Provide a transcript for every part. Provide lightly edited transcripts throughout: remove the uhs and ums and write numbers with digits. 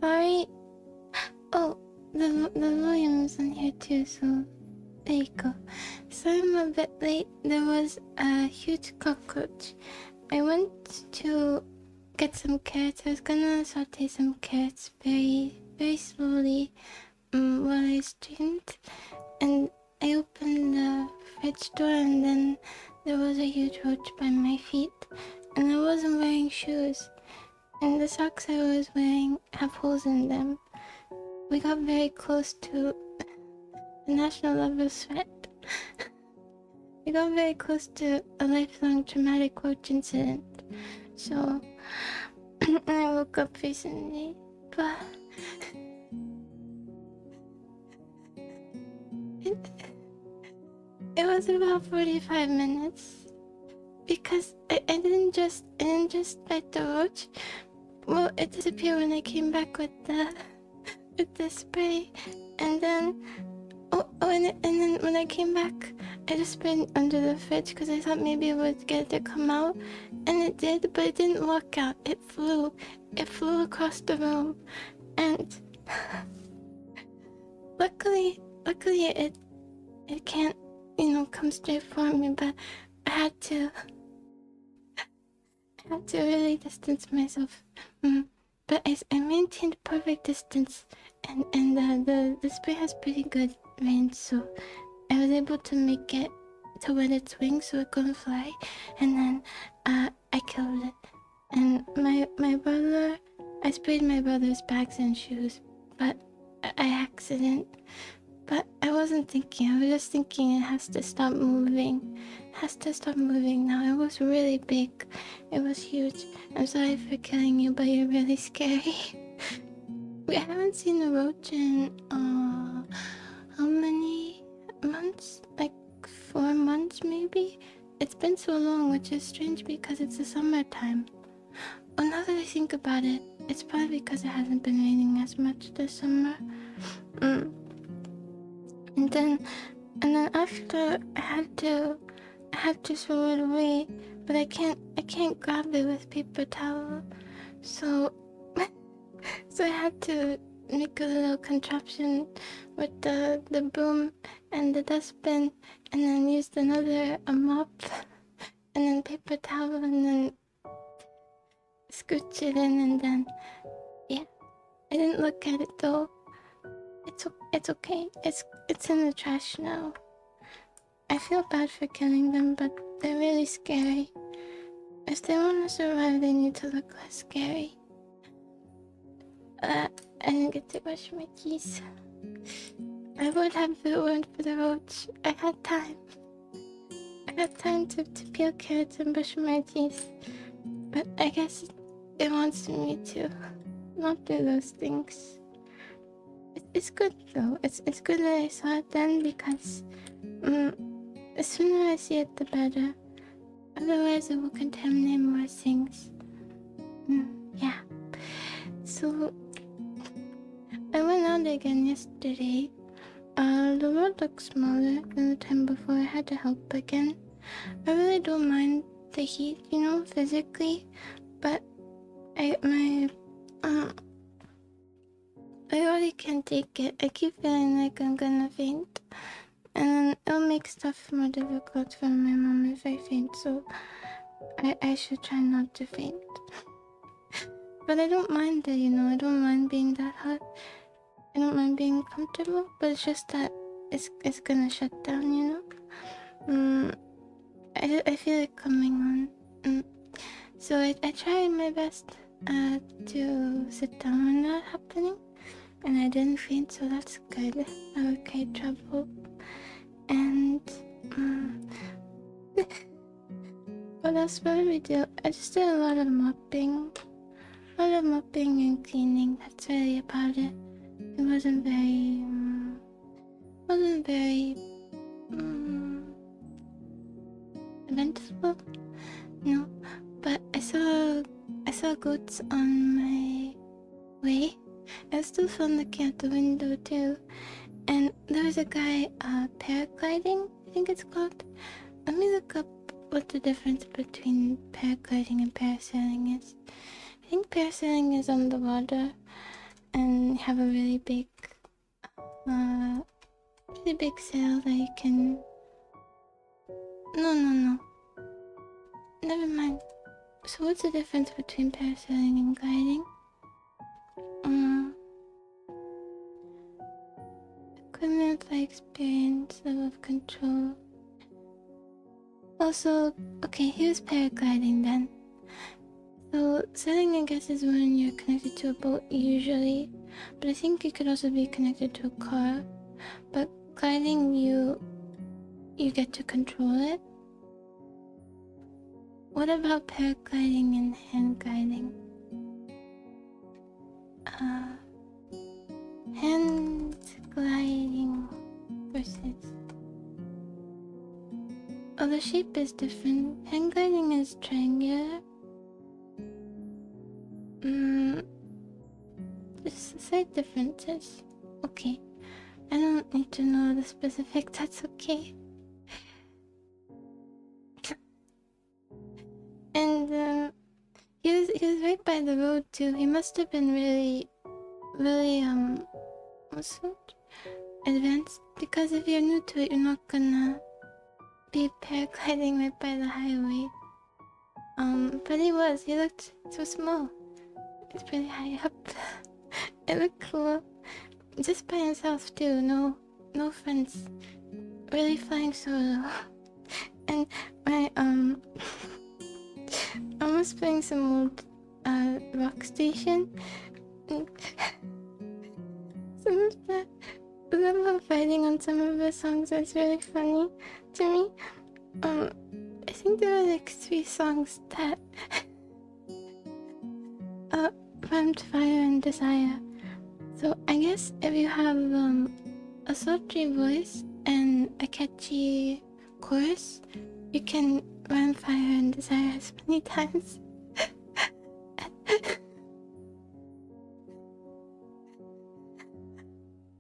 Sorry. Oh, the volume's on here too, so there you go. Sorry I'm a bit late. There was a huge cockroach. I went to get some carrots. I was gonna saute some carrots very, very slowly while I streamed. And I opened the fridge door and then there was a huge roach by my feet. And I wasn't wearing shoes. And the socks I was wearing have holes in them. We got very close to the national level threat. We got very close to a lifelong traumatic roach incident. So, I woke up recently, but it was about 45 minutes because I didn't just bite the roach. Well, it disappeared when I came back with the spray, and then and then when I came back, I just sprayed under the fridge because I thought maybe it would get it to come out, and it did, but it didn't walk out. It flew across the room, and luckily it can't, come straight for me. But I had to really distance myself. But I maintained perfect distance, and the spray has pretty good range, so I was able to make it to wet its wings so it couldn't fly, and then I killed it. And my brother, I sprayed my brother's bags and shoes, but I accident. But I wasn't thinking, I was just thinking it has to stop moving. It has to stop moving now. It was really big. It was huge. I'm sorry for killing you, but you're really scary. We haven't seen a roach in, how many months? Like 4 months maybe? It's been so long, which is strange because it's the summertime. Oh, now that I think about it, it's probably because it hasn't been raining as much this summer. And then after I had to throw it away, but I can't grab it with paper towel, so I had to make a little contraption with the broom and the dustbin, and then used a mop, and then paper towel, and then scooch it in, and then yeah, I didn't look at it though. It's okay. It's in the trash now. I feel bad for killing them, but they're really scary. If they want to survive, they need to look less scary. I didn't get to brush my teeth. I would have if it weren't for the roach. I had time. I had time to peel carrots and brush my teeth. But I guess it wants me to not do those things. It's good though. It's good that I saw it then, because the sooner I see it, the better. Otherwise, it will contaminate more things. Yeah. So I went out again yesterday. The world looks smaller than the time before. I had to help again. I really don't mind the heat, physically, but I already can't take it. I keep feeling like I'm gonna faint. And then it'll make stuff more difficult for my mom if I faint, so I should try not to faint. But I don't mind it, I don't mind being that hot. I don't mind being comfortable, but it's just that it's gonna shut down, I feel it coming on. So I try my best to sit down when that's happening. And I didn't faint, so that's good. I okay, trouble. And what else did we do? I just did a lot of mopping. And cleaning. That's really about it. It wasn't very eventful. No, but I saw goats on my way. I still found the cat out the window too, and there was a guy paragliding, I think it's called. Let me look up what the difference between paragliding and parasailing is. I think parasailing is on the water, and have a really big sail that you can... No. Never mind. So what's the difference between parasailing and gliding? Equipment, like experience, level of control. Also, okay, here's paragliding then. So sailing, I guess, is when you're connected to a boat usually, but I think you could also be connected to a car. But gliding, you get to control it. What about paragliding and hand gliding? Hand gliding versus... Oh, the shape is different. Hand gliding is triangular. Just slight differences. Okay. I don't need to know the specifics, that's okay. And he was right by the road too. He must have been really what's it? Advanced, because if you're new to it, you're not gonna be paragliding right by the highway. But he looked so small. It's pretty high up. It looked cool. Just by himself too, no friends. Really flying solo. And my I was playing some old rock station. And some of the level of fighting on some of the songs was really funny to me. I think there were like 3 songs that rhymed fire and desire. So I guess if you have a sultry voice and a catchy chorus, you can rhyme fire and desire as many times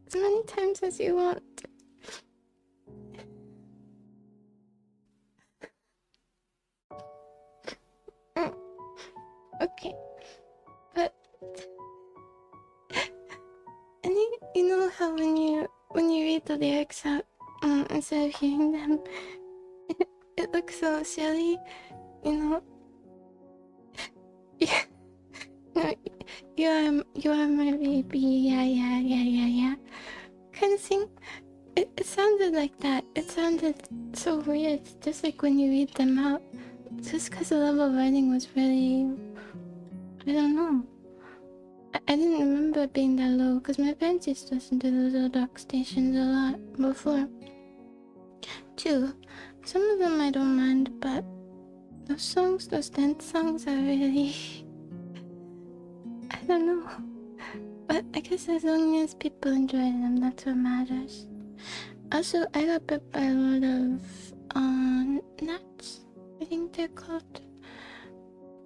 as many times as you want. Okay, but and you know how when you read the lyrics out instead of hearing them, it looks so silly, you know. Yeah, no, you are my baby, yeah, kind of thing. It sounded like that. It sounded so weird, just like when you read them out. Just because the level of writing was really, I don't know. I didn't remember it being that low, because my parents used to listen to those old rock stations a lot before. Too. Some of them I don't mind, but those dance songs are really... I don't know. But I guess as long as people enjoy them, that's what matters. Also, I got bit by a lot of gnats, I think they're called.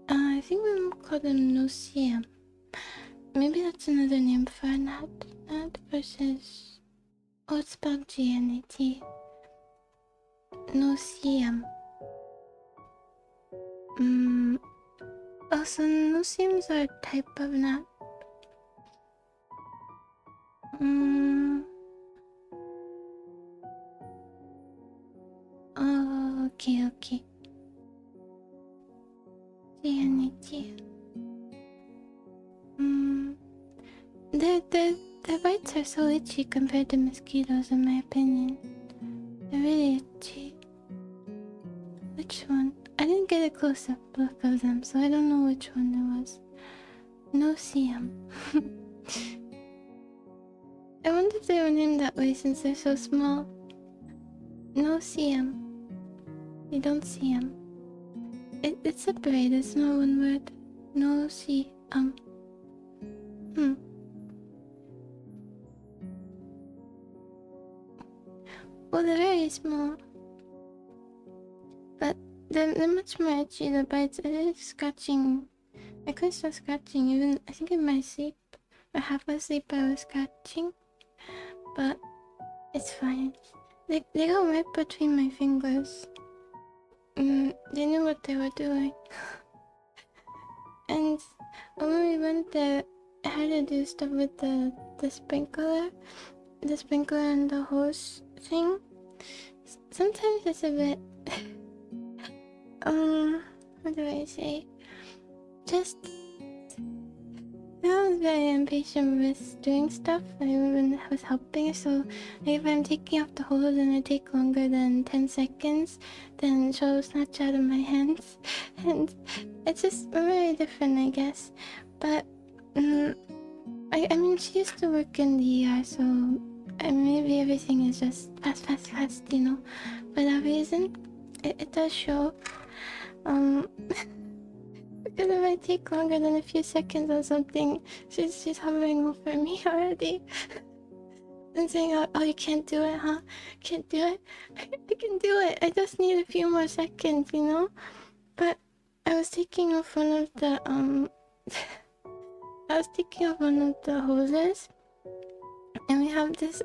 I think we call them no-see-em. Maybe that's another name for a gnat. Gnat versus... Oh, it's spelled G-N-A-T. No-see-em. Also, no-see-ems are a type of gnat. Oh, okay. G-N-A-T. Their bites are so itchy compared to mosquitoes, in my opinion. They're really itchy. Which one? I didn't get a close-up look of them, so I don't know which one it was. No-see-em. I wonder if they were named that way since they're so small. No-see-em. You don't see them. It's separated, it's not one word. No-see-em. Well, they're very small. But they're much more itchy, the bites. I did scratching. I couldn't stop scratching, even I think in my sleep. Or half asleep I was scratching. But it's fine. They got right between my fingers. They knew what they were doing. And when we went there, I had to do stuff with the sprinkler, and the hose thing. Sometimes it's a bit what do I say? Just I was very impatient with doing stuff. I was helping, so if I'm taking off the hose and it take longer than 10 seconds, then she'll snatch out of my hands, and it's just very different, I guess. But I mean, she used to work in the ER, so maybe everything is just fast, you know. For that reason, it does show. Because if I take longer than a few seconds or something, she's hovering over me already. And saying, oh, you can't do it, huh? Can't do it? I can do it. I just need a few more seconds, you know? But I was taking off one of the, I was taking off one of the hoses. And we have this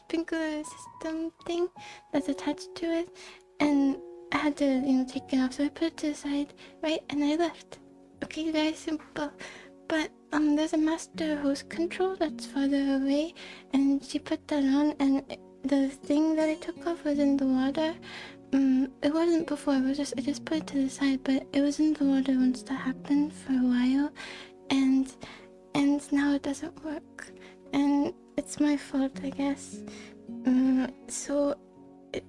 sprinkler system thing that's attached to it. And I had to, take it off, so I put it to the side, right, and I left. Okay, very simple. But there's a master hose control that's farther away, and she put that on, and the thing that I took off was in the water. It wasn't before. I just put it to the side, but it was in the water once that happened for a while, and now it doesn't work, and it's my fault, I guess. So.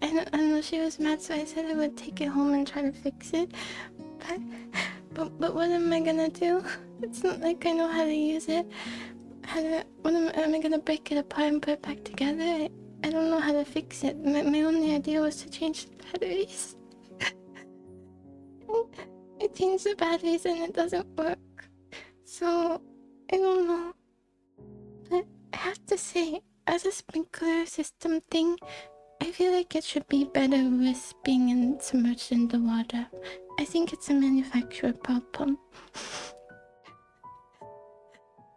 I know she was mad, so I said I would take it home and try to fix it. But what am I gonna do? It's not like I know how to use it. Am I gonna break it apart and put it back together? I don't know how to fix it. My only idea was to change the batteries. I changed the batteries and it doesn't work. So, I don't know. But I have to say, as a sprinkler system thing, I feel like it should be better with being submerged in the water. I think it's a manufacturer problem.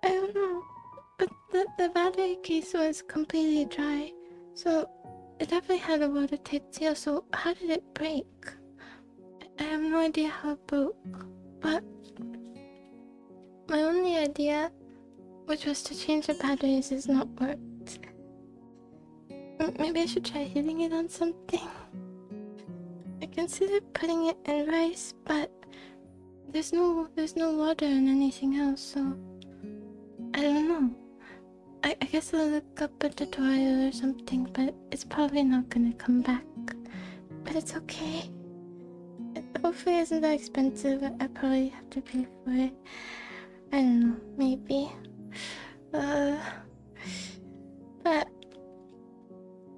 I don't know. But the battery case was completely dry. So it definitely had a watertight seal. So how did it break? I have no idea how it broke. But my only idea, which was to change the batteries, has not worked. Maybe I should try hitting it on something. I considered putting it in rice, but there's no water in anything else, so I don't know. I guess I'll look up a tutorial or something, but it's probably not gonna come back. But it's okay. It hopefully isn't that expensive. I probably have to pay for it. I don't know, maybe. But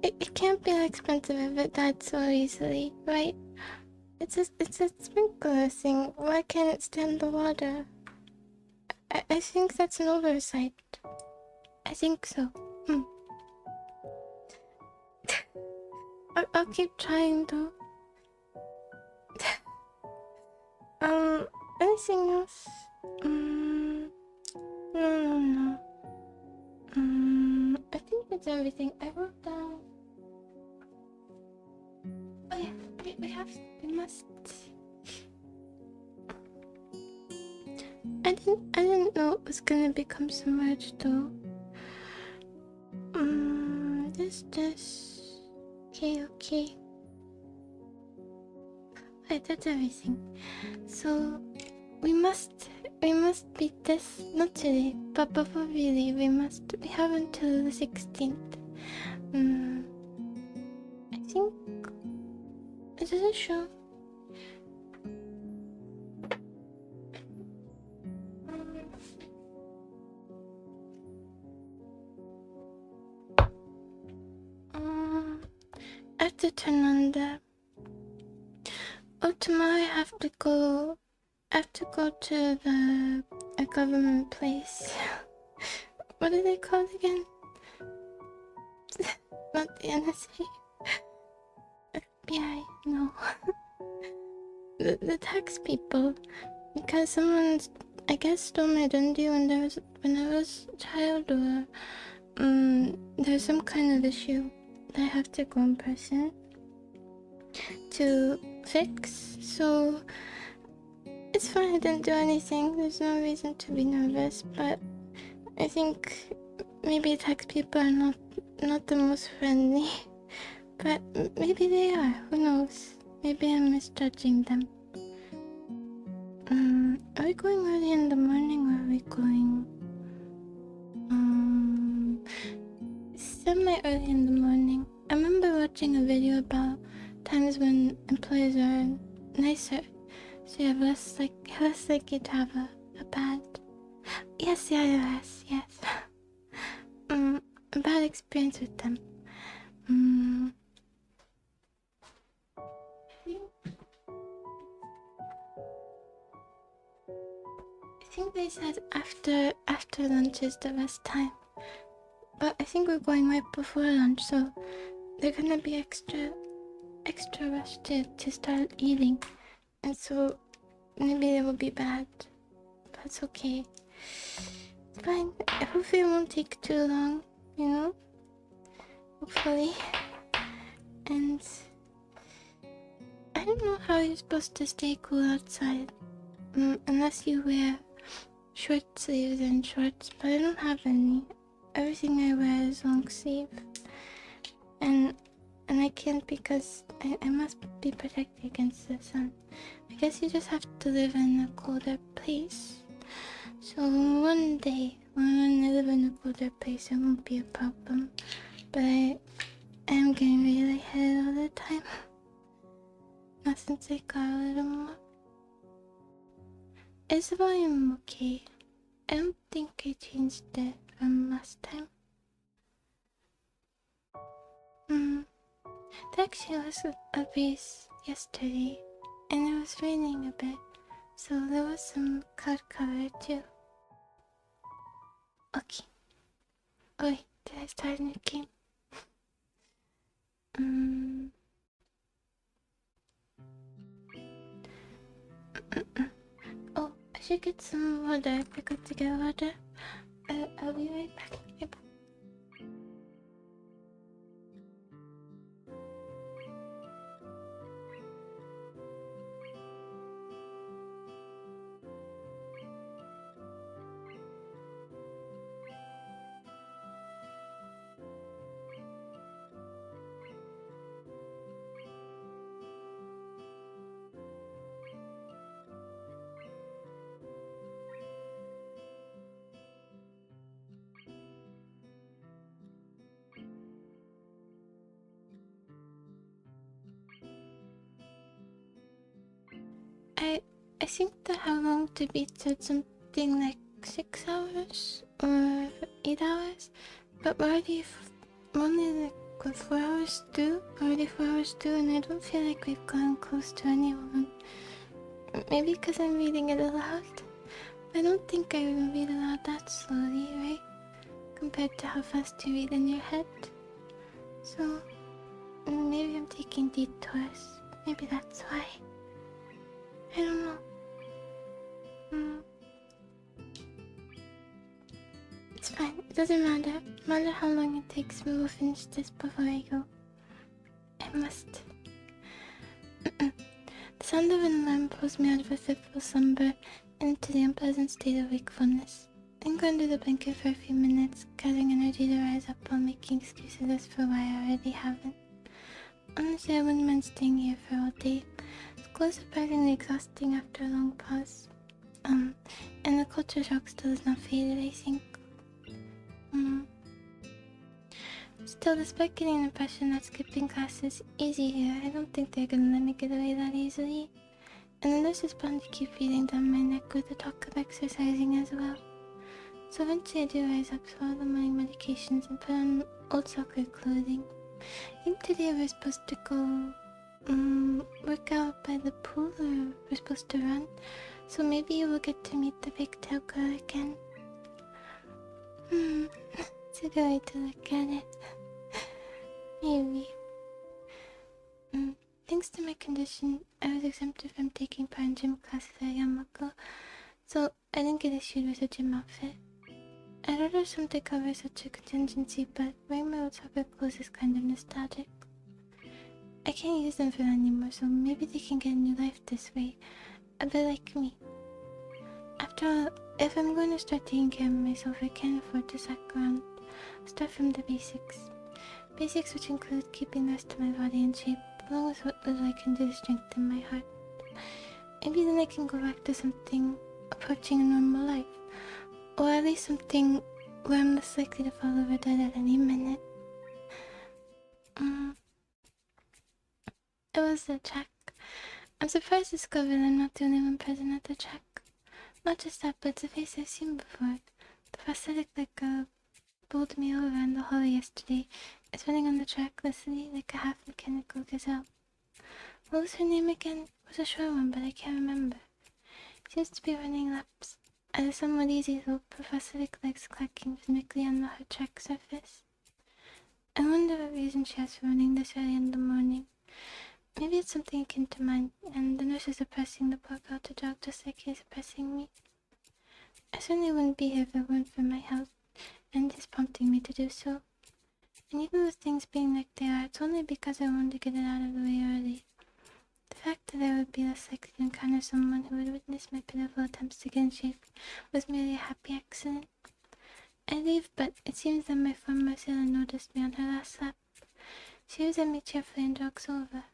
it can't be that expensive if it died so easily, right? It's a sprinkler thing. Why can't it stand the water? I think that's an oversight. I think so. I'll keep trying though. Anything else? No. I think that's everything. I wrote down. Oh yeah, we must. I didn't know it was gonna become submerged though. This. Okay. Right, that's everything. So we must beat this, not today, but before we leave, we have until the 16th. I think it doesn't show. I have to turn on the. Oh, tomorrow I have to go to a government place. What are they called again? Not the NSA. FBI, no. the tax people. Because someone's, I guess, stole my dundee when I was a child, or there's some kind of issue that I have to go in person to fix. So It's fine, I didn't do anything. There's no reason to be nervous, but I think maybe tax people are not the most friendly. But maybe they are, who knows? Maybe I'm misjudging them. Are we going early in the morning or are we going semi-early in the morning? I remember watching a video about times when employees are nicer, so you have less likely to have a bad... Yes, the IRS, yes. A bad experience with them. I think they said after lunch is the best time. But I think we're going right before lunch, so they're gonna be extra rushed to start eating. And so maybe it will be bad. But it's okay. It's fine. Hopefully it won't take too long, you know? Hopefully. And I don't know how you're supposed to stay cool outside. Unless you wear short sleeves and shorts, but I don't have any. Everything I wear is long sleeve. And I can't because I must be protected against the sun. I guess you just have to live in a colder place. So one day, when I live in a colder place, it won't be a problem. But I am getting really lightheaded all the time. Not since I got a little more. Is the volume okay? I don't think I changed it from last time. There actually was a breeze yesterday, and it was raining a bit, so there was some cloud cover too. Okay. Oh wait, did I start a new game? Oh, I should get some water. I forgot to get water. I'll be right back. I think the how long to beat said something like 6 hours or 8 hours, but we're only like 4 hours through, already 4 hours through, and I don't feel like we've gone close to anyone. Maybe because I'm reading it aloud. I don't think I even read aloud that slowly, right? Compared to how fast you read in your head. So maybe I'm taking detours. Maybe that's why. I don't know. It's fine. It doesn't matter. No matter how long it takes, we will finish this before I go. I must. The sound of an alarm pulls me out of a fitful slumber into the unpleasant state of wakefulness. I go under the blanket for a few minutes, gathering energy to rise up while making excuses as for why I already haven't. Honestly, I wouldn't mind staying here for all day. School is surprisingly exhausting after a long pause. And the culture shock still has not faded, I think. Still, despite getting an impression that skipping class is easy here, I don't think they're gonna let me get away that easily. And the nurse is bound to keep breathing down my neck with the talk of exercising as well. So eventually I do rise up, swallow the morning medications, and put on old soccer clothing. I think today we're supposed to go work out by the pool, or we're supposed to run. So maybe you will get to meet the big tail girl again. It's a good way to look at it. Maybe. Thanks to my condition, I was exempted from taking part in gym classes at Yamako, so I didn't get issued with a gym outfit. I'd ordered some to cover such a contingency, but wearing my old soccer clothes is kind of nostalgic. I can't use them for that anymore, so maybe they can get a new life this way. A bit like me. After all, if I'm going to start taking care of myself, I can't afford to suck around. I'll start from the basics. Basics which include keeping the rest of my body in shape, along with what little I can do to strengthen my heart. Maybe then I can go back to something approaching a normal life. Or at least something where I'm less likely to fall over dead at any minute. It was the track. I'm surprised to discover that I'm not the only one present at the track. Not just that, but it's a face I've seen before. The prosthetic like bowled me over in the hallway yesterday is running on the track listening like a half-mechanical gazelle. What was her name again? It was a short one, but I can't remember. Seems to be running laps at a somewhat easy slope, prosthetic legs clacking rhythmically on the hard track surface. I wonder what reason she has for running this early in the morning. Maybe it's something akin to mine, and the nurses are pressing the poor girl to jog just like he's pressing me. I certainly wouldn't be here if it weren't for my health, and his prompting me to do so. And even with things being like they are, it's only because I wanted to get it out of the way early. The fact that I would be less likely to encounter someone who would witness my pitiful attempts to get in shape was merely a happy accident. I leave, but it seems that my former sailor noticed me on her last lap. She waves at me cheerfully and jogs over.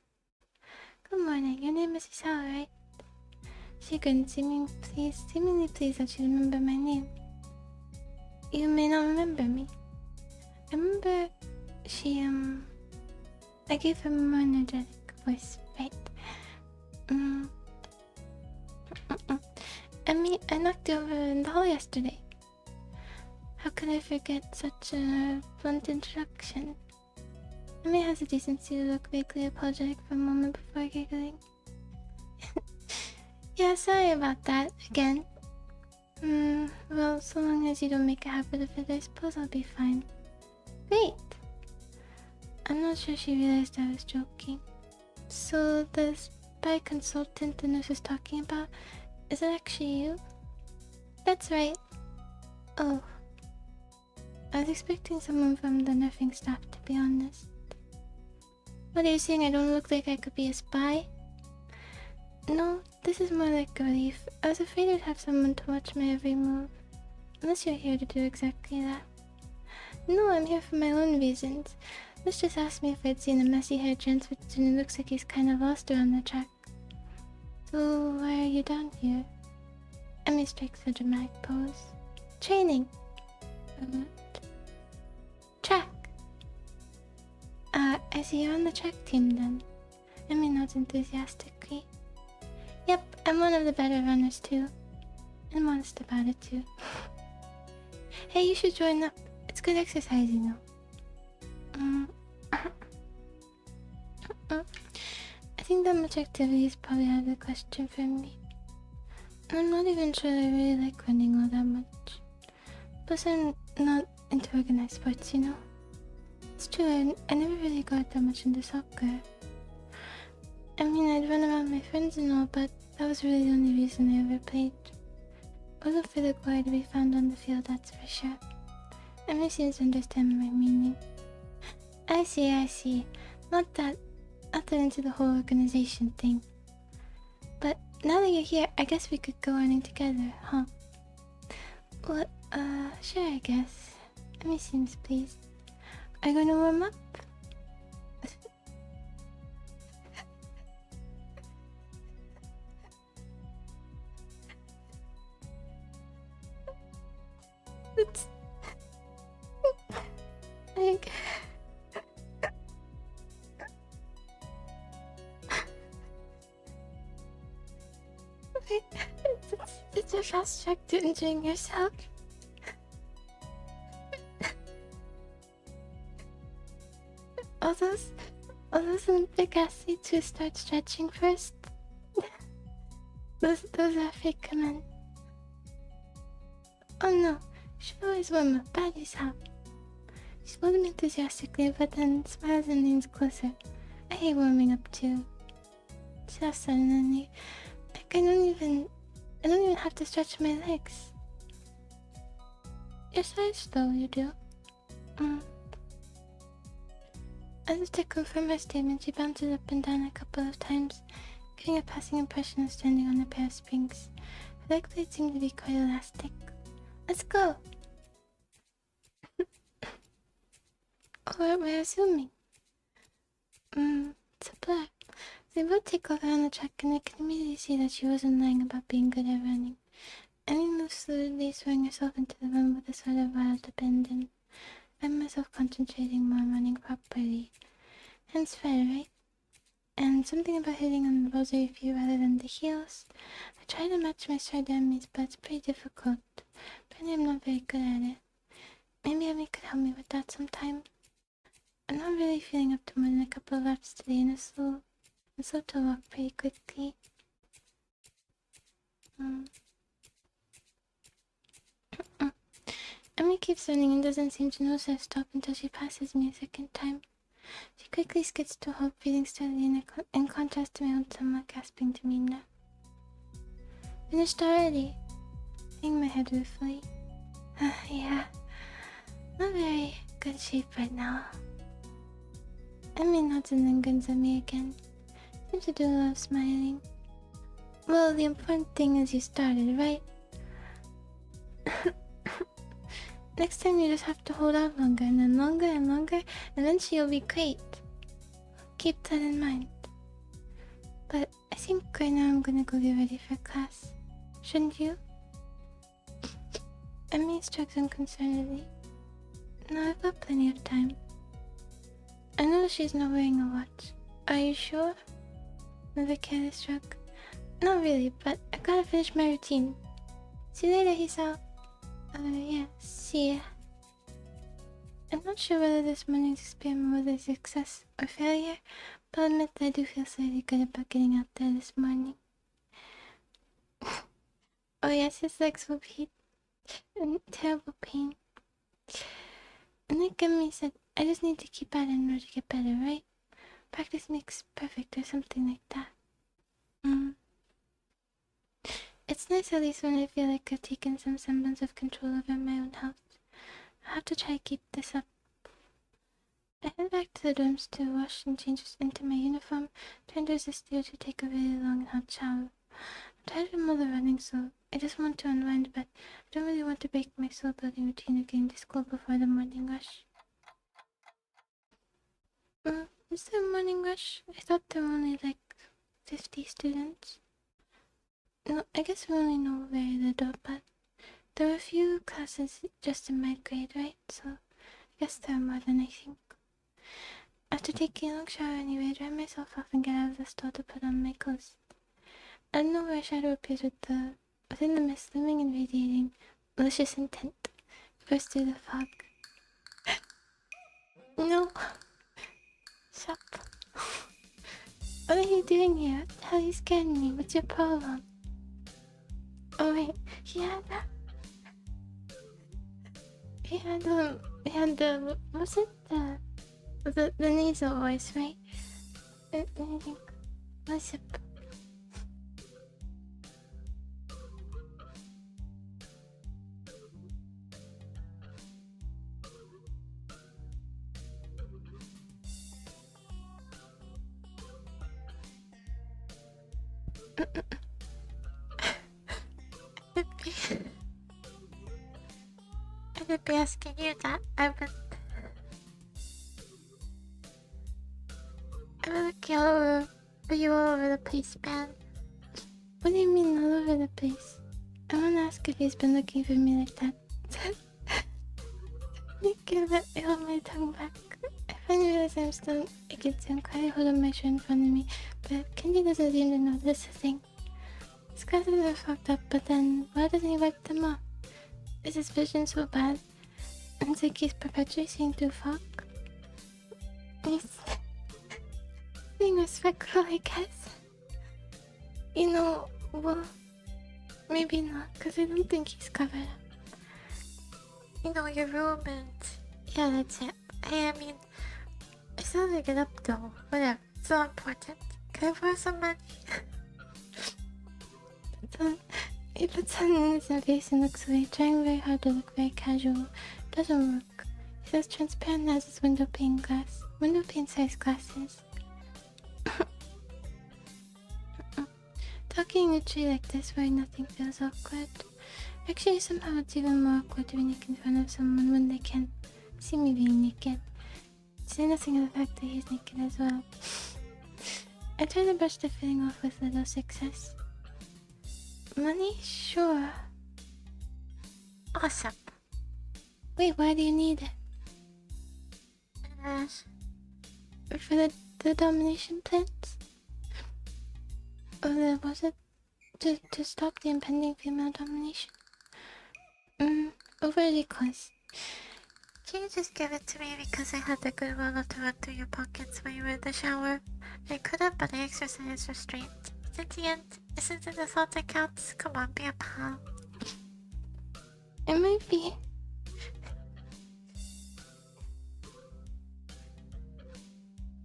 Good morning, your name is Isao, right? She grinned, seemingly pleased that she remembered my name. You may not remember me. I remember I gave her a more energetic voice, right? I knocked you over in the hall yesterday. How could I forget such a blunt introduction? Emi has the decency to look vaguely apologetic for a moment before giggling. Yeah, sorry about that, again. Well, so long as you don't make a habit of it, I suppose I'll be fine. Great! I'm not sure she realized I was joking. So, the spy consultant the nurse was talking about, is it actually you? That's right. Oh. I was expecting someone from the nursing staff, to be honest. What are you saying, I don't look like I could be a spy? No, this is more like a relief. I was afraid I'd have someone to watch my every move. Unless you're here to do exactly that. No, I'm here for my own reasons. Liz just asked me if I'd seen a messy-haired transvestite and it looks like he's kind of lost around the track. So, why are you down here? Emi strikes a dramatic pose. Training! Track! I see you're on the track team then. Emi nods enthusiastically. Yep, I'm one of the better runners too. I'm honest about it too. Hey, you should join up. It's good exercise, you know. I think that much activity is probably out of the question for me. I'm not even sure I really like running all that much. Plus, I'm not into organized sports, you know. It's true, I never really got that much into soccer. I mean, I'd run around with my friends and all, but that was really the only reason I ever played. Wasn't for the glory to be found on the field, that's for sure. Emily seems to understand my meaning. I see. Not that into the whole organization thing. But now that you're here, I guess we could go running together, huh? Well, sure, I guess. Emily seems pleased. Are you gonna warm up? It's... like... It's a fast track to enjoying yourself. All those Olympic athletes who start stretching first, those are fake men. Oh no, should always warm up. Badly's help. She spoke enthusiastically, but then smiles and leans closer. I hate warming up too. She laughed suddenly. Like I don't even have to stretch my legs. Your size though, you do. As if to confirm her statement, she bounces up and down a couple of times, giving a passing impression of standing on a pair of springs. backblades seem to be quite elastic. Let's go! We're assuming. It's a blur. They both take over on the track, and I can immediately see that she wasn't lying about being good at running. Annie moves slowly, throwing herself into the run with a sort of wild abandon. I find myself concentrating more on running properly. Hands fair, right? And something about hitting on the rosary feet rather than the heels. I try to match my stride enemies, but it's pretty difficult. Apparently I'm not very good at it. Maybe Emmy could help me with that sometime. I'm not really feeling up to more than a couple of laps today, and I'm slow to walk pretty quickly. Emmy keeps running and doesn't seem to notice I've stopped until she passes me a second time. She quickly skids to a halt, breathing steadily in contrast to my own somewhat gasping demeanor. Finished already? Hang my head ruefully. Yeah, not very good shape right now. Emmy nods and then grins at me again. Seems to do a lot of smiling. Well, the important thing is you started, right? Next time you just have to hold out longer, and then longer and longer, and eventually you'll be great. Keep that in mind. But I think right now I'm gonna go get ready for class. Shouldn't you? Emmy shrugs unconcernedly. No, I've got plenty of time. I know she's not wearing a watch. Are you sure? Another careless shrug. Not really, but I gotta finish my routine. See you later, Hisao. Yeah, see ya. I'm not sure whether this morning's experiment was a success or failure, but I'll admit that I do feel slightly good about getting out there this morning. Oh yes, his legs will be in terrible pain. And like Emmy said, I just need to keep at it in order to get better, right? Practice makes perfect or something like that. It's nice at least when I feel like I've taken some semblance of control over my own health. I'll have to try to keep this up. I head back to the dorms to wash and change into my uniform, trying to resist the urge to take a really long and hot shower. I'm tired from all the running, so I just want to unwind, but I don't really want to break my slow building routine of getting to school before the morning rush. Is there a morning rush? I thought there were only like 50 students. No, I guess we only know very little, but there were a few classes just in my grade, right? So I guess there are more than I think. After taking a long shower anyway, I dry myself off and get out of the stall to put on my clothes. I don't know where a shadow appears within the mist, looming and radiating malicious intent. Burst through the fog. No! Shut up. What are you doing here? What the hell are you scaring me? What's your problem? Oh wait, he had was it the nasal voice, right? I think, what's up? I would be asking you that. I've been looking all over the place, man. What do you mean all over the place? I wanna ask if he's been looking for me like that. I hold my tongue back. I finally realize I'm still against him, quite hold up my shirt in front of me, but Kenji doesn't seem to notice a thing. His glasses are fucked up, but then why doesn't he wipe them off? Is his vision so bad? It's like he's perpetually seeing through fog. He's being respectful, I guess. You know, well, maybe not, because I don't think he's covered up. You know, your room and... yeah, that's it. I mean, I still have to get up though. Whatever, it's not important. Can I borrow some money? He puts on an innocent face and looks away, trying very hard to look very casual. Doesn't work. He has transparent as his window pane size glasses. Talking walking a tree like this where nothing feels awkward. Actually, somehow it's even more awkward to be naked in front of someone when they can't see me being naked. Say nothing of the fact that he's naked as well. I try to brush the feeling off with little success. Money? Sure. Awesome. Wait, why do you need it? For the domination plans? Or was it to stop the impending female domination? Overly close. Can you just give it to me because I had the goodwill not to run through your pockets while you were in the shower? I could have, but I exercised restraint. In the end, isn't it the thought that counts? Come on, be a pal. It might be.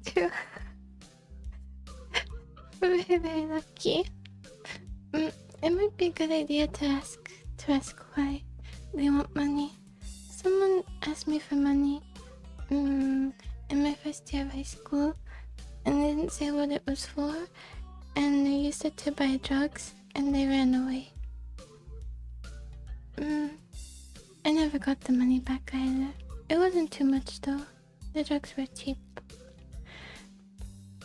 True. We're very lucky. It might be a good idea to ask why they want money. Someone asked me for money in my first year of high school, and they didn't say what it was for, and they used it to buy drugs, and they ran away. I never got the money back either. It wasn't too much though. The drugs were cheap.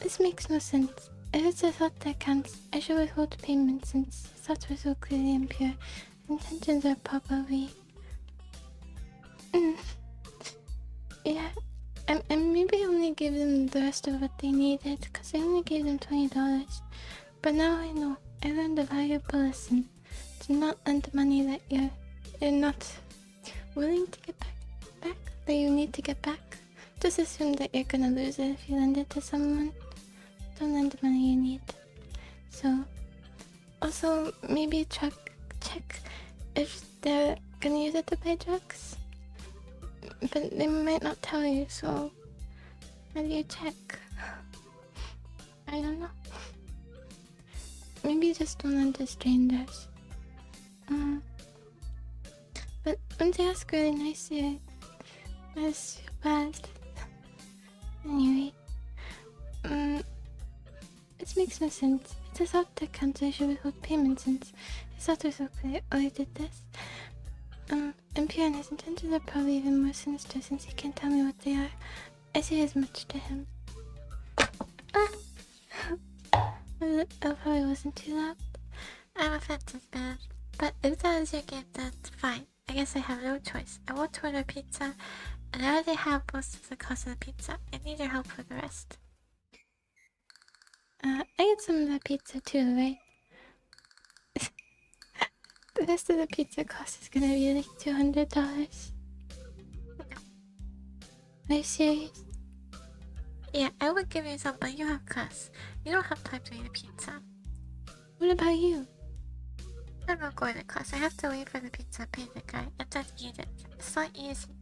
This makes no sense. If it's a thought that counts, I should withhold payment since thoughts were so clearly impure. Intentions are probably... Yeah, and maybe I only gave them the rest of what they needed, because I only gave them $20. But now I know. I learned a valuable lesson. To not lend money that you're not willing to get back, that you need to get back. Just assume that you're gonna lose it if you lend it to someone. Don't lend the money you need. So, also maybe check if they're gonna use it to buy drugs. But they might not tell you, so how do you check? I don't know. Maybe just don't lend to strangers. But when they ask really nicely, I just feel bad. Anyway, it makes no sense. It's a thought that counts. I should withhold payment since his thoughts were so clear. Oh, I did this. And pure and his intentions are probably even more sinister since he can't tell me what they are. I say as much to him. I probably wasn't too loud. I'm offended, man. But if that is your game, that's fine. I guess I have no choice. I want to order pizza, and I already have most of the cost of the pizza. I need your help for the rest. I get some of that pizza too, right? The rest of the pizza cost is gonna be like $200. Are you serious? Yeah, I would give you some, but you have class. You don't have time to eat a pizza. What about you? I'm not going to class. I have to wait for the pizza, pay the guy, and then eat it. It's not easy.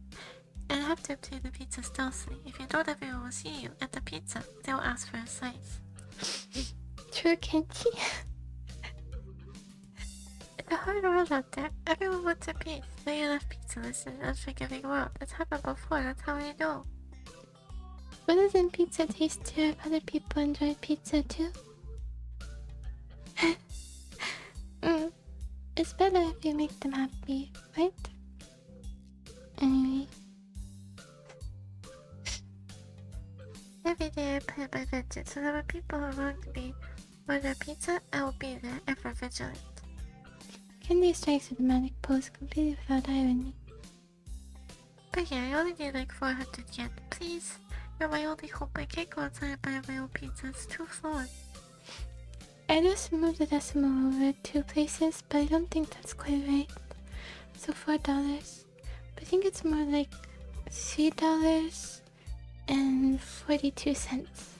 And I have to obtain the pizza stealthily. If you don't, everyone will see you at the pizza. They'll ask for a slice. True, Kenji. It's a hard world out there. Everyone wants a piece. They enough pizza is an unforgiving world. It's happened before, that's how I know. But doesn't pizza tastier if other people enjoy pizza too? It's better if you make them happy, right? Anyway. Every day I plan my vengeance, so that when people who wronged me order pizza, I will be there, ever vigilant. Candy strikes with a manic pose completely without irony. But yeah, I only need like 400 yen. Please, you're my only hope. I can't go outside and buy my own pizza. It's too far. I just moved the decimal over 2 places, but I don't think that's quite right. So $4. But I think it's more like $3 and 42 cents.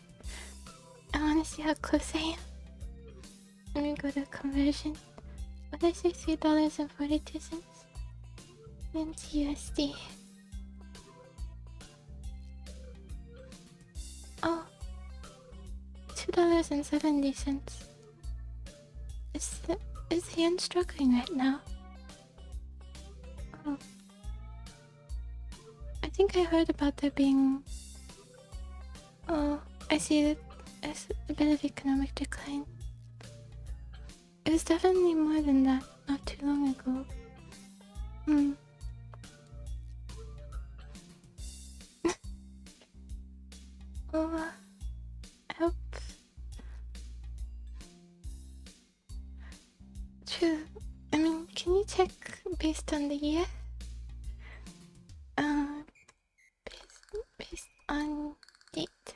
I wanna see how close I am. Let me go to conversion. What did I say? $3 and 42 cents? Into USD. Oh, $2 and 70 cents. Is the yen struggling right now? Oh. I think I heard about there being... Oh, I see that there's a bit of economic decline. It was definitely more than that not too long ago. Oh, I hope. True. I mean, can you check based on the year? Based on date.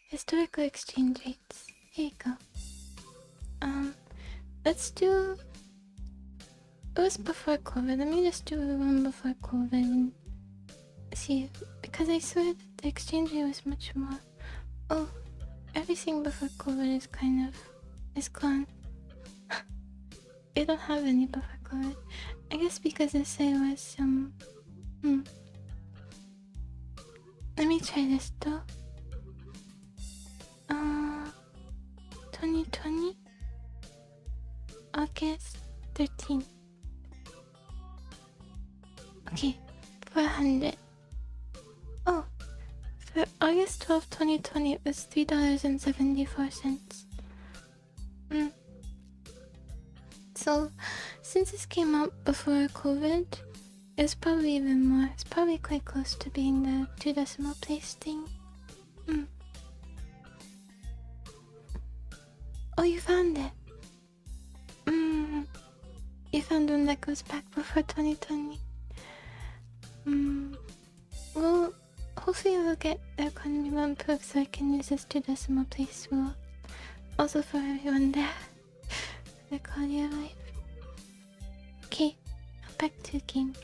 Historical exchange rates. Here you go. Let's do. It was before COVID. Let me just do one before COVID and see. Because I swear that the exchange rate was much more. Oh, everything before COVID is kind of. is gone. We don't have any buffer code. I guess because SA was Let me try this though. 2020 August 13. Okay, 400. Oh, for August 12, 2020 it was $3.74. So, since this came out before COVID, it's probably even more. It's probably quite close to being the 2 decimal place thing. Oh, you found it. You found one that goes back before 2020. Well, hopefully we'll get the economy loan proof so I can use this 2 decimal place rule. Also for everyone there. The quality of life. Okay, back to the game.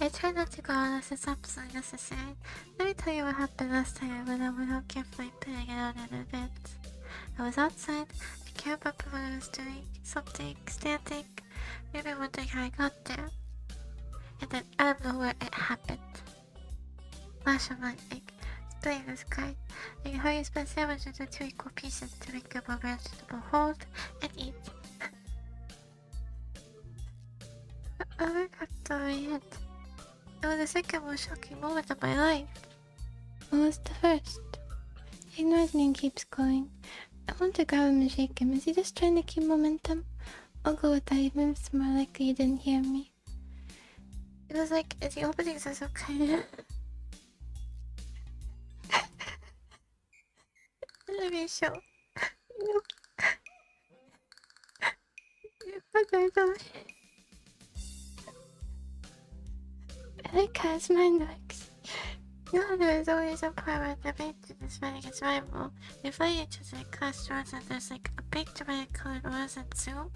I try not to go unless it's absolutely necessary. Let me tell you what happened last time I went out without carefully putting it out in advance. I was outside, I can't remember what I was doing, something, standing, maybe wondering how I got there. And then out of nowhere it happened. Flash of lightning, splitting the sky, and how you split sandwich into 2 equal pieces to make a more manageable hold and eat. I got to my head. It was the second most shocking moment of my life. What was the first? He ignores me and keeps going. I want to grab him and shake him. Is he just trying to keep momentum? I'll go with that, even if it's more likely he didn't hear me. It was like the openings are so kind of. Let me show. I like how his mind works. You know, there is always a part where the patron is fighting its rival. They fight each other in class drawings and there's like a big dramatic colored was in Zoom.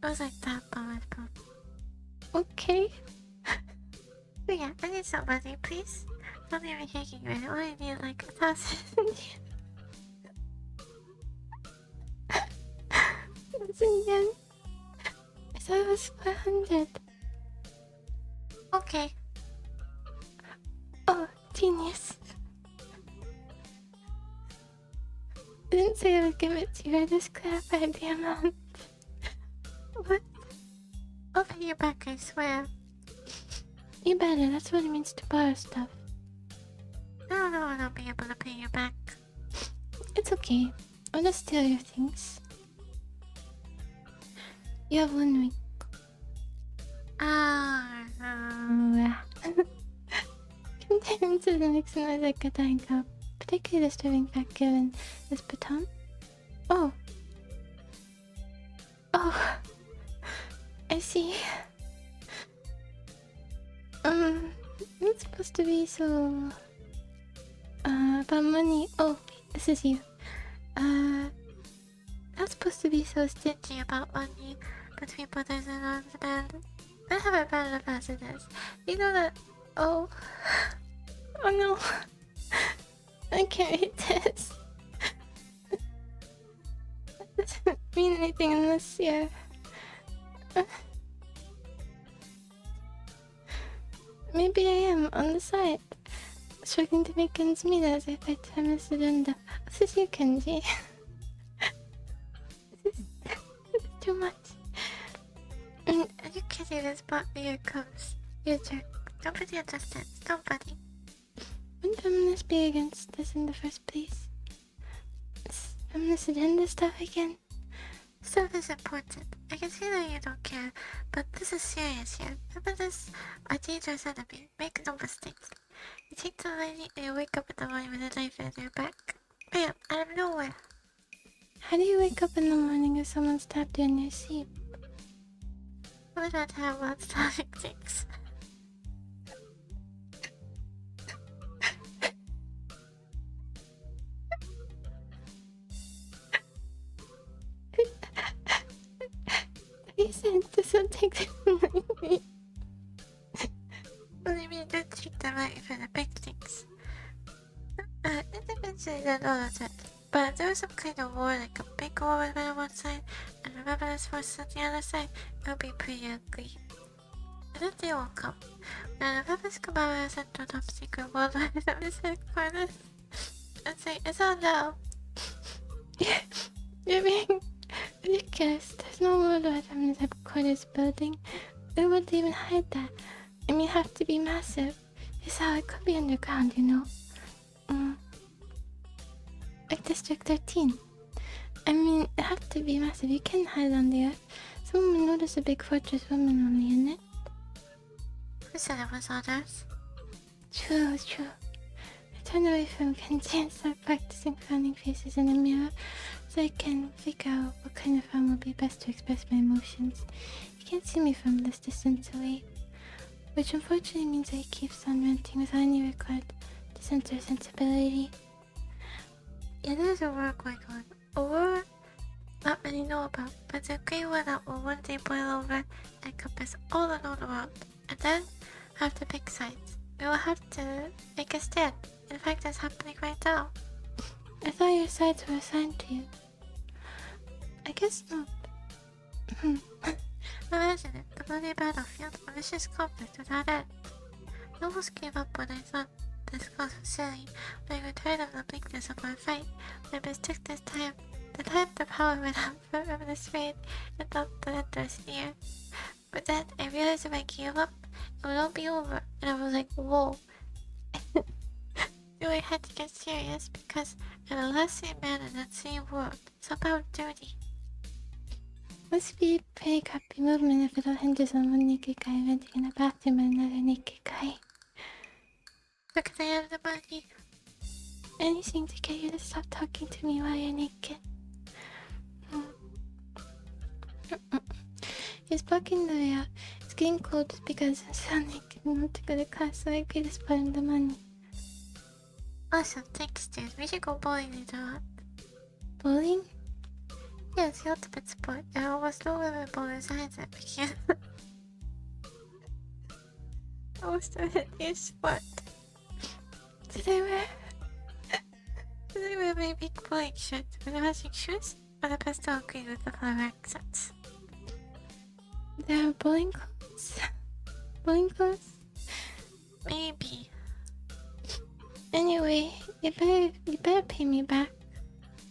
It was like that, but with poop. Okay. But yeah, I need some money, please. Don't leave me hanging right now. I need like 1,000. 1,000 yen. I thought it was 400. Okay. Oh, genius. I didn't say I would give it to you, I just clarified the amount. What? I'll pay you back, I swear. You better, that's what it means to borrow stuff. I don't know when I'll be able to pay you back. It's okay. I'll just steal your things. You have 1 week. Continuing to the next noise like a dying cup. Particularly disturbing fact given this baton. Oh. Oh. I see. It's supposed to be so... about money. Oh, this is you. Not supposed to be so stingy about money between brothers in arms, and I have a bad enough as it is. You know that. Oh. Oh no. I can't read this. That doesn't mean anything unless you're... Maybe I am on the side, struggling to make ends meet as I fight to miss agenda. This is you, Kenji. This is too much. And you can't even spot me your comes. You jerk. Don't put the adjustments. Don't, buddy. Wouldn't feminists be against this in the first place? Is feminist agenda stuff again? Stuff is important. I can see that you don't care, but this is serious here. Feminists are dangerous enemy. Make no mistakes. You take the lady and you wake up in the morning with a knife in your back. Bam! Out of nowhere. How do you wake up in the morning if someone stabbed you in your sleep? We're not talking about stabbing things. You said this will take the night. What do you mean don't take the money for the big things? Individually not all of it. But if there was some kind of war, like a big war with men on one side and the rebellious forces on the other side, it would be pretty ugly. And then they will come. When the rebels come out of a central top secret worldwide feminist headquarters and say, it's on now. You're being ridiculous. There's no worldwide feminist headquarters building. Who would even hide that? I mean, you have to be massive. It's how it could be underground, you know? Like District 13. I mean, it have to be massive. You can't hide on the earth. Someone would notice a big fortress woman only in it. Who said it was on Earth? True. I turned away from Kenji and started practicing frowning faces in the mirror so I can figure out what kind of frown would be best to express my emotions. You can't see me from this distance away, which unfortunately means I keep on ranting without any regard to censor sensibility. Yeah, there's a war going on. A war not many know about, but it's a great war that will one day boil over and encompass all the known world. And then, have to pick sides. We will have to make a stand. In fact, that's happening right now. I thought your sides were assigned to you. I guess not. Imagine it, the bloody battlefield, a vicious conflict without end. I almost gave up when I thought this cause was silly, when I grew tired of the bleakness of our fight, when I mistook this time, the time the power went up for feminist reign, and thought the end was near. But then I realized if I gave up, it would all be over, and I was like, whoa. So I had to get serious, because I'm a less sane man in that same world. It's about duty. Must be a pretty crappy movement if it all hinges on one naked guy venting in a bathroom and another naked guy. So can I have the money? Anything to get you to stop talking to me while you're naked. He's blocking the way out. It's getting cold just because I'm so naked and want to go to class, so I agreed to split him the money. Awesome, thanks dude. We should go bowling later on. Bowling? Yeah, it's the ultimate sport. There are almost no women bowlers either, because almost a hideous sport. Did I wear my big bowling shirt with the matching shoes? Or the pastel green with the flower accents? There are bowling clothes? Bowling clothes? Maybe. Anyway, you better pay me back.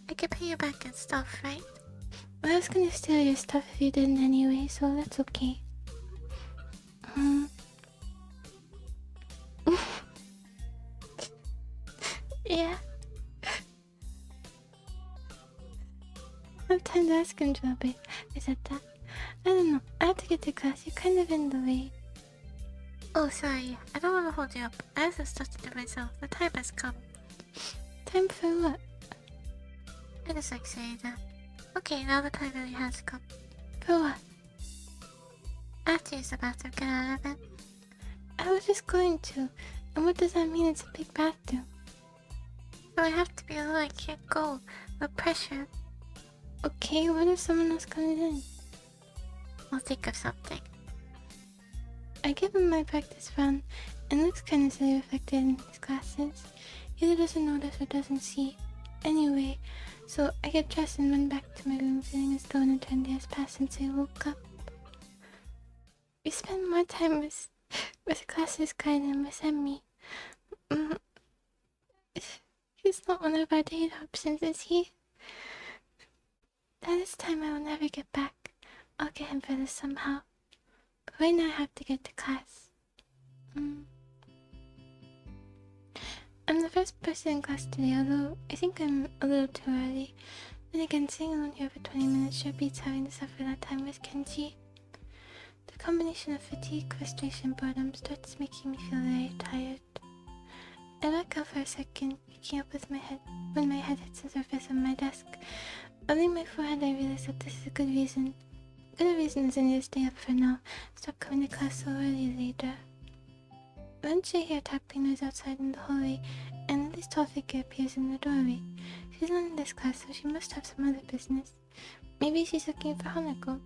I can pay you back in stuff, right? I was gonna steal your stuff if you didn't anyway, so that's okay. Yeah. I'm time to ask him, Joby. I said that. I don't know. I have to get to class. You're kind of in the way. Oh, sorry. I don't want to hold you up. I have some stuff to do myself. The time has come. Time for what? I just like saying that. Okay, now the time really has come. For what? I have to use the bathroom. Get out of it. I was just going to. And what does that mean? It's a big bathroom. So I have to be alone. I can't go. The pressure. Okay, what if someone else comes in? I'll think of something. I give him my practice run, and looks kind of silly reflected in his glasses. He either doesn't notice or doesn't see. Anyway, so I get dressed and run back to my room, feeling as though an eternity has passed since I woke up. We spend more time with classes guy than with Emmy. He's not one of our date options, is he? That is time I will never get back. I'll get him for this somehow. But right now I have to get to class. I'm the first person in class today, although I think I'm a little too early. Then again, sitting alone here for 20 minutes sure beats having to suffer that time with Kenji. The combination of fatigue, frustration, boredom starts making me feel very tired. I back out for a second, waking up with my head when my head hits the surface of my desk. Rubbing my forehead, I realize that this is a good reason. Good a reason as any to stay up for now. Stop coming to class so early later. Eventually I hear tapping noise outside in the hallway, and Lily's tall figure appears in the doorway. She's not in this class, so she must have some other business. Maybe she's looking for Hanako.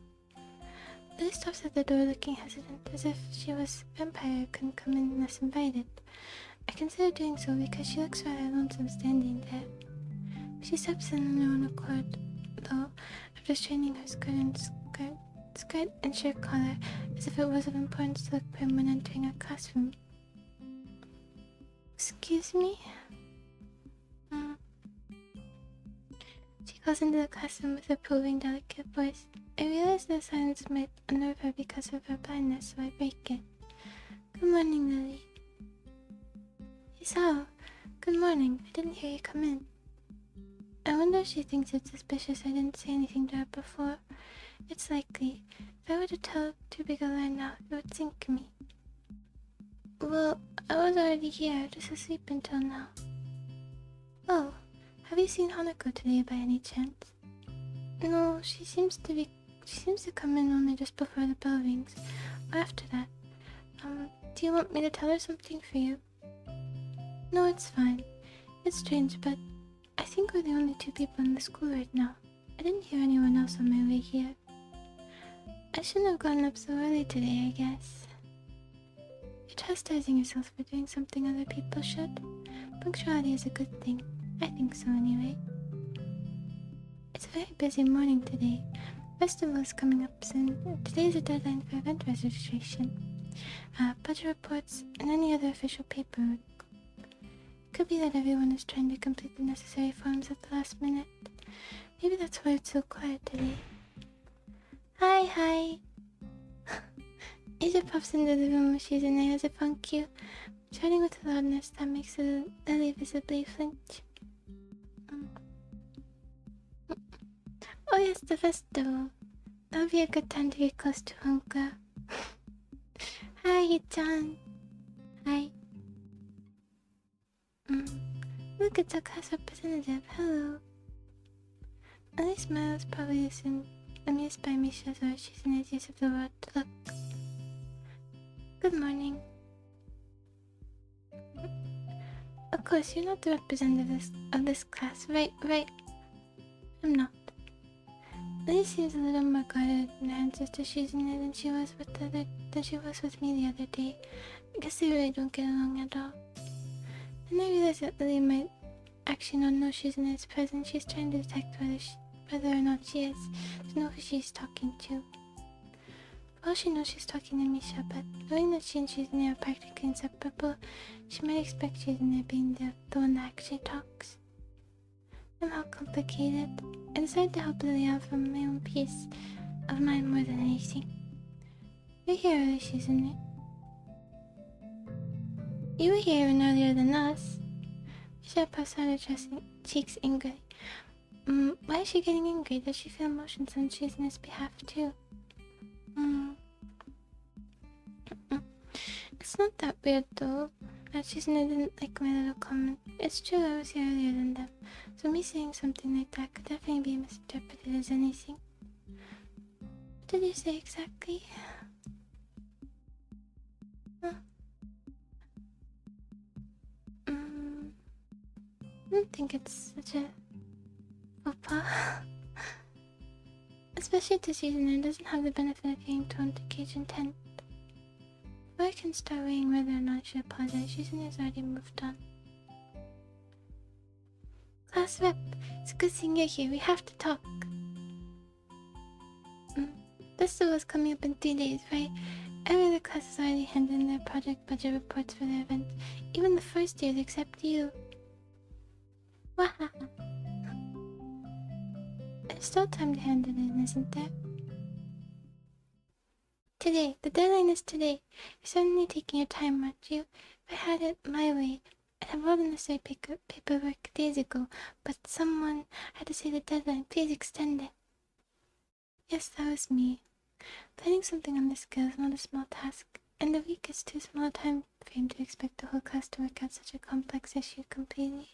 Lily stops at the door looking hesitant, as if she was a vampire couldn't come in unless invited. I consider doing so because she looks rather lonesome standing there. She steps in on her own accord, though, after straightening her skirt and shirt collar, as if it was of importance to look prim when entering a classroom. Excuse me? She calls into the classroom with a probing, delicate voice. I realize the silence might unnerve her because of her blindness, so I break it. Good morning, Lily. Isao, good morning. I didn't hear you come in. I wonder if she thinks it's suspicious I didn't say anything to her before. It's likely. If I were to tell too big a lie now, it would sink me. Well, I was already here, just asleep until now. Oh, have you seen Hanako today by any chance? No, she seems to come in only just before the bell rings, or after that. Do you want me to tell her something for you? No, it's fine. It's strange, but I think we're the only two people in the school right now. I didn't hear anyone else on my way here. I shouldn't have gotten up so early today, I guess. You're chastising yourself for doing something other people should. Punctuality is a good thing. I think so anyway. It's a very busy morning today. Festival is coming up soon. Today is a deadline for event registration, budget reports, and any other official paperwork. It could be that everyone is trying to complete the necessary forms at the last minute. Maybe that's why it's so quiet today. Hi! Asia pops into the room where she's in as if on cue, chatting with a loudness that makes Lily visibly flinch. Oh yes, the festival. That'll be a good time to get close to Honka. Hi, Hee-chan. Hi. Look, it's our class representative. Hello. Lily smiles, probably amused by Misha's or Shizune's use of the word look. Good morning. Of course, you're not the representative of this class, right? I'm not. Lily seems a little more guarded in her answers to Shizune than she was with me the other day. I guess they really don't get along at all. Then I realized that Lily might actually not know Shizune's present. She's trying to detect whether or not she is, to know who she's talking to. Well, she knows she's talking to Misha, but knowing that she and Shizune are practically inseparable, she might expect Shizune being the one that actually talks. I'm how complicated. I decided to help Lily out from my own peace of mind more than anything. You're here early, Shizune. You were here even earlier than us. Misha puffs out her cheeks angrily. Why is she getting angry? Does she feel emotions on Shizune's behalf too? It's not that weird though. That Shizune didn't like my little comment. It's true I was here earlier than them, so me saying something like that could definitely be misinterpreted as anything. What did you say exactly? I don't think it's such a faux pas. Especially to Shizune doesn't have the benefit of getting told to gauge intent. Before I can start weighing whether or not I should apologize, Shizune has already moved on. Class rep, it's a good thing you're here. We have to talk. Festival's coming up in 3 days, right? Every other class has already handed in their project budget reports for their events. Even the first years, except you. Wahaha. There's still time to hand it in, isn't there? Today. The deadline is today. You're certainly taking your time, aren't you? If I had it my way, I have all the necessary paperwork days ago, but someone had to say the deadline. Please extend it. Yes, that was me. Planning something on this scale is not a small task, and a week is too small a time frame to expect the whole class to work out such a complex issue completely.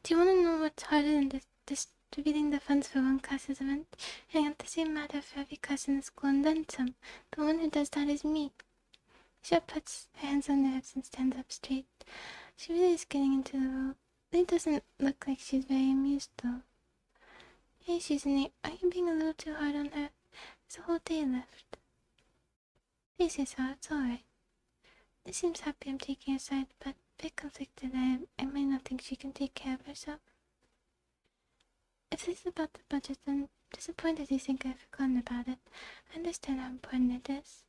Do you want to know what's harder than distributing the funds for one class's event? I have the same matter for every class in the school and then some. The one who does that is me. She puts her hands on her hips and stands up straight. She really is getting into the role. It doesn't look like she's very amused though. Hey, Susan, are you being a little too hard on her? There's a whole day left. Please, Isao, it's alright. She seems happy I'm taking her side, but a bit conflicted I may not think she can take care of herself. If this is about the budget, then I'm disappointed you think I've forgotten about it. I understand how important it is.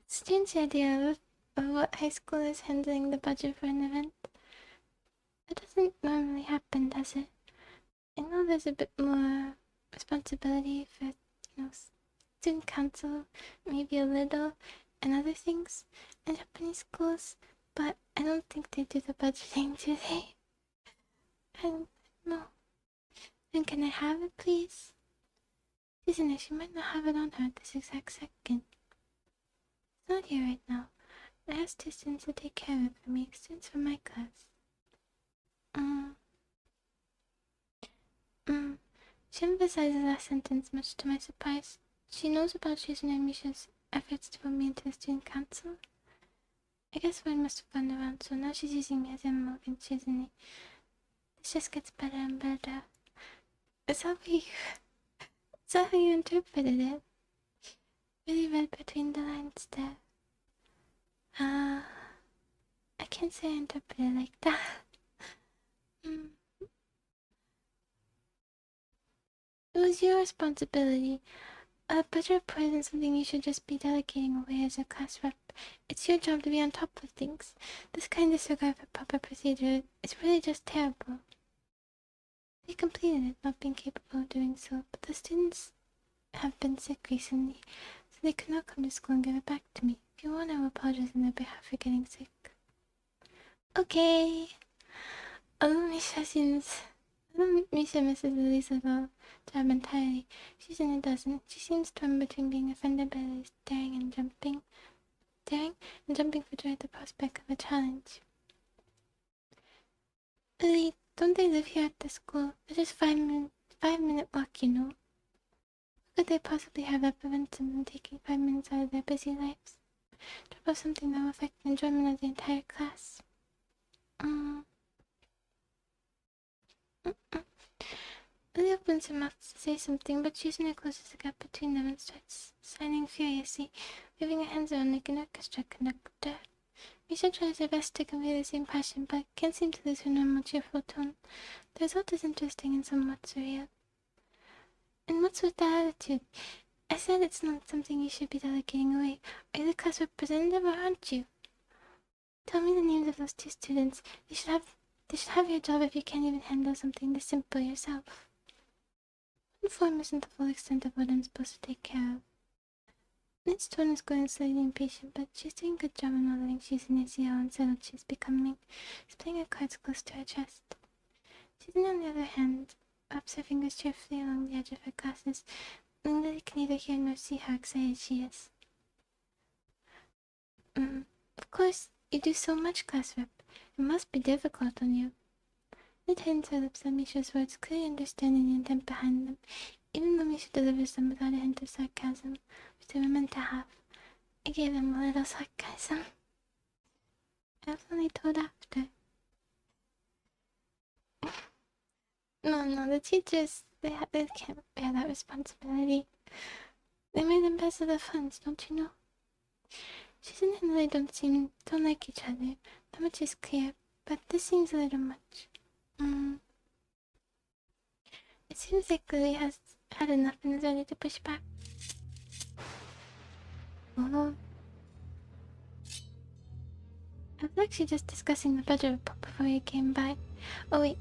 It's a strange idea of what high school is handling the budget for an event. That doesn't normally happen, does it? I know there's a bit more responsibility for, student council, maybe a little, and other things in Japanese schools, but I don't think they do the budgeting, do they? I don't know. Then can I have it, please? Isn't it? She might not have it on her at this exact second. It's not here right now. I asked 2 students to take care of it for me, students from my class. She emphasizes the last sentence, much to my surprise. She knows about Shizune and Misha's efforts to put me into the student council. I guess word must have gone around, so now she's using me as ammo against Shizune. This just gets better and better. Is that how you interpreted it? Really read between the lines there. I can't say I interpreted it like that. It was your responsibility. A budget report isn't something you should just be delegating away as a class rep. It's your job to be on top of things. This kind of disregard for proper procedure is really just terrible. They completed it, not being capable of doing so, but the students have been sick recently, so they could not come to school and give it back to me. If you want, I will apologize on their behalf for getting sick. Okay. Although Misha misses Elisa's job entirely, Susan doesn't. She seems torn between being offended by Lily's staring and jumping for joy at the prospect of a challenge. Lily, don't they live here at the school? They're just 5-minute walk, you know. What could they possibly have that prevents them from taking 5 minutes out of their busy lives? Drop off something that will affect the enjoyment of the entire class. Lily opens her mouth to say something, but Shizune closes the gap between them and starts signing furiously, waving her hands around like an orchestra conductor. Misha tries her best to convey the same passion, but can't seem to lose her normal cheerful tone. The result is interesting and somewhat surreal. And what's with that attitude? I said it's not something you should be delegating away. Are you the class representative or aren't you? Tell me the names of those 2 students. They should have your job if you can't even handle something this simple yourself. One form isn't the full extent of what I'm supposed to take care of. Nit's tone is growing slightly impatient, but she's doing a good job in modeling Shizune see how unsettled she's becoming. She's playing her cards close to her chest. Shizune, on the other hand, wraps her fingers cheerfully along the edge of her glasses, and Lily can neither hear nor see how excited she is. Of course, you do so much, class rep. It must be difficult on you. Nit hands her lips on Misha's words, clearly understanding the intent behind them, even though Misha delivers them without a hint of sarcasm, which they were meant to have. I gave them a little sarcasm. I was only told after. No, the teachers, they can't bear that responsibility. They made them pass the funds, don't you know? Susan and Lily don't like each other. That much is clear, but this seems a little much. It seems like Lily has had enough and is ready to push back. Oh. I was actually just discussing the budget report before you came by. Oh wait,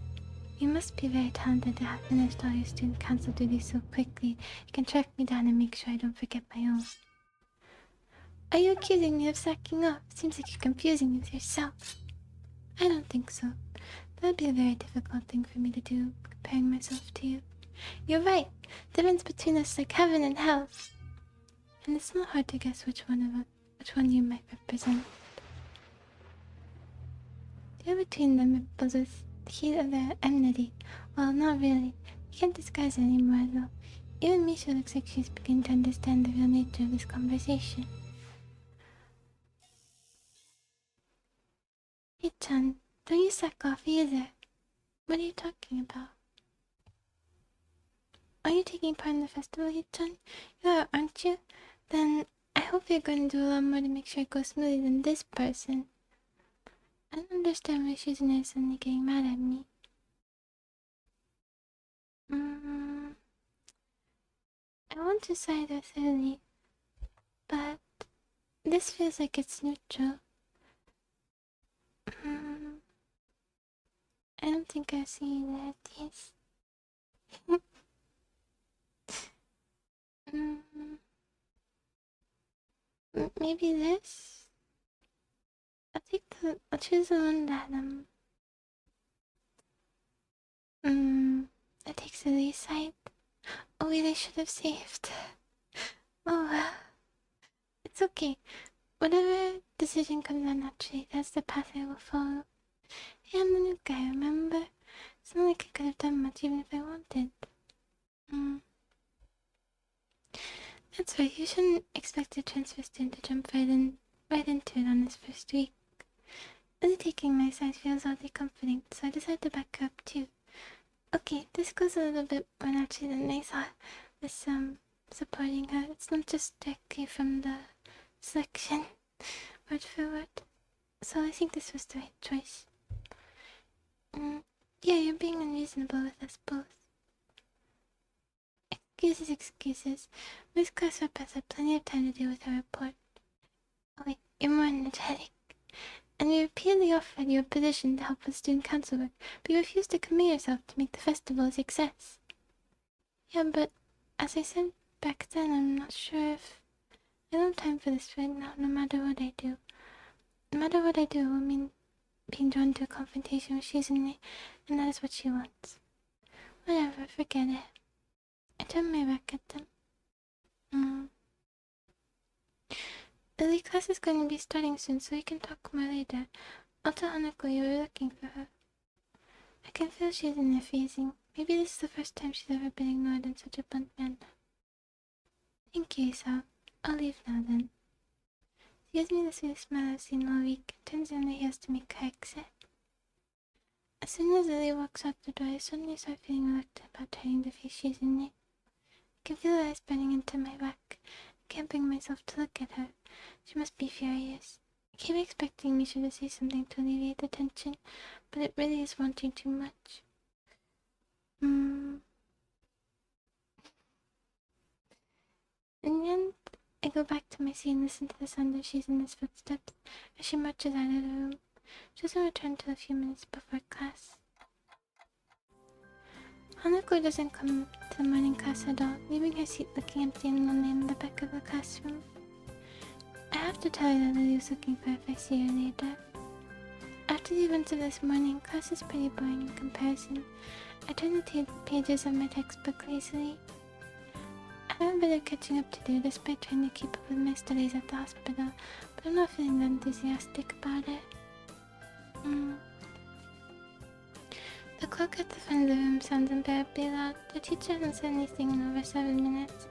you must be very talented to have finished all your student council duties so quickly. You can track me down and make sure I don't forget my own. Are you accusing me of slacking off? Seems like you're confusing me with yourself. I don't think so. That would be a very difficult thing for me to do, comparing myself to you. You're right. The difference between us is like heaven and hell. And it's not hard to guess which one you might represent. The air between them ripples with the heat of their enmity. Well, not really. You can't disguise it anymore, though. Even Misha looks like she's beginning to understand the real nature of this conversation. Hey-chan, don't you suck off either. What are you talking about? Are you taking part in the festival, Hey-chan? You are, aren't you? Then I hope you're going to do a lot more to make sure it goes smoothly than this person. I don't understand why she's suddenly getting mad at me. I want to side with Lily, but this feels like it's neutral. I don't think I've seen that, yes. Maybe this? I'll choose the one that, that takes the least side. Oh wait, I should have saved. Oh well. It's okay. Whatever decision comes out naturally, that's the path I will follow. Hey, I'm the new guy, remember? It's not like I could have done much even if I wanted. That's right, you shouldn't expect a transfer student to jump right into it on his first week. Really taking my side feels oddly comforting, so I decided to back her up too. Okay, this goes a little bit more naturally than I thought. This, supporting her. It's not just directly from the selection, word for word. So I think this was the right choice. Yeah, you're being unreasonable with us both. Excuses. Miss class rep has had plenty of time to deal with her report. Oh wait, you're more energetic. And we repeatedly offered you a position to help with student council work, but you refused to commit yourself to make the festival a success. Yeah, but as I said back then, I'm not sure if... I don't have time for this right now, no matter what I do. No matter what I do, will mean being drawn to a confrontation with Shizune, and that is what she wants. Whatever, forget it. I turned my back at them. Lily, class is going to be starting soon, so we can talk more later. I'll tell Hanako you were looking for her. I can feel she's in there freezing. Maybe this is the first time she's ever been ignored in such a blunt manner. Thank you, Isao. I'll leave now then. She gives me the sweetest smile I've seen all week and turns on the heels to make her exit. As soon as Lily walks out the door, I suddenly start feeling reluctant about turning to face Shizune. I can feel her eyes burning into my back. I can't bring myself to look at her. She must be furious. I keep expecting Misha to say something to alleviate the tension, but it really is wanting too much. In the end, I go back to my seat and listen to the sound of Shizune's footsteps as she marches out of the room. She doesn't return till a few minutes before class. Hanako doesn't come to the morning class at all, leaving her seat looking empty and lonely in the back of the classroom. I have to tell her that Lily was looking for her if I see her later. After the events of this morning, class is pretty boring in comparison. I turn the pages of my textbook lazily. I have a bit of catching up to do despite trying to keep up with my studies at the hospital, but I'm not feeling that enthusiastic about it. The clock at the front of the room sounds unbearably loud. The teacher hasn't said anything in over 7 minutes,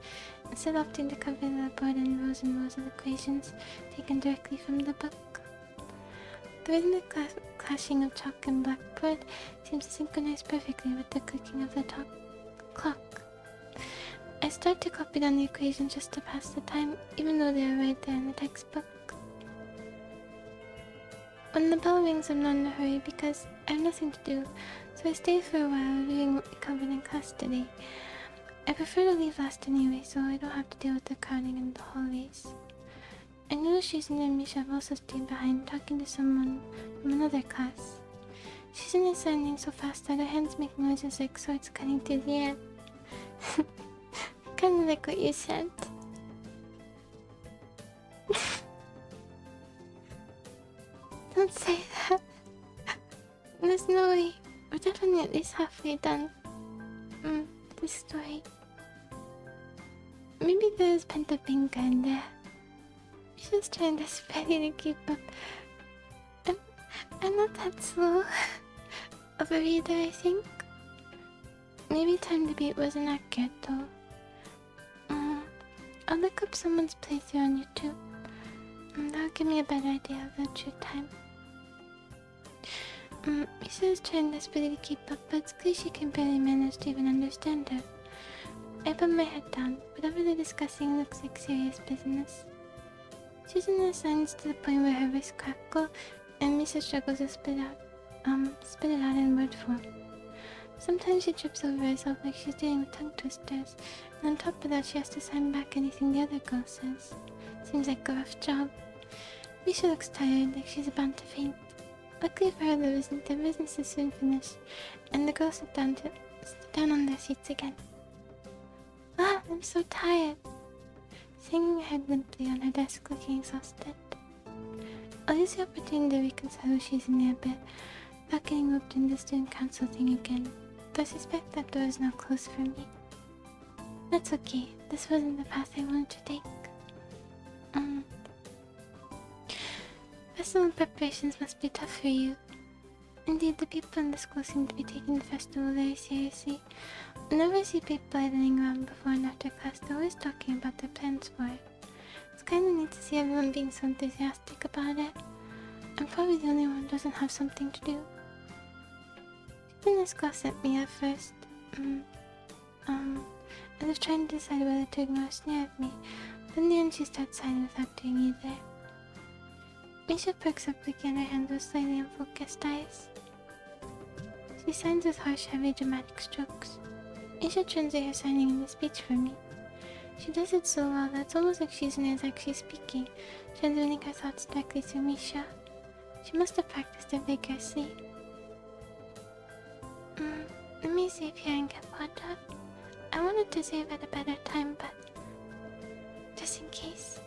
instead opting to cover the board in rows and rows of equations taken directly from the book. The rhythmic clashing of chalk and blackboard seems to synchronize perfectly with the clicking of the clock. I start to copy down the equations just to pass the time, even though they are right there in the textbook. When the bell rings, I'm not in a hurry because I have nothing to do, so I stay for a while reviewing what we covered in class today. I prefer to leave last anyway, so I don't have to deal with the crowding in the hallways. I notice Shizune and Misha have also stayed behind, talking to someone from another class. Shizune is standing so fast that her hands make noises like swords cutting through the air. Kinda like what you said. Don't say that. There's no way. We're definitely at least halfway done. This story. Maybe there's pent-up anger in there. She's just trying desperately to keep up. I'm not that slow of a reader, I think. Maybe time to beat wasn't accurate though. I'll look up someone's playthrough on YouTube. That'll give me a better idea of the true time. Misa's trying desperately to keep up, but it's clear she can barely manage to even understand her. I put my head down. Whatever they're discussing looks like serious business. Susan assigns to the point where her wrists crackle, and Misa struggles to spit it out in word form. Sometimes she trips over herself like she's dealing with tongue twisters, and on top of that she has to sign back anything the other girl says. Seems like a rough job. Misha looks tired, like she's about to faint. Luckily for her, the business is soon finished, and the girls sit down on their seats again. I'm so tired. Hanging her head limply on her desk, looking exhausted. I'll use the opportunity to reconcile who she's in there a bit, without getting roped into the student council thing again. Though I suspect that door is now closed for me. That's okay. This wasn't the path I wanted to take. Festival preparations must be tough for you. Indeed, the people in the school seem to be taking the festival very seriously. Whenever I see people idling around before and after class, they're always talking about their plans for it. It's kinda neat to see everyone being so enthusiastic about it. I'm probably the only one who doesn't have something to do. Even this girl sent me at first. I was trying to decide whether to ignore a sneer at me, but in the end she starts signing without doing either. Misha perks up again, her hand with slightly unfocused eyes. She signs with harsh, heavy, dramatic strokes. Misha translates her signing into speech for me. She does it so well that it's almost like she's actually speaking, transmitting her thoughts directly through Misha. She must have practiced it vigorously. Let me see if here and get water. I wanted to save at a better time, but just in case.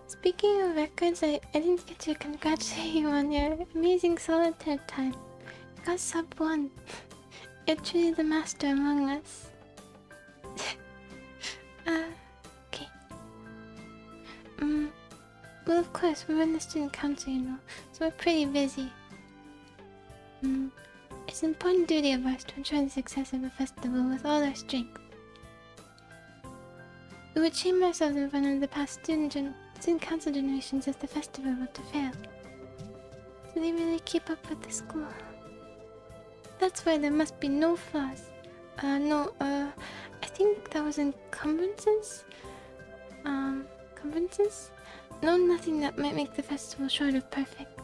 Speaking of records, I didn't get to congratulate you on your amazing solitaire time. You got sub 1. You're truly the master among us. Okay. Well, of course, we're in the student council, you know, so we're pretty busy. It's an important duty of ours to ensure the success of the festival with all our strength. We would shame ourselves in front of the past student council generations if the festival were to fail. Do they really keep up with the school? That's why there must be no flaws. I think that was encumbrances? Encumbrances? No, nothing that might make the festival short of perfect.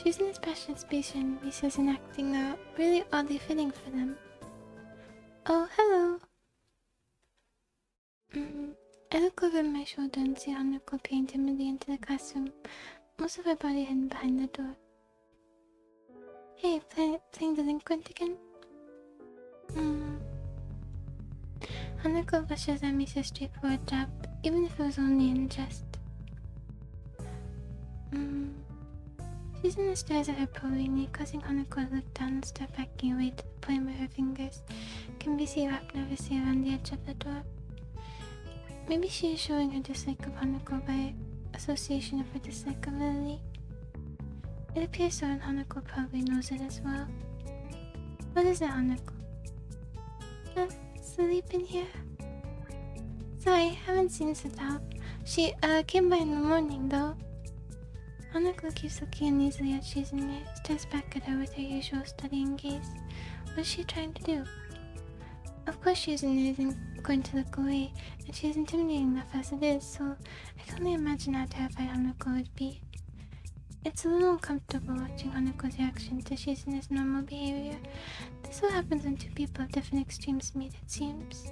Choosing this passionate speech and Misa's enacting are really oddly fitting for them. Oh, hello! I look over my shoulder and see Hanako peering timidly into the classroom, most of her body hidden behind the door. Hey, playing delinquent again? Hanako blushes at Misa's straightforward jab, even if it was only in jest. Susan stares at her probingly, causing Hanako to look down and start backing away to the point where her fingers can be seen wrapped nervously around the edge of the door. Maybe she is showing her dislike of Hanako by association of her dislike of Lily. It appears so, and Hanako probably knows it as well. What is it, Hanako? Sleep in here? Sorry, haven't seen Satao. She came by in the morning though. Hanako keeps looking uneasily at Shizune, stares back at her with her usual studying gaze. What is she trying to do? Of course Susan isn't going to look away, and she's intimidating enough as it is, so I can only imagine how terrified Hanako would be. It's a little uncomfortable watching Hanako's reaction to Susan's normal behavior. This all happens when two people of different extremes meet, it seems.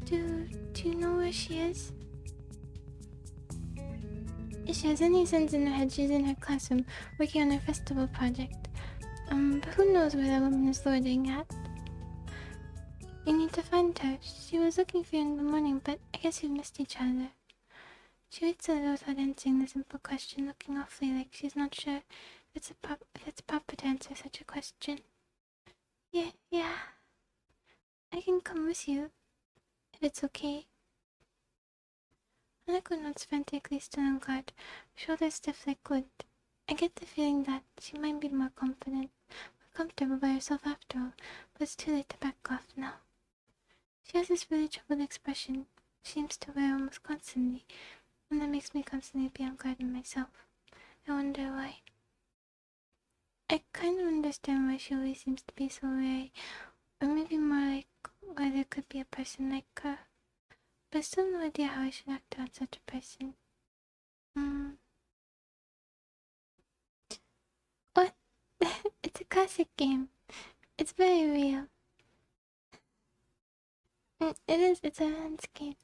Do you know where she is? If she has any sense in her head, she's in her classroom, working on her festival project. But who knows where that woman is loitering at? You need to find her. She was looking for you in the morning, but I guess you've missed each other. She waits a little without answering the simple question, looking awfully like she's not sure if it's proper to answer such a question. Yeah. I can come with you, if it's okay. Hanako nods frantically, still on guard, shoulders stiff like wood. I get the feeling that she might be more confident, more comfortable by herself after all, but it's too late to back off now. She has this really troubled expression she seems to wear almost constantly, and that makes me constantly be on guard myself. I wonder why. I kind of understand why she always seems to be so wary, or maybe more like why there could be a person like her. But I still have no idea how I should act on such a person. What? It's a classic game. It's very real. It is, it's a man's game.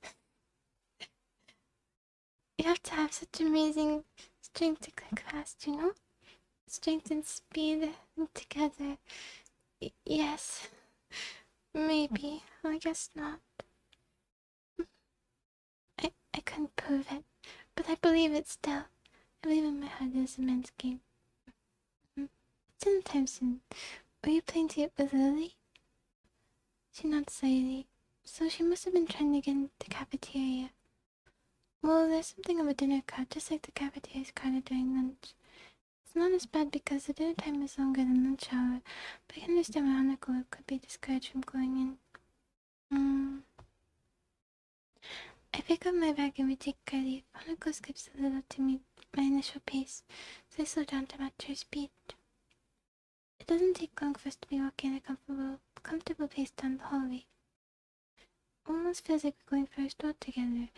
You have to have such amazing strength to click fast, you know? Strength and speed together. Yes. Maybe. I guess not. I couldn't prove it, but I believe it still. I believe in my heart it is a men's game. It's anytime soon. Were you playing tape with Lily? She nods slightly. So she must have been trying to get into the cafeteria. Well, there's something of a dinner crowd, just like the cafeteria is crowded during lunch. It's not as bad because the dinner time is longer than lunch hour, but I can understand why Hanako could be discouraged from going in. I pick up my bag and we take our leave. Hanako skips a little to meet my initial pace, so I slow down to match her speed. It doesn't take long for us to be walking at a comfortable pace down the hallway. Almost feels like we're going for a stroll together,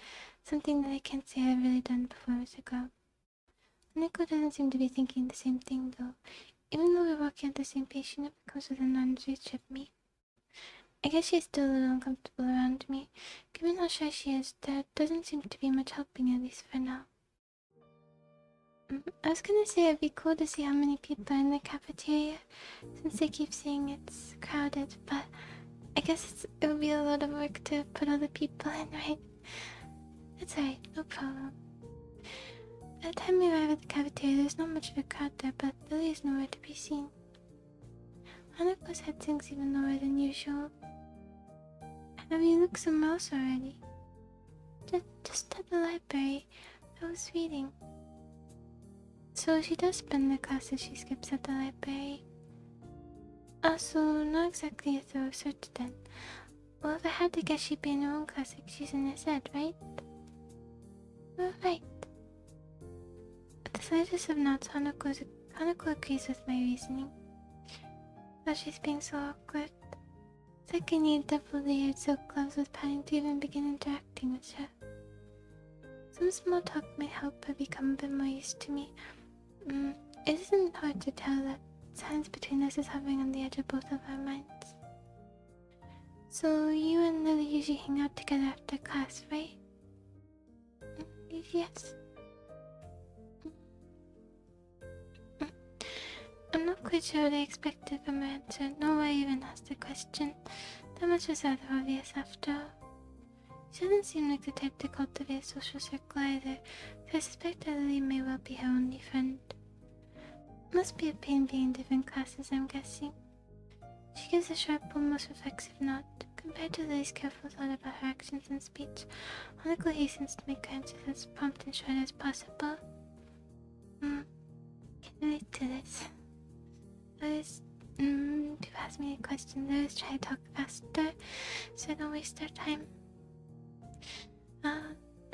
something that I can't say I've really done before as a girl. Hanako doesn't seem to be thinking the same thing though. Even though we're walking at the same pace, she never comes within arm's reach of me. I guess she's still a little uncomfortable around me. Given how shy she is, there doesn't seem to be much helping, at least for now. I was gonna say it'd be cool to see how many people are in the cafeteria, since they keep saying it's crowded, but I guess it would be a lot of work to put all the people in, right? That's alright, no problem. By the time we arrive at the cafeteria, there's not much of a crowd there, but Lily is nowhere to be seen. Hanako's head sinks even lower than usual. Have you looked somewhere else already? Just at the library. I was reading. So she does spend the classes she skips at the library. Also, not exactly a thorough search then. Well, if I had to guess, she'd be in her own class like she's in his head, right? Right. With the slightest of nods, Hanako agrees with my reasoning. But she's being so awkward. It's like I need double-layered silk gloves with padding to even begin interacting with her. Some small talk might help her become a bit more used to me. It isn't hard to tell that silence between us is hovering on the edge of both of our minds. So you and Lily usually hang out together after class, right? Yes. I'm not quite sure what I expected from her answer, nor why I even asked the question. That much was rather obvious after all. She doesn't seem like the type to cultivate a social circle either, so I suspect that Lily may well be her only friend. Must be a pain being in different classes, I'm guessing. She gives a sharp, almost reflexive nod. Compared to Lily's careful thought about her actions and speech, Hanako hastens to make her answers as prompt and short as possible. Can relate to this. People ask me a question, I always try to talk faster, so I don't waste their time.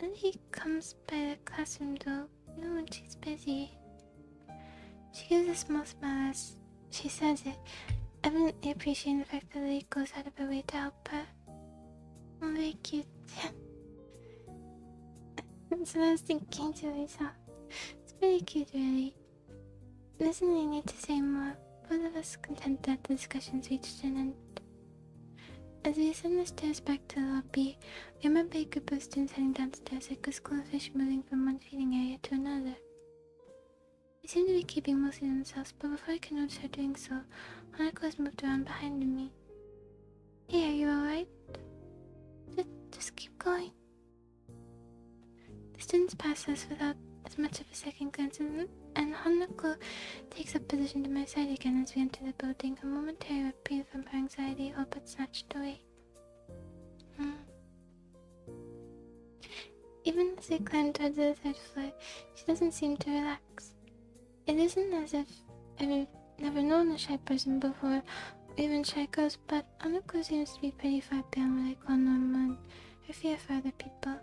Lily comes by the classroom though, even when she's busy. She gives a small smile as she says it, evidently appreciating the fact that Lily goes out of her way to help her. Oh, very cute. So I was thinking to myself, it's pretty cute, really. Doesn't really need to say more. Both of us content that the discussions reached an end. As we ascend the stairs back to the lobby, we remember a group of students heading downstairs like a school of fish moving from one feeding area to another. They seem to be keeping mostly to themselves, but before I can notice her doing so, Hanako has moved around behind me. Hey, are you alright? Just keep going. The students pass us without as much of a second glance, and Hanako takes up position to my side again as we enter the building, a momentary reprieve from her anxiety all but snatched away. Even as we climb towards the third floor, she doesn't seem to relax. It isn't as if I've never known a shy person before, or even shy girls, but Hanako seems to be pretty far beyond what I call normal and her fear for other people.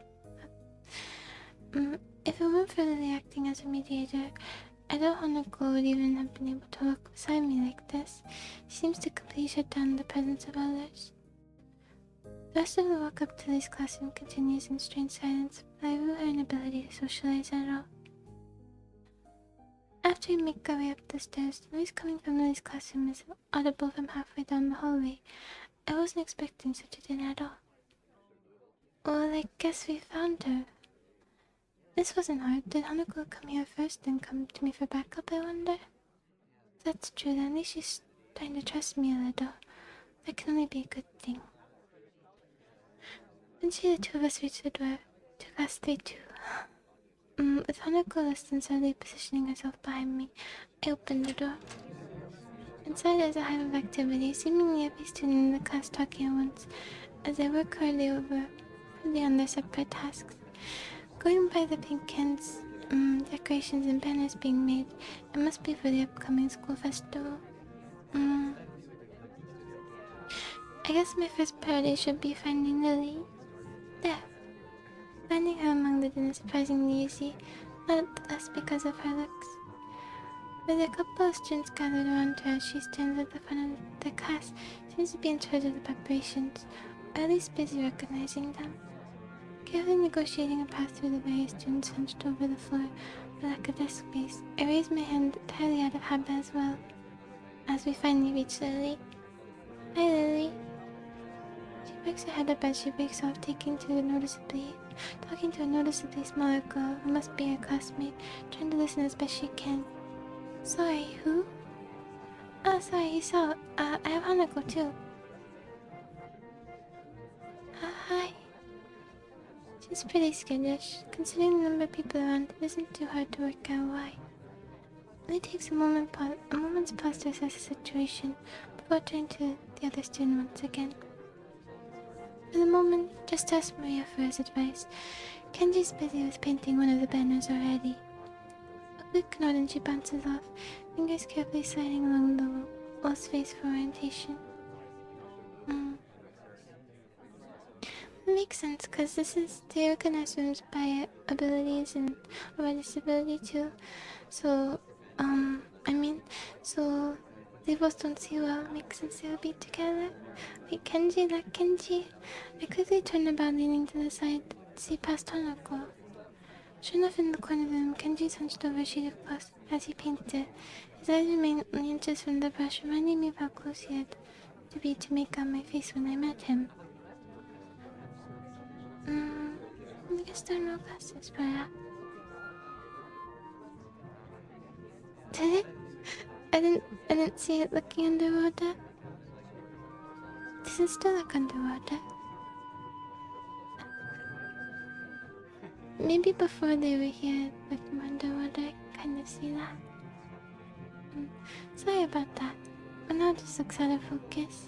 If it weren't for Lily acting as a mediator, I doubt Hanako would even have been able to walk beside me like this. She seems to completely shut down the presence of others. The rest of the walk up to Lily's classroom continues in strange silence, but I rue her inability to socialize at all. After we make our way up the stairs, the noise coming from Lily's classroom is audible from halfway down the hallway. I wasn't expecting such a din at all. Well, I guess we found her. This wasn't hard. Did Hanako come here first, then come to me for backup, I wonder? If that's true, then at least she's trying to trust me a little. That can only be a good thing. Eventually, the two of us reached the door to class 3-2. With Hanako less than subtly positioning herself behind me, I opened the door. Inside is a hive of activity, seemingly every student in the class talking at once, as they work hardly on their separate tasks. Going by the pink cans, decorations and banners being made, it must be for the upcoming school festival. I guess my first priority should be finding Lily. There. Finding her among the din is surprisingly easy, not less because of her looks. With a couple of students gathered around her, she stands at the front of the class, seems to be in charge of the preparations, or at least busy recognizing them. Carefully negotiating a path through the various students hunched over the floor for lack of desk space, I raise my hand entirely out of habit as well, as we finally reach Lily. Hi, Lily. She picks her head up as she breaks off, talking to a noticeably smaller girl who must be her classmate, trying to listen as best she can. Sorry, who? Oh, sorry, you saw. I have Hanako too. Hi. She's pretty skittish. Considering the number of people around, it isn't too hard to work out why. It only takes a moment's pause to assess the situation before turning to the other student once again. For the moment, just ask Maria for his advice. Kenji's busy with painting one of the banners already. A quick nod and she bounces off, fingers carefully sliding along the wall's face for orientation. It makes sense, because this is they recognize rooms by abilities and by disability too. So, so they both don't see well. It makes sense they will be together. Wait, Kenji, that Kenji. I quickly turn about, leaning to the side, see past Hanako. Sure enough, in the corner of the room, Kenji's hunched over a sheet of glass as he painted. His eyes remained only inches from the brush, reminding me of how close he had to be to make out my face when I met him. I guess there are no glasses for that. Did it? I didn't see it looking underwater. Does it still look underwater? Maybe before they were here, it looked more underwater. I kind of see that. Sorry about that. But now it just looks out of focus.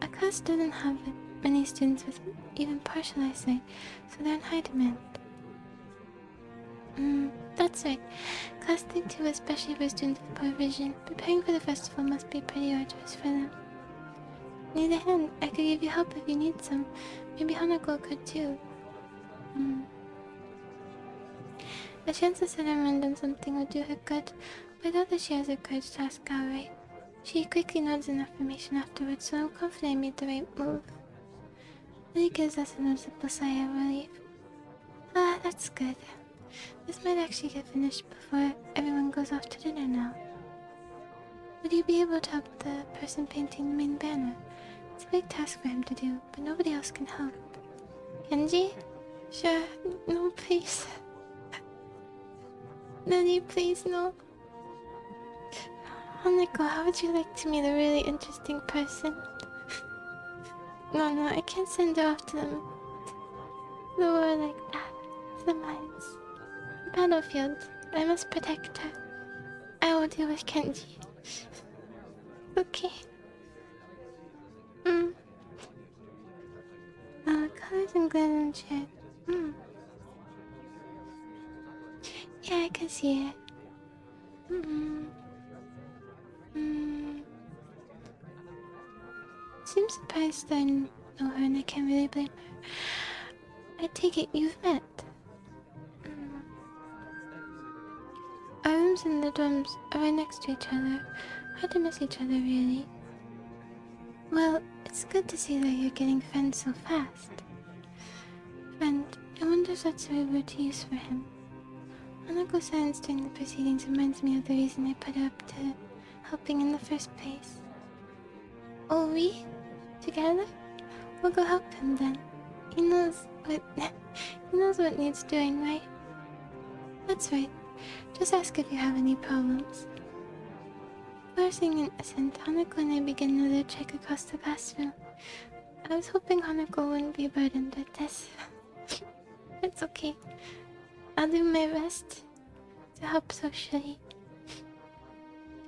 Our class doesn't have many students with even partial eyesight, so they're in high demand. That's right. Class 3-2, especially for students with poor vision, preparing for the festival must be pretty arduous for them. On the other hand, I could give you help if you need some. Maybe Hanako could too. A chance to set her mind on something would do her good, but I doubt that she has the courage to ask outright. She quickly nods in affirmation afterwards, so I'm confident I made the right move. Then he gives us a noticeable sigh of relief. Ah, that's good. This might actually get finished before everyone goes off to dinner now. Would you be able to help the person painting the main banner? It's a big task for him to do, but nobody else can help. Kenji? Sure. No, please. Nani, please, no. Hanako, how would you like to meet a really interesting person? No, I can't send her off to the war like that. To the mines. The battlefield. I must protect her. I will deal with Kenji. Okay. Colors and glitter and shit. Yeah, I can see it. Seems surprised I know her and I can't really blame her. I take it you've met. Our rooms and the dorms are right next to each other. Hard to miss each other, really. Well, it's good to see that you're getting friends so fast. Friend, I wonder if that's the right word to use for him. Hanako's silence during the proceedings reminds me of the reason I put her up to helping in the first place. Oh, we? Together? We'll go help him then. He knows what he knows what needs doing, right? That's right. Just ask if you have any problems. Forcing an assent, Hanako and I begin another trek across the classroom. I was hoping Hanako wouldn't be burdened with this. It's okay. I'll do my best to help socially.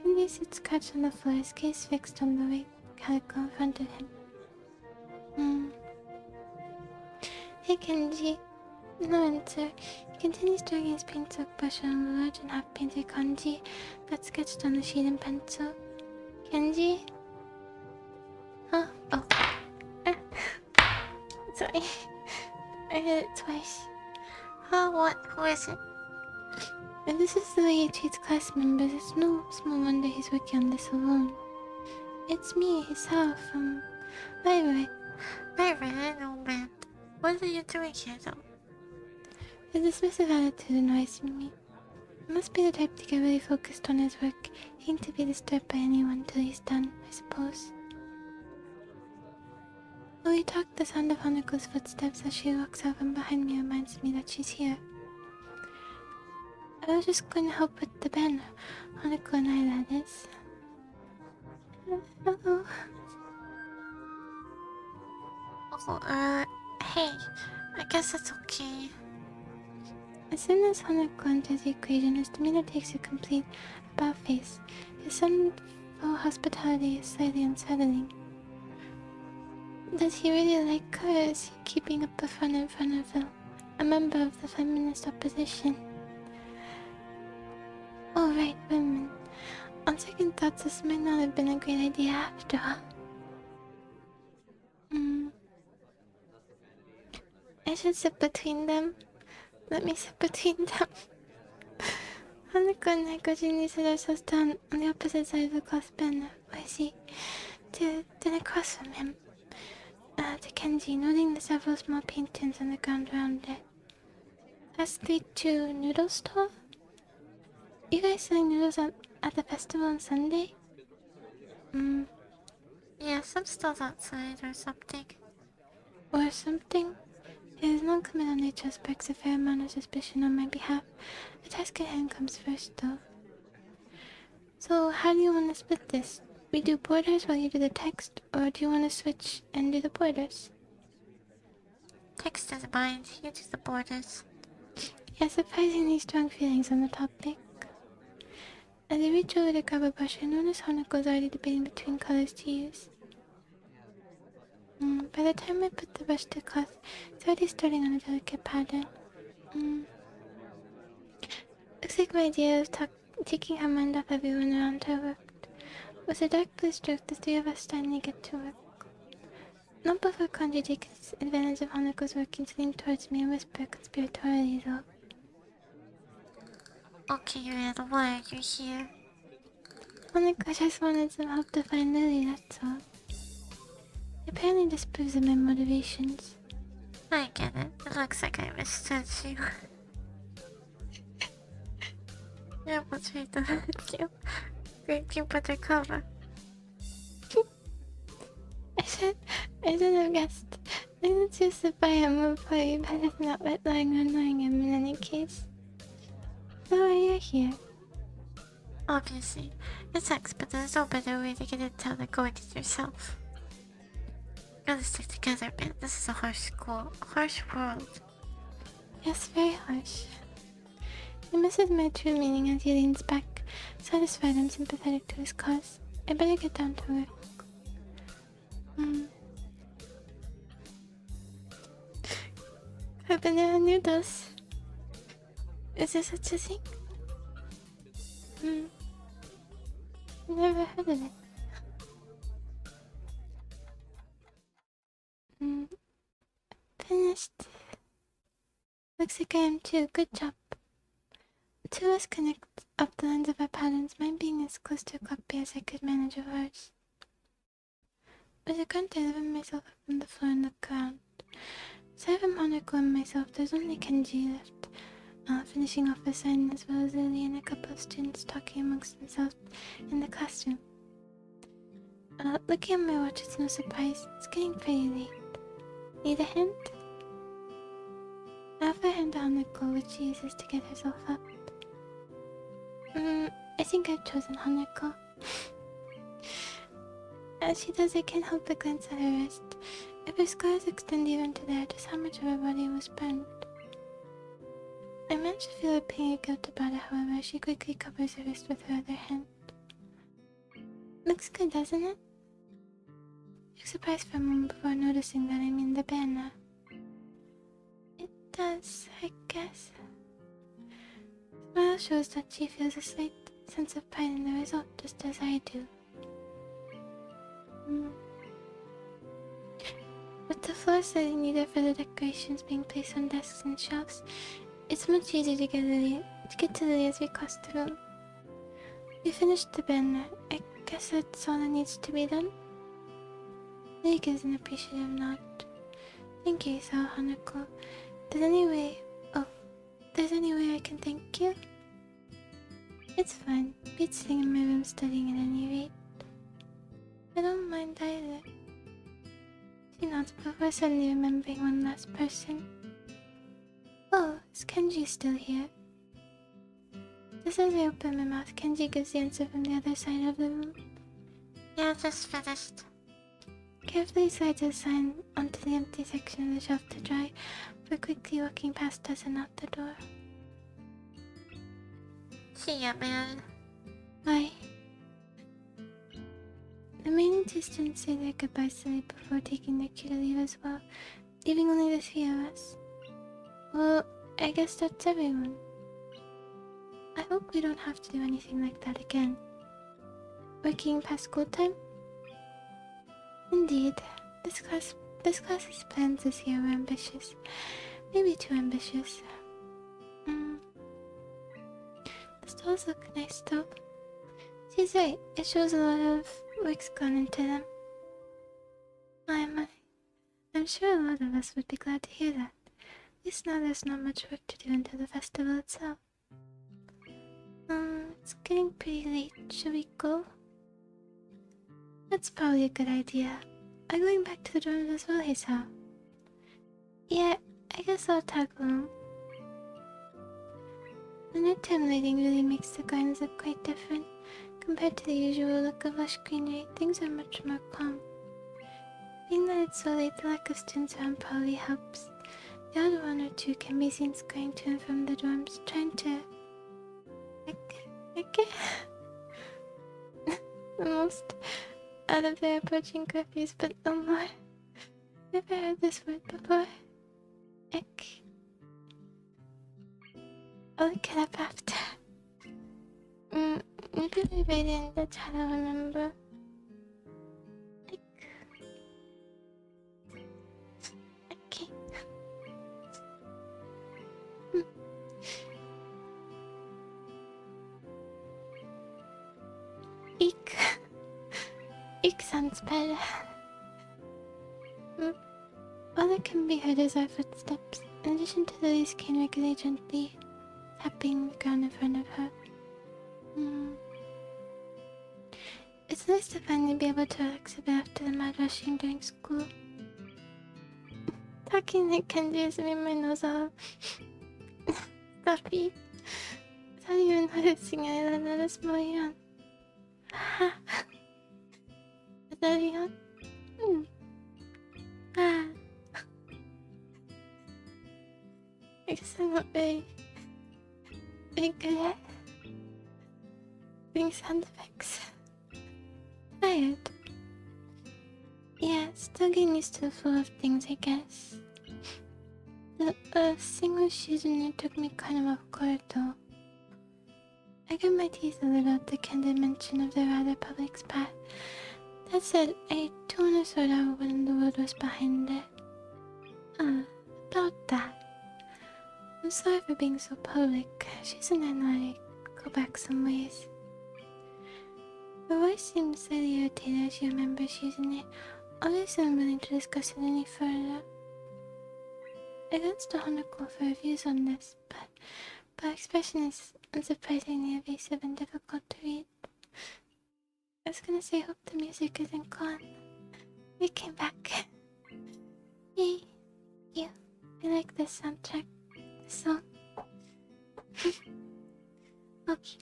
Kenji sits crouched on the floor, his gaze fixed on the white calico in front of him. Hey Kenji. No answer. He continues dragging his paint-soaked brush on the large and half-painted kanji that's sketched on the sheet in pencil. Kenji? Huh? Oh. Sorry. I hit it twice. Huh? What? Who is it? If this is the way he treats class members, it's no small wonder he's working on this alone. It's me, his half, Leroy. I know, man. What are you doing here, though? The dismissive attitude annoys me. He must be the type to get really focused on his work, hating to be disturbed by anyone till he's done, I suppose. While we talk, the sound of Hanako's footsteps as she walks out from behind me reminds me that she's here. I was just going to help with the banner. Hanako and I, that is. Hello. Oh, hey. I guess it's okay. As soon as Hanako enters the equation, his demeanor takes a complete about-face. His sudden full hospitality is slightly unsettling. Does he really like her, or is he keeping up a front in front of a member of the feminist opposition? Oh right, women. On second thoughts, this might not have been a great idea after all. I should sit between them. Let me sit between them. Hanako and I grudgingly sit ourselves down on the opposite side of the class banner. I see. Then across from him. To Kenji, noting the several small paintings on the ground around it. Class 3-2 noodle stall? You guys selling noodles at the festival on Sunday? Yeah, some stalls outside or something. Or something? His non-committal nature sparks a fair amount of suspicion on my behalf. The task at hand comes first, though. So, how do you want to split this? We do borders while you do the text, or do you want to switch and do the borders? Text is mine. You do the borders. Yeah, surprisingly strong feelings on the topic. As I reach over to grab a brush, I notice Hanako's already debating between colors to use. By the time I put the brush to cloth, it's already starting on a delicate pattern. Looks like my idea of taking her mind off everyone around her worked. With a dark blue stroke, the three of us finally get to work. Not before Kanji takes advantage of Hanako's working to lean towards me and whisper conspiratorially, though. Okay, Red, why are you here? Monica just wanted some help to find Lily, that's all. Apparently this proves of my motivations. I get it. It looks like I mistook you. Yeah, we'll try to hurt you. Thank you for the cover. I should have guessed. I didn't choose to buy a move for you, but it's not worth lying or knowing him in any case. So why you're here? Obviously, it sucks, but there's no better way to get intel than going it yourself. Gotta stick together, man. This is a harsh school, a harsh world. Yes, very harsh. He misses my true meaning as he leans back, satisfied and sympathetic to his cause. I better get down to work. Habanero noodles. Is there such a thing? Never heard of it. Finished. Looks like I am too. Good job. Two of us connect up the lines of our patterns, mine being as close to a copy as I could manage of hers. With a grunt, I lift myself up from the floor and look around. Aside from Hanako and myself, there's only Kenji left, finishing off a sign as well as Lily and a couple of students talking amongst themselves in the classroom. Looking at my watch, it's no surprise. It's getting pretty late. Need a hand? I offer a hand to Hanako, which she uses to get herself up. I think I've chosen Hanako. As she does, I can't help but glance at her wrist. If her scars extend even to there, just how much of her body was burned. I manage to feel a pang of guilt about it, however, she quickly covers her wrist with her other hand. Looks good, doesn't it? You're surprised for a moment before noticing that I mean the banner. It does, I guess. Smile shows that she feels a slight sense of pride in the result, just as I do. With the floor setting needed for the decorations being placed on desks and shelves, it's much easier to get to Lily as we cross the room. We finished the banner. I guess that's all that needs to be done. Lily gives an appreciative nod. Thank you, Isao Hanako. There's any way I can thank you? It's fine. Beats sitting in my room studying at any rate. I don't mind either. She nods before suddenly remembering one last person. Oh, is Kenji still here? Just as I open my mouth, Kenji gives the answer from the other side of the room. Yeah, just finished. Carefully slides a sign onto the empty section of the shelf to dry, before quickly walking past us and out the door. See ya, man. Bye. The remaining two students say their goodbyes to Lily before taking their cue to leave as well, leaving only the three of us. Well, I guess that's everyone. I hope we don't have to do anything like that again. Working past school time? Indeed. This class's plans this year were ambitious. Maybe too ambitious. The stalls look nice though. She's right, it shows a lot of work's gone into them. I'm sure a lot of us would be glad to hear that. At least now there's not much work to do until the festival itself. It's getting pretty late. Should we go? That's probably a good idea. Are you going back to the dorms as well, Hisao? Yeah, I guess I'll tag along. The nighttime lighting really makes the gardens look quite different. Compared to the usual look of lush greenery, things are much more calm. Being that it's so late, the lack of students around probably helps. The odd one or two can be seen scurrying to and from the dorms, trying to... the most out of their approaching curfews, but no more. Never heard this word before. I'll look it up after. Maybe we read it in the chat, I'll remember. Okay. Eek. Eek sounds better. All that can be heard is our footsteps, in addition to Lily's cane regularly gently tapping the ground in front of her. It's nice to finally be able to relax a bit after the mad rushing during school. Talking like Kenji has made my nose all stuffy. Without even noticing it, I let a small yawn. Ha! Is that a yawn? Ah. I guess I'm not very good at doing sound effects. Tired. Yeah, still getting used to the flow of things, I guess. The thing with shoujo took me kind of off guard though. I grit my teeth a little at the candid mention of the rather public spot. That said, I do want to sort out what in the world was behind it. About that. I'm sorry for being so public. She's and I know I go back some ways. Her voice seemed slightly irritated as she remembers using it. Obviously, I'm willing to discuss it any further. I glanced to Hanako for her views on this, but her expression is unsurprisingly evasive and difficult to read. I was gonna say, hope the music isn't gone. We came back. Yay! You. I like this soundtrack. This song. Okay.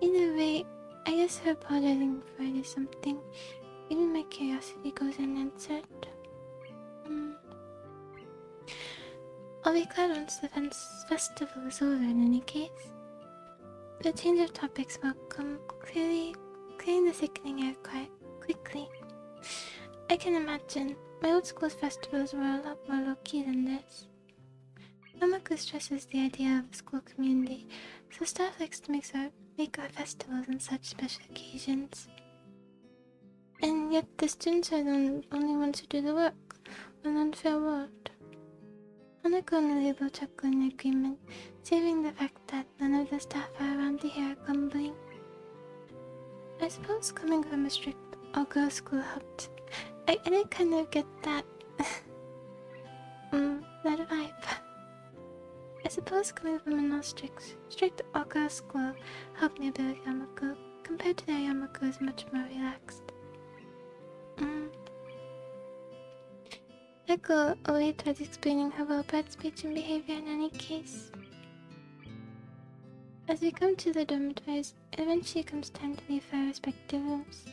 Either way, I guess her apologizing for it is something. Even my curiosity goes unanswered. I'll be glad once the festival is over in any case. The change of topics will come clearing the sickening air quite quickly. I can imagine. My old school's festivals were a lot more low-key than this. Namaku stresses the idea of a school community, so staff likes to make our festivals and such special occasions. And yet the students are the only ones who do the work. An unfair world. Hanako and Lily both chuckle in agreement, saving the fact that none of the staff are around to hear her grumbling. I suppose coming from a strict all-girls school helped. I did kind of get that that vibe. I suppose coming from an strict all-girls school helped me a bit with Yamako. Compared to their, Yamako is much more relaxed. I go away towards explaining her well-bred speech and behavior in any case. As we come to the dormitories, it eventually comes time to leave our respective rooms.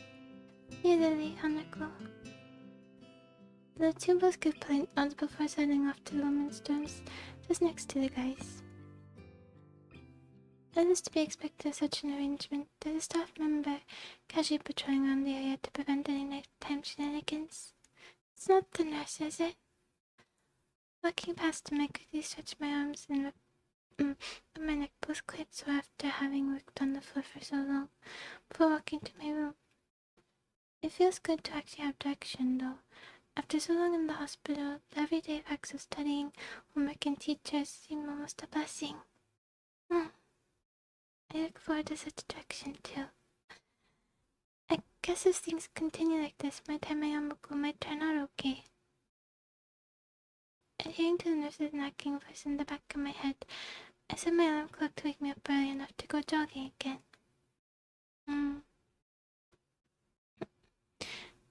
Hey Lily, Hanako. The two both give polite nods before setting off to the women's dorms, just next to the guys. As is to be expected of such an arrangement, there's a staff member casually patrolling around the area to prevent any nighttime shenanigans. It's not the nurse, is it? Walking past him, I quickly stretch my arms and my neck both quite sore after having worked on the floor for so long before walking to my room. It feels good to actually have direction, though. After so long in the hospital, the everyday facts of studying, homework, and teachers seem almost a blessing. I look forward to such direction, too. I guess if things continue like this, my time at Yamako might turn out okay. Adhering to the nurse's nagging voice in the back of my head, I set my alarm clock to wake me up early enough to go jogging again.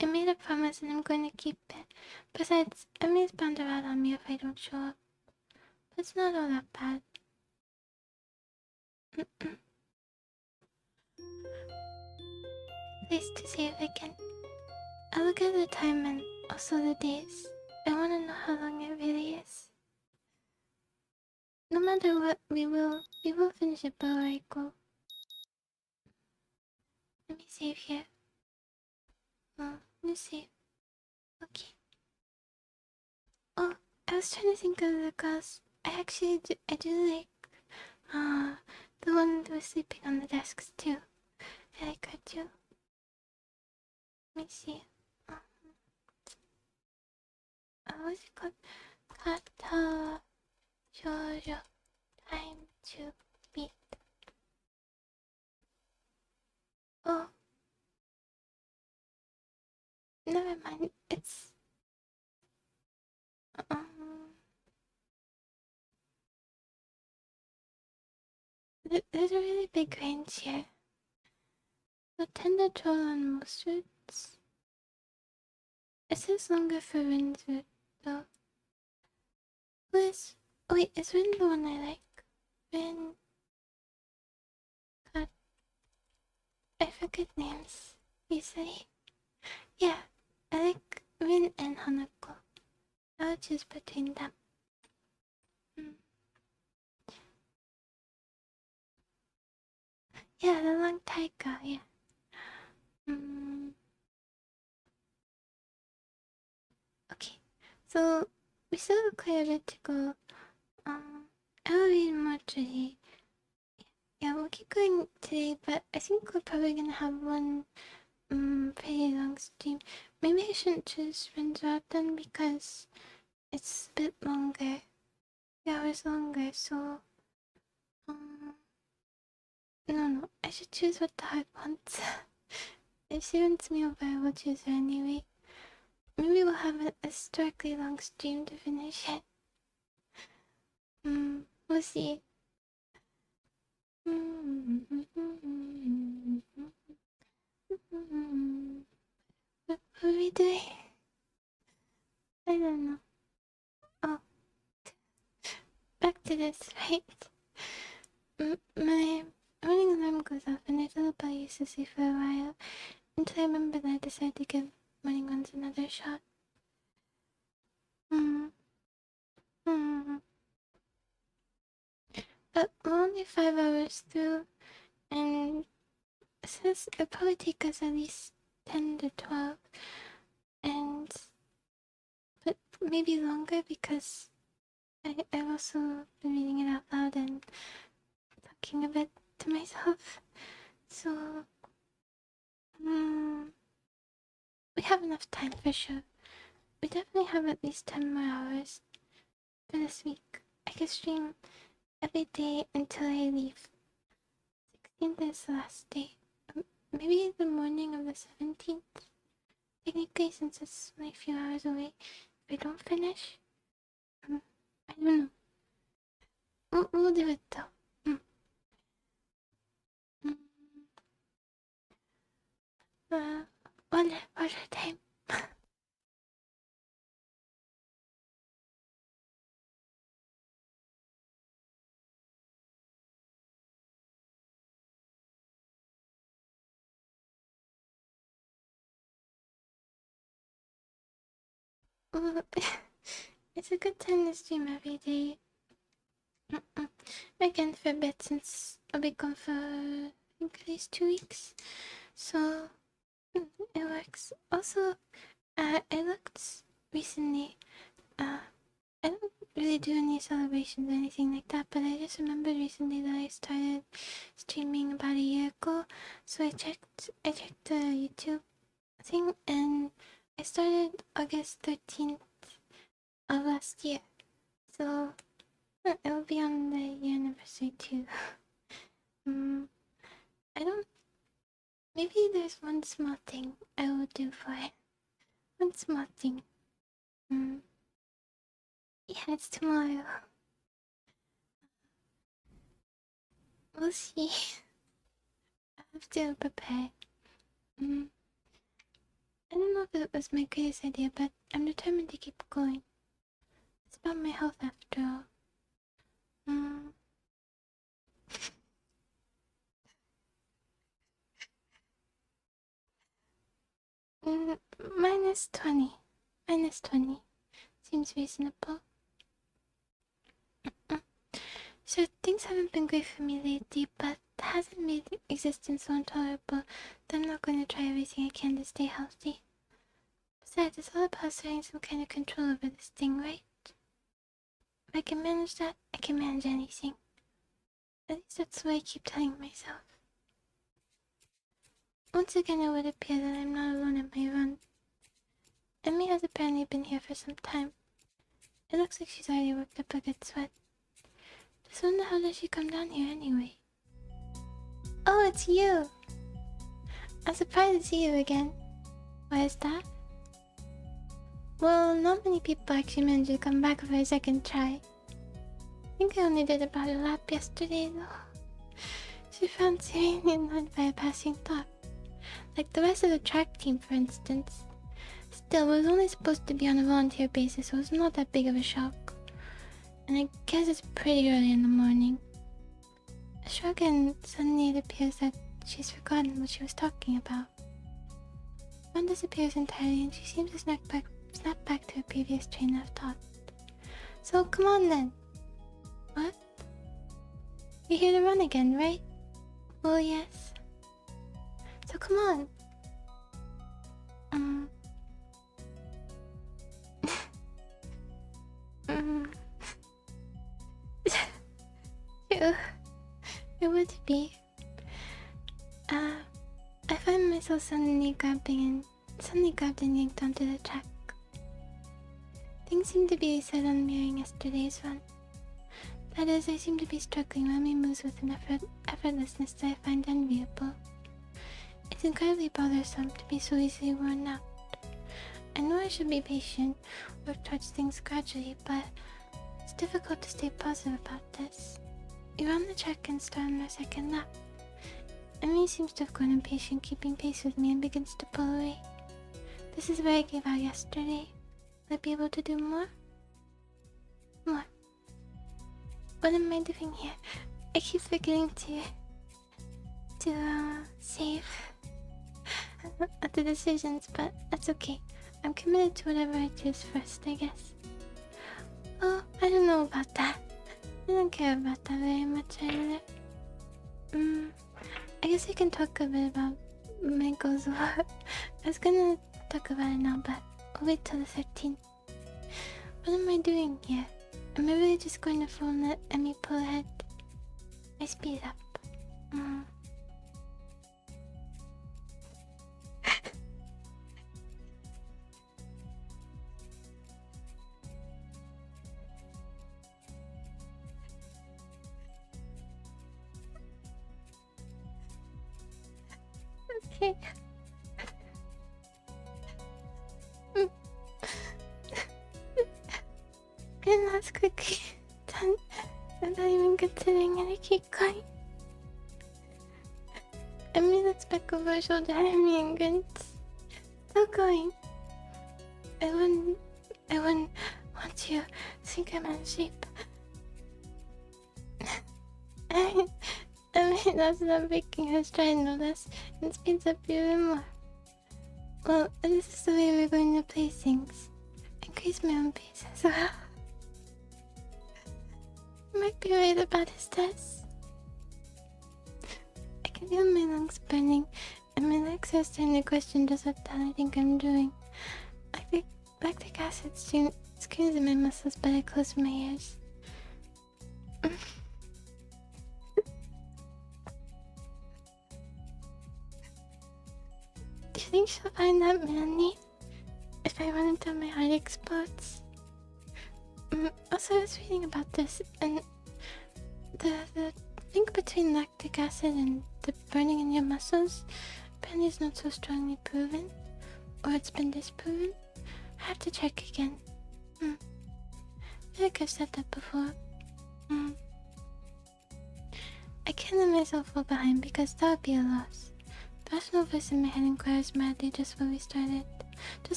I made a promise and I'm going to keep it. Besides, Emily's bound to rat on me if I don't show up. But it's not all that bad. Place to save again. I look at the time and also the days. I want to know how long it really is. No matter what, we will finish it before I go. Let me save here. Let me save. Okay. Oh, I was trying to think of the girls. I do like the one who was sleeping on the desks too. I like her too. Let me see. What's it called? Katawa shoujo. Time to beat. never mind. It's um. There's a really big range here. So 10 to 12 on most routes. It says longer for Rin's route though. Who is? Oh, wait, is Rin the one I like? Rin. God, I forget names easily. Yeah, I like Rin and Hanako. I would choose between them. Mm. Yeah, the long taika, yeah. Mm. Okay, so we still have quite a bit to go. I will read more today. Yeah, we'll keep going today, but I think we're probably gonna have one pretty long stream. Maybe I shouldn't choose Rin's route then because it's a bit longer. 3 hours longer, so um no, I should choose what the heart wants. If she wants me over, I will choose her anyway. Maybe we'll have a historically long stream to finish it. We'll see. What are we doing? I don't know. Oh, back to this, right? My morning alarm goes off and I feel about uselessly for a while until I remember that I decided to give morning runs another shot. But we're only 5 hours through, and it says it'll probably take us at least 10 to 12, and but maybe longer because I've also been reading it out loud and talking a bit to myself. So, we have enough time for sure. We definitely have at least 10 more hours for this week. I can stream every day until I leave. 16th is the last day. Maybe the morning of the 17th. Technically, since it's only a few hours away, if I don't finish, I don't know. We'll do it though. Mm. Water time. It's a good time to stream every day. Again, for a bit since I'll be gone for I think at least 2 weeks, so it works. Also, I looked recently. I don't really do any celebrations or anything like that, but I just remembered recently that I started streaming about a year ago. So I checked the YouTube thing, and I started August 13th of last year. So it will be on the year anniversary too. I don't. Maybe there's one small thing I will do for it. One small thing. Yeah, it's tomorrow. We'll see. I have to prepare. I don't know if it was my greatest idea, but I'm determined to keep going. It's about my health after all. Minus 20. Minus 20. Seems reasonable. So things haven't been great for me lately, but hasn't made existence so intolerable that I'm not going to try everything I can to stay healthy. Besides, it's all about having some kind of control over this thing, right? If I can manage that, I can manage anything. At least that's what I keep telling myself. Once again, it would appear that I'm not alone in my run. Emmy has apparently been here for some time. It looks like she's already worked up a good sweat. Just wonder how does she come down here anyway? Oh, it's you! I'm surprised to see you again. Why is that? Well, not many people actually managed to come back for a second try. I think I only did about a lap yesterday though. She found seriously annoyed by a passing thought. Like the rest of the track team, for instance. Still, it was only supposed to be on a volunteer basis, so it's not that big of a shock. And I guess it's pretty early in the morning. A shrug, and suddenly it appears that she's forgotten what she was talking about. Ron disappears entirely, and she seems to snap back to her previous train of thought. So come on then. What? You're here to run again, right? Well, yes. So come on. It would be. I find myself suddenly grabbed and yanked onto the track. Things seem to be set on mirroring yesterday's run. That is, I seem to be struggling when we moves with an effortlessness that I find enviable. It's incredibly bothersome to be so easily worn out. I know I should be patient, work towards things gradually, but it's difficult to stay positive about this. You're on the track and start on our second lap. Emily seems to have grown impatient, keeping pace with me, and begins to pull away. This is where I gave out yesterday. Will I be able to do more? More. What am I doing here? I keep forgetting to save the decisions, but that's okay. I'm committed to whatever I choose first, I guess. Oh, I don't know about that. I don't care about that very much either. I guess I can talk a bit about my goals a lot. I was gonna talk about it now, but I'll wait till the 13th. What am I doing here? Am I really just going to fall and let Emmy pull ahead? I speed up. Okay. And that's quickly done without even considering it. I keep going. Emmy looks back over her shoulder at me and grins. Still going. I wouldn't want to think I'm out of shape. Emmy laughs without breaking her stride no less and speeds up even more. Well, this is the way we're going to play things. Increase my own pace as well. I might be right about his test. I can feel my lungs burning, and my legs are starting to question just what the hell I think I'm doing. Lactic acid screams in my muscles, but I close my ears. Do you think she'll find that manly if I run until my heart explodes? Also, I was reading about this, and the link between lactic acid and the burning in your muscles apparently is not so strongly proven, or it's been disproven. I have to check again. I feel like I've said that before. I can't let myself fall behind because that would be a loss. The rational voice in my head inquires madly just when we started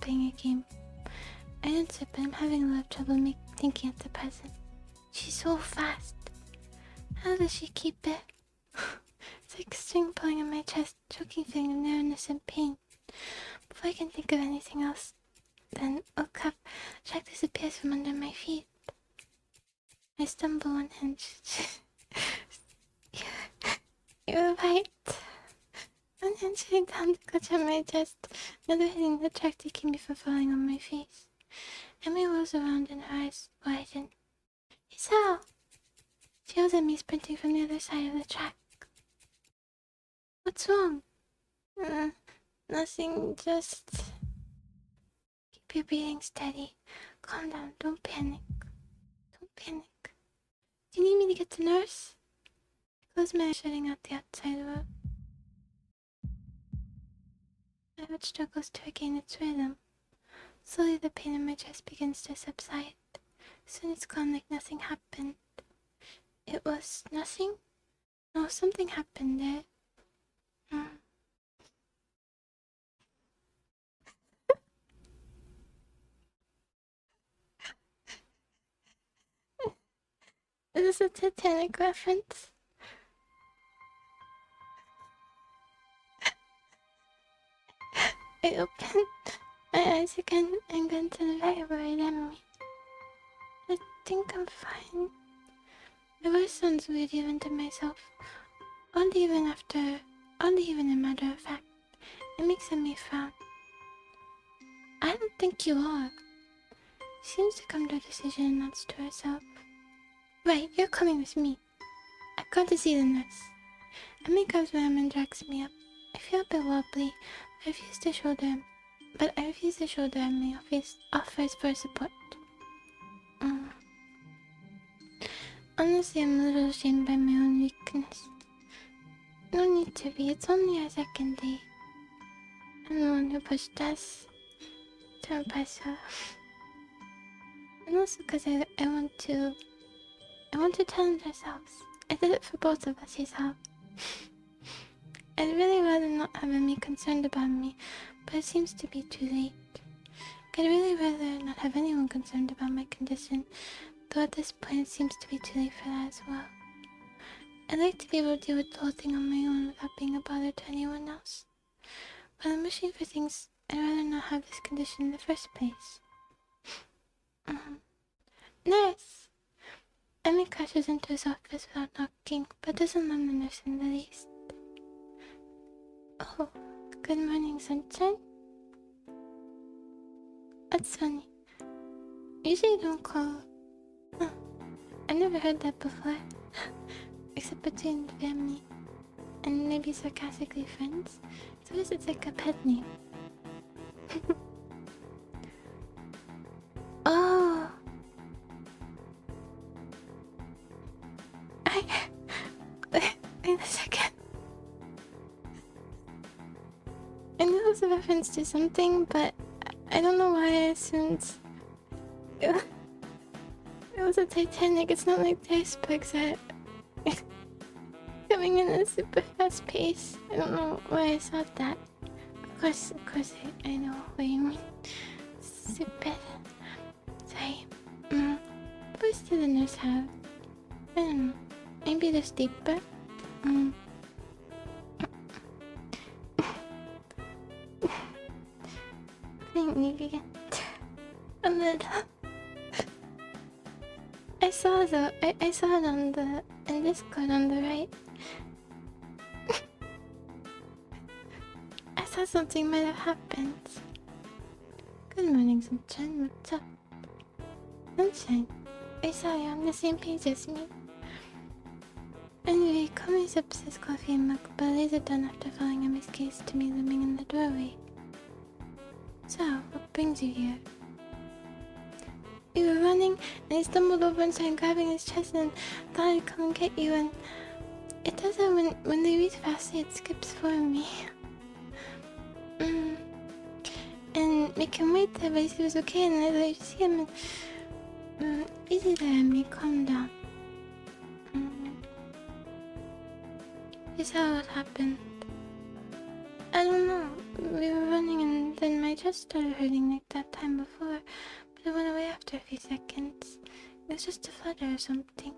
playing a game. I answer, but I'm having a lot of trouble thinking at the present. She's so fast. How does she keep it? It's like a string pulling on my chest, choking feeling of narrowness and pain. Before I can think of anything else, then, oh crap, the track disappears from under my feet. I stumble one hand. You're right. One hand shooting down to clutch at my chest, the other hitting the track to keep me from falling on my face. Emmy rolls around and her eyes widen. Isao! She yells at me, sprinting from the other side of the track. What's wrong? Nothing, just... Keep your breathing steady. Calm down, don't panic. Don't panic. Do you need me to get the nurse? I close my eyes, shutting out the outside world. My heart struggles to regain its rhythm. Slowly the pain in my chest begins to subside. Soon it's gone like nothing happened. It was nothing? No, something happened there. Is this a Titanic reference? I opened my eyes again and got to the very worried Emily. I think I'm fine. My voice sounds weird even to myself. Only even a matter of fact. It makes me frown. I don't think you are. She seems to come to a decision and nods to herself. Right, you're coming with me. I've got to see the nurse. Emmy grabs my arm and drags me up. I feel a bit wobbly, but I refuse to shoulder Emmy offers for support. Honestly, I'm a little ashamed by my own weakness. No need to be, it's only our second day. I'm the one who pushed us to impress her. And also because I want to challenge ourselves. I did it for both of us, you saw. I'd really rather not have Emmy concerned about me, but it seems to be too late. I'd really rather not have anyone concerned about my condition, though at this point it seems to be too late for that as well. I'd like to be able to deal with the whole thing on my own without being a bother to anyone else. But I'm wishing for things I'd rather not have this condition in the first place. Nurse! Emmy crashes into his office without knocking, but doesn't let the nurse in the least. Oh, good morning, sunshine. That's funny. Usually you don't call... Huh. I never heard that before. Except between family and maybe sarcastically friends. So I guess it's like a pet name. Oh! Wait a second. I knew it was a reference to something, but I don't know why I assumed it was a Titanic. It's not like the icebergs are coming in a super fast pace. I don't know why I thought that. Of course, I know what you mean. Super. Sorry. What voice did the nurse have? I don't know. Maybe just deeper. Maybe a little. I saw it on the in Discord on the right. I thought something might have happened. Good morning, Sunshine. What's up? Sunshine, I saw you're on the same page as me. Anyway, Kami sips his coffee and milk, but lays it down after following Emmy's gaze to me looming in the doorway. So, what brings you here? We were running, and he stumbled over and started grabbing his chest and thought I'd come and get you, and it does that when they reach fastly, it skips for me. And make him wait there, but he was okay, and I let you see him, and easy there, Emmy, calm down. Here's how it happened. I don't know, we were running and then my chest started hurting like that time before, but it went away after a few seconds. It was just a flutter or something.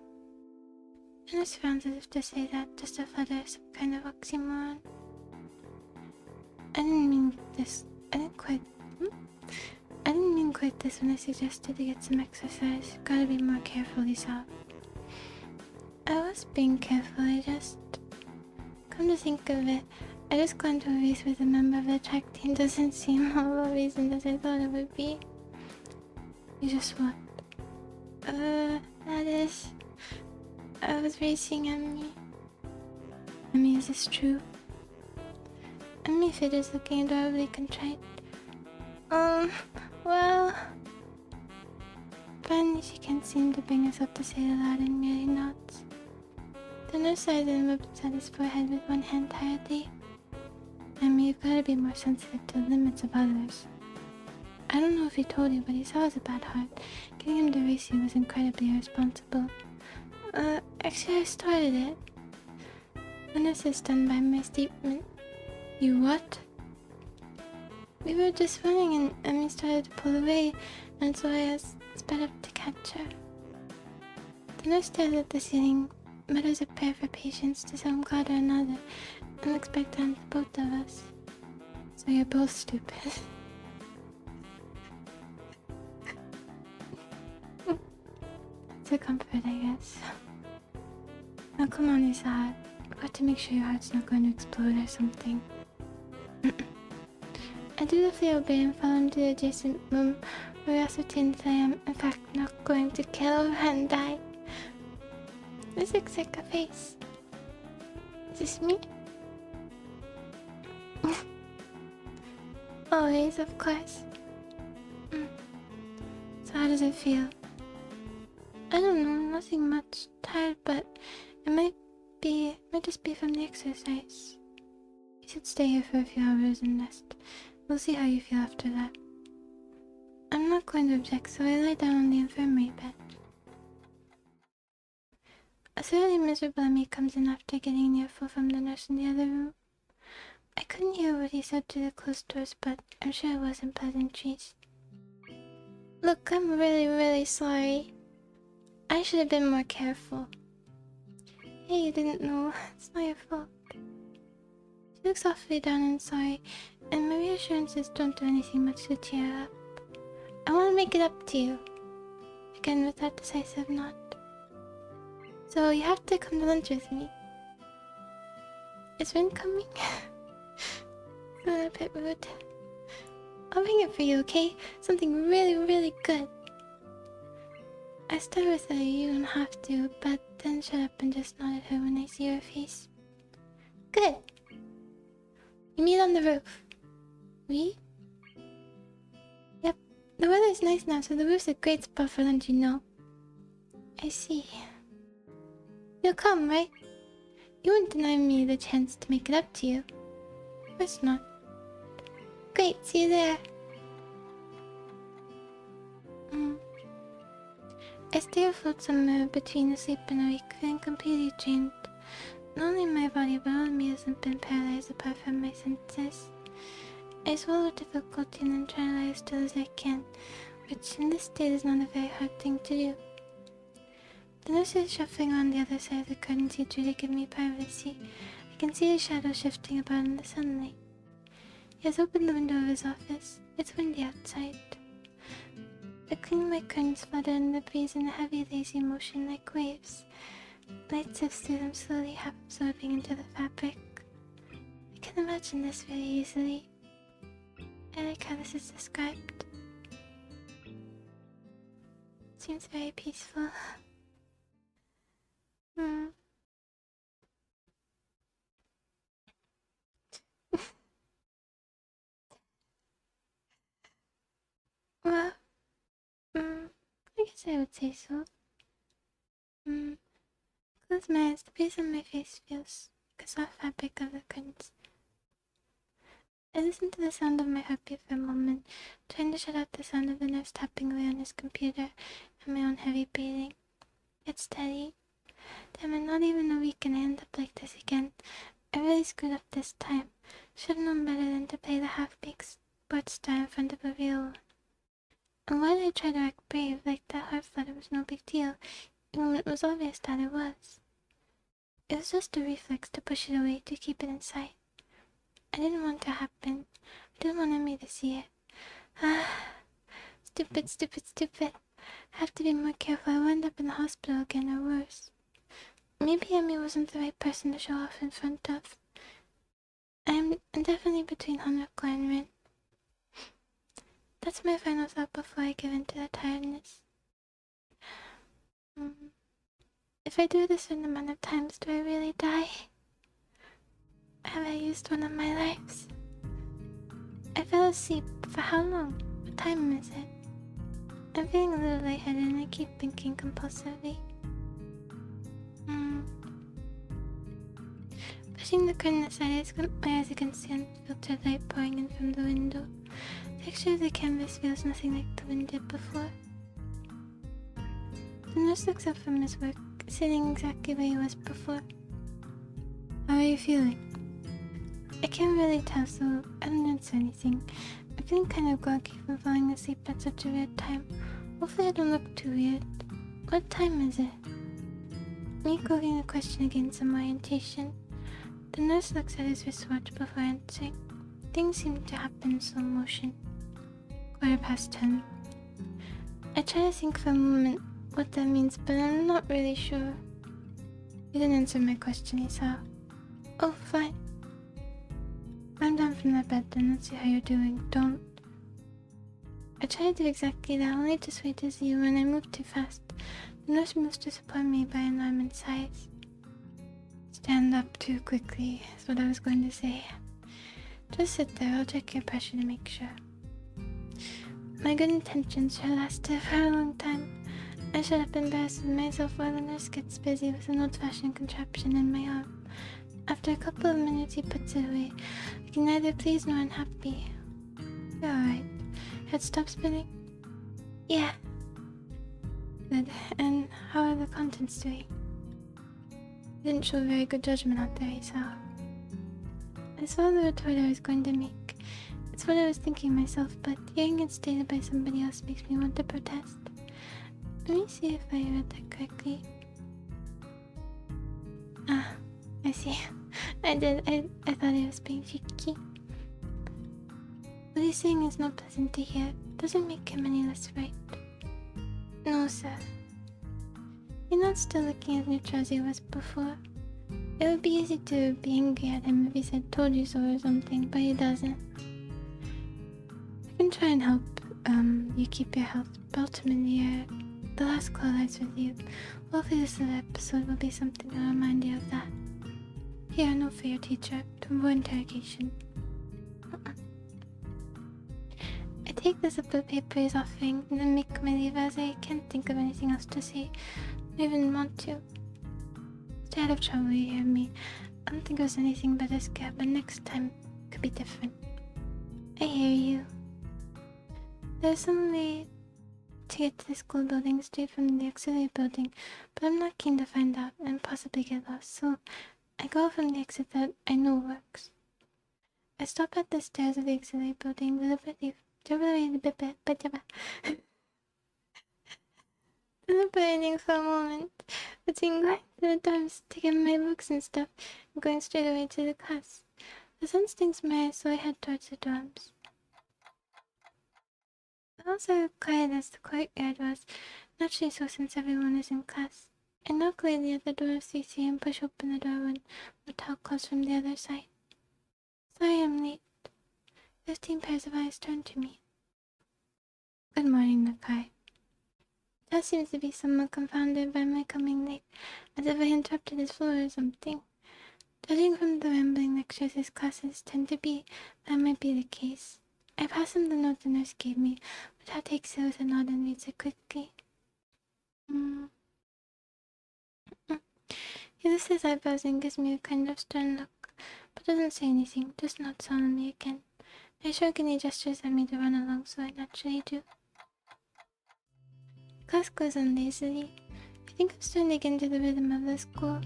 And it sounds as if to say that just a flutter is some kind of oxymoron. I didn't mean quite this when I suggested to get some exercise. Gotta be more careful, Lisa. I was being careful, come to think of it, I just got into a race with a member of the track team. Doesn't seem all the reason as I thought it would be. You just what? That is... I was racing Emmy. Emmy, is this true? Emmy fidgets looking adorably contrite. Well... Finally she can't seem to bring herself to say it aloud and merely nods. The nurse sighed and rubs at his forehead with one hand tiredly. Emmy, you've got to be more sensitive to the limits of others. I don't know if he told you, but he saw as a bad heart. Getting him to race you was incredibly irresponsible. Actually, I started it. And this is done by my statement. You what? We were just running and Emmy started to pull away, and so I sped up to catch her. The nurse stared at the ceiling, mutters a prayer for patience to some god or another, and expect on both of us. So you're both stupid. It's a comfort, I guess. Now come on, Isahar. We've got to make sure your heart's not going to explode or something. I dutifully obey and follow him to the adjacent room, where we ascertain that I am, in fact, not going to kill her and die. This looks like a face. Is this me? Always, of course. So how does it feel? I don't know, nothing much. Tired, but it might just be from the exercise. You should stay here for a few hours and rest. We'll see how you feel after that. I'm not going to object, so I lie down on the infirmary bed. A thoroughly miserable Emmy comes in after getting an earful from the nurse in the other room. I couldn't hear what he said through the closed doors, but I'm sure it wasn't pleasantries. Look, I'm really, really sorry. I should have been more careful. Hey, you didn't know. It's not your fault. She looks awfully down and sorry, and my reassurances don't do anything much to cheer her up. I want to make it up to you. Again with that decisive nod. So you have to come to lunch with me. Is Rin coming? A bit rude. I'll bring it for you, okay? Something really, really good. I start with a you don't have to, but then shut up and just nod at her when I see her face. Good. We meet on the roof. We? Yep. The weather's nice now, so the roof's a great spot for lunch, you know. I see. You'll come, right? You won't deny me the chance to make it up to you. Of course not. Great, see you there. I stay afloat somewhere between asleep and awake, feeling completely drained. Not only my body, but all of me hasn't been paralyzed apart from my senses. I swallow with difficulty and then try to lie as still as I can, which in this state is not a very hard thing to do. The nurse is shuffling on the other side of the curtain seat to give me privacy. I can see his shadow shifting about in the sunlight. He has opened the window of his office. It's windy outside. I clean my curtains, flutter in the breeze in a heavy, lazy motion like waves. Light sifts through them slowly, half absorbing into the fabric. I can imagine this very easily. I like how this is described. Seems very peaceful. Well, I guess I would say so. Close my eyes, the breeze on my face feels like a soft fabric of the curtains. I listen to the sound of my heartbeat for a moment, trying to shut out the sound of the nurse tapping away on his computer and my own heavy breathing. It's steady. Damn it, not even a week and I end up like this again. I really screwed up this time. Should have known better than to play the half-baked sports star in front of a real one. And why did I try to act brave, like that heart flutter was no big deal, even when it was obvious that it was? It was just a reflex to push it away, to keep it inside. I didn't want it to happen. I didn't want Emmy to see it. Stupid, stupid, stupid. I have to be more careful. I will end up in the hospital again or worse. Maybe Emmy wasn't the right person to show off in front of. I'm definitely between Hanako and Rin. That's my final thought before I give in to the tiredness. If I do this certain amount of times, do I really die? Have I used one of my lives? I fell asleep. For how long? What time is it? I'm feeling a little lightheaded and I keep thinking compulsively. Pushing the curtain aside, my eyes against the unfiltered light pouring in from the window. The texture of the canvas feels nothing like the wind did before. The nurse looks up from his work, sitting exactly where he was before. How are you feeling? I can't really tell, so I don't answer anything. I'm feeling kind of groggy from falling asleep at such a weird time. Hopefully I don't look too weird. What time is it? Me cooking a question again, some orientation. The nurse looks at his wristwatch before answering. Things seem to happen in slow motion. 10:15. I try to think for a moment what that means, but I'm not really sure. He didn't answer my question, he saw. Oh, fine. I'm down from that bed then, let's see how you're doing. Don't. I try to do exactly that, only to sway to see when I move too fast. The nurse moves to support me by an arm and sighs. Stand up too quickly, is what I was going to say. Just sit there, I'll check your pressure to make sure. My good intentions should lasted for a long time. I shut up embarrassed with myself while the nurse gets busy with an old-fashioned contraption in my arm. After a couple of minutes he puts it away, looking neither pleased nor unhappy. You're alright. Head stop spinning? Yeah. Good. And how are the contents doing? Didn't show very good judgment out there, he saw. I saw the retort I was going to make. It's what I was thinking myself, but hearing it stated by somebody else makes me want to protest. Let me see if I read that correctly. Ah, I see. I did. I thought I was being cheeky. What he's saying is not pleasant to hear. Doesn't make him any less right. No, sir. You're not still looking as neutral as he was before. It would be easy to be angry at him if he said told you so or something, but he doesn't. I can try and help you keep your health, but ultimately the last call lies with you. Hopefully this little episode will be something to remind you of that. Here, note for your teacher, to avoid interrogation. I take the zip of paper he's offering and then make my leave as I can't think of anything else to say. I don't even want to. Stay out of trouble, you hear me. I don't think it was anything but a scare, but next time could be different. I hear you. There's some way to get to the school building straight from the auxiliary building, but I'm not keen to find out and possibly get lost, so I go from the exit that I know works. I stop at the stairs of the auxiliary building, deliberating for a moment, between going to the dorms to get my books and stuff, and going straight away to the class. The sun stings my eyes, so I head towards the dorms. The halls are quiet as the courtyard was, naturally so since everyone is in class. I knock lightly at the door of CC and push open the door when Motel closed from the other side. Sorry I'm late. 15 pairs of eyes turn to me. Good morning, Nakai. Tess seems to be somewhat confounded by my coming late, as if I interrupted his flow or something. Judging from the rambling lectures his classes tend to be, that might be the case. I pass him the note the nurse gave me, which I takes it with a nod and reads it quickly. He lifts his eyebrows and gives me a kind of stern look, but doesn't say anything, just nods solemnly again. I shrug and he gestures at me to run along, so I naturally do. Class goes on lazily. I think I'm starting to get into the rhythm of the school.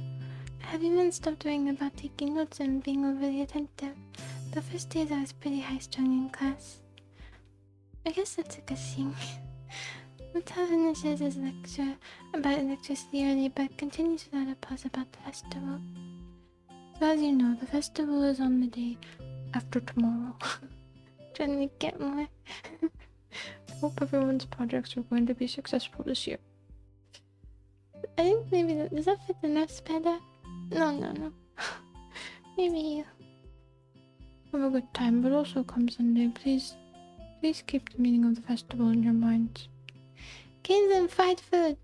I have even stopped worrying about taking notes and being overly attentive. The first days I was pretty high-strung in class. I guess that's a good thing. Motel finishes his lecture about electricity early, but continues without a pause about the festival. So as you know, the festival is on the day after tomorrow. Trying to get more. Hope everyone's projects are going to be successful this year. I think maybe does that fit the nurse better? No. Maybe you. Have a good time, but also come Sunday, please keep the meaning of the festival in your minds. Games and fried food.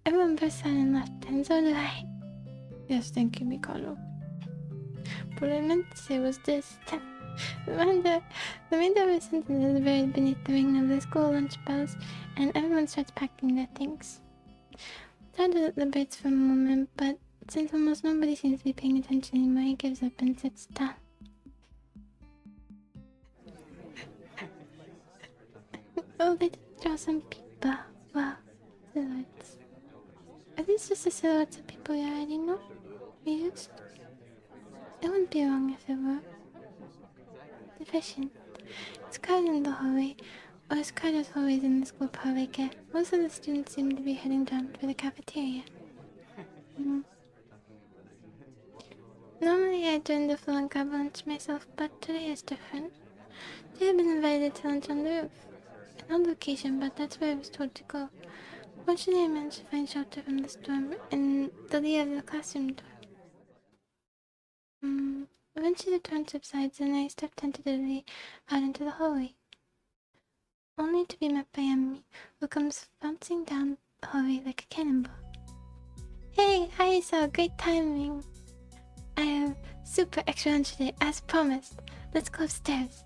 Everyone burst out and laughed, and so do I. Yes, thank you, Mikado. What I meant to say was this. The remainder of his sentence is buried beneath the ring of the school lunch bells, and everyone starts packing their things. Todd deliberates for a moment, but since almost nobody seems to be paying attention anymore, he gives up and sits down. Oh, they did draw some people. Wow. Silhouettes. Are these just the silhouettes of people you already know? Used? It wouldn't be wrong if it were. Efficient. It's crowded in the hallway, or as crowded as hallways in the school probably get. Most of the students seem to be heading down for the cafeteria. Normally I join the floor and grab lunch myself, but today is different. They have been invited to lunch on the roof. An odd location, but that's where I was told to go. Fortunately, I managed to find shelter from the storm in the lee of the classroom door. Eventually the torrent subsides and I step tentatively out into the hallway. Only to be met by Emmy, who comes bouncing down the hallway like a cannonball. Hey, hi, so great timing. I have super extra lunch today, as promised. Let's go upstairs.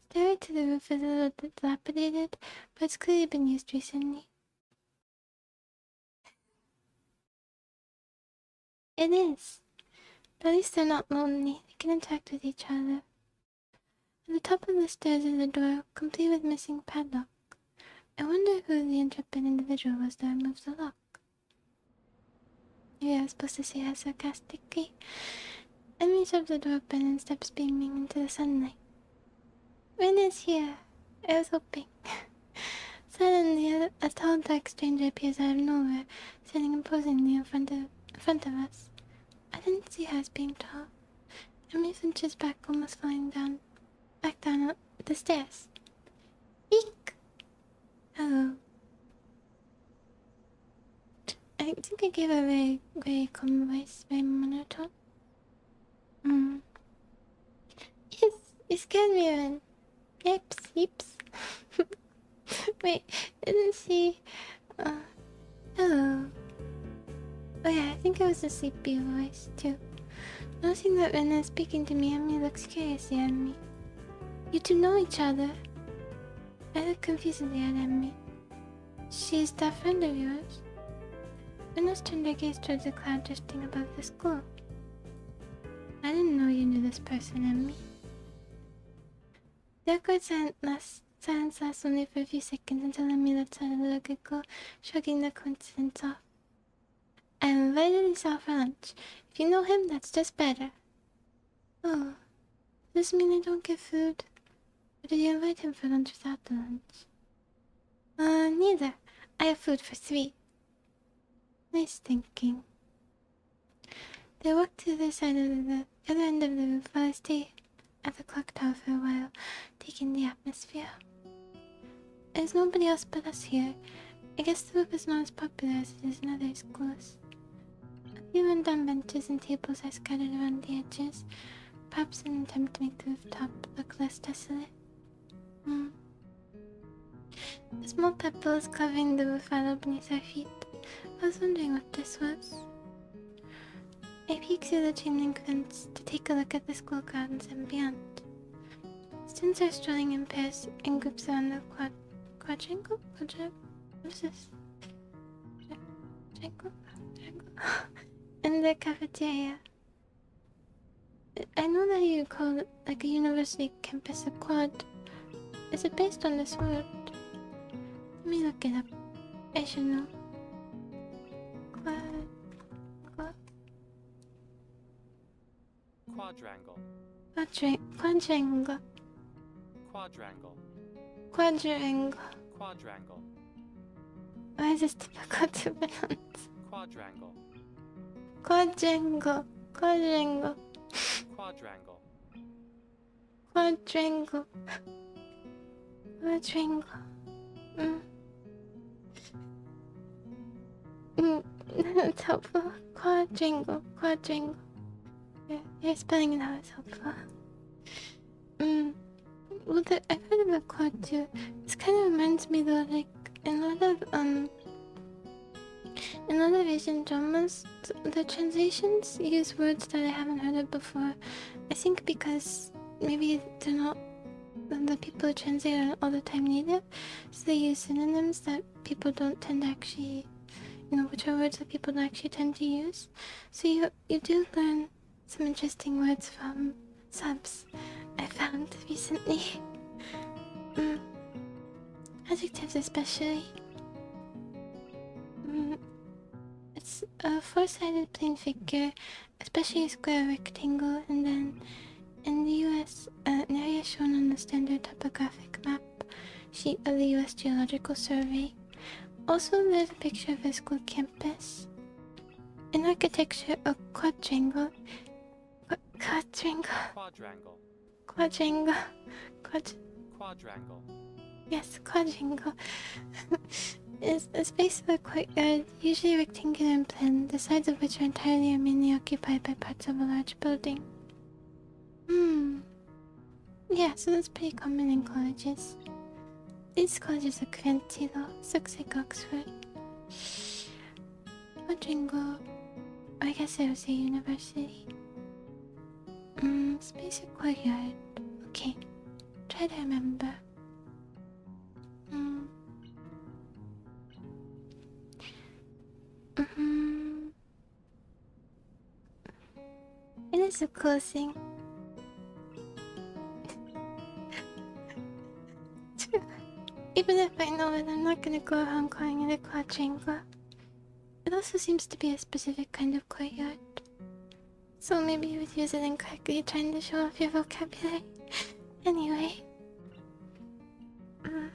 Stairway to the roof is a little dilapidated, but it's clearly been used recently. It is. But at least they're not lonely. They can interact with each other. At the top of the stairs is a door, complete with missing padlock. I wonder who the intrepid individual was that removed the lock. Maybe I was supposed to say that sarcastically. Emmy shoves the door open and steps beaming into the sunlight. Rin is here. I was hoping. Suddenly, a tall, dark stranger appears out of nowhere, standing imposingly in front of us. I didn't see her as being tall. Emmy flinches back, almost falling back down the stairs. Eek! Hello. I think I gave a very, very calm voice, very monotone. Yes, you scared me, Ren. Yips. Wait, didn't she... hello. Oh yeah, I think it was a sleepy voice, too. Noticing that Ren is speaking to me, Emmy looks curiously at me. You two know each other? I look confusedly at Emmy. She's that friend of yours? Ren has turned her gaze towards the cloud drifting above the school. I didn't know you knew this person, Emmy. The awkward silence lasts only for a few seconds until Emmy lets out a little giggle, shrugging the coincidence off. I invited Lisa for lunch. If you know him, that's just better. Oh, does this mean I don't get food? Or did you invite him for lunch without the lunch? Neither. I have food for 3. Nice thinking. They walk to the side of the other end of the roof while I stay at the clock tower for a while, taking the atmosphere. There's nobody else but us here. I guess the roof is not as popular as it is in other schools. A few rundown benches and tables are scattered around the edges, perhaps in an attempt to make the rooftop look less desolate. A small pebble is covering the roof rather beneath our feet. I was wondering what this was. I peek through the chain link fence to take a look at the school gardens and beyond. Students are strolling in pairs and groups around the quadrangle? What is this? Triangle? In the cafeteria. I know that you call it like a university campus a quad. Is it based on this word? Let me look it up. I should know. Quadrangle. Quadrangle. Why is this difficult to pronounce? Quadrangle. Quadrangle. That's helpful. Quadrangle. Yeah, your spelling it out is helpful. Well, I've heard of a quad too. This kind of reminds me though, like in a lot of Asian dramas, the translations use words that I haven't heard of before. I think because maybe they're not the people who translate are all the time native, so they use synonyms that people don't tend to actually, which are words that people don't actually tend to use. So you do learn some interesting words from subs I found recently. Adjectives especially. It's a four-sided plane figure, especially a square rectangle, and then in the US, an area shown on the standard topographic map sheet of the US Geological Survey. Also, there's a picture of a school campus. In architecture, a quadrangle. Yes, quadrangle. Is a space of a courtyard, usually rectangular in plan, the sides of which are entirely or mainly occupied by parts of a large building. Yeah, so that's pretty common in colleges. These colleges are fancy though. This looks like Oxford. Quadrangle. I guess it was a university. Space of courtyard. Okay. Try to remember. It is a closing. Even if I know it, I'm not gonna go around calling it a quadrangle. It also seems to be a specific kind of courtyard. So maybe you would use it incorrectly, trying to show off your vocabulary. Anyway. I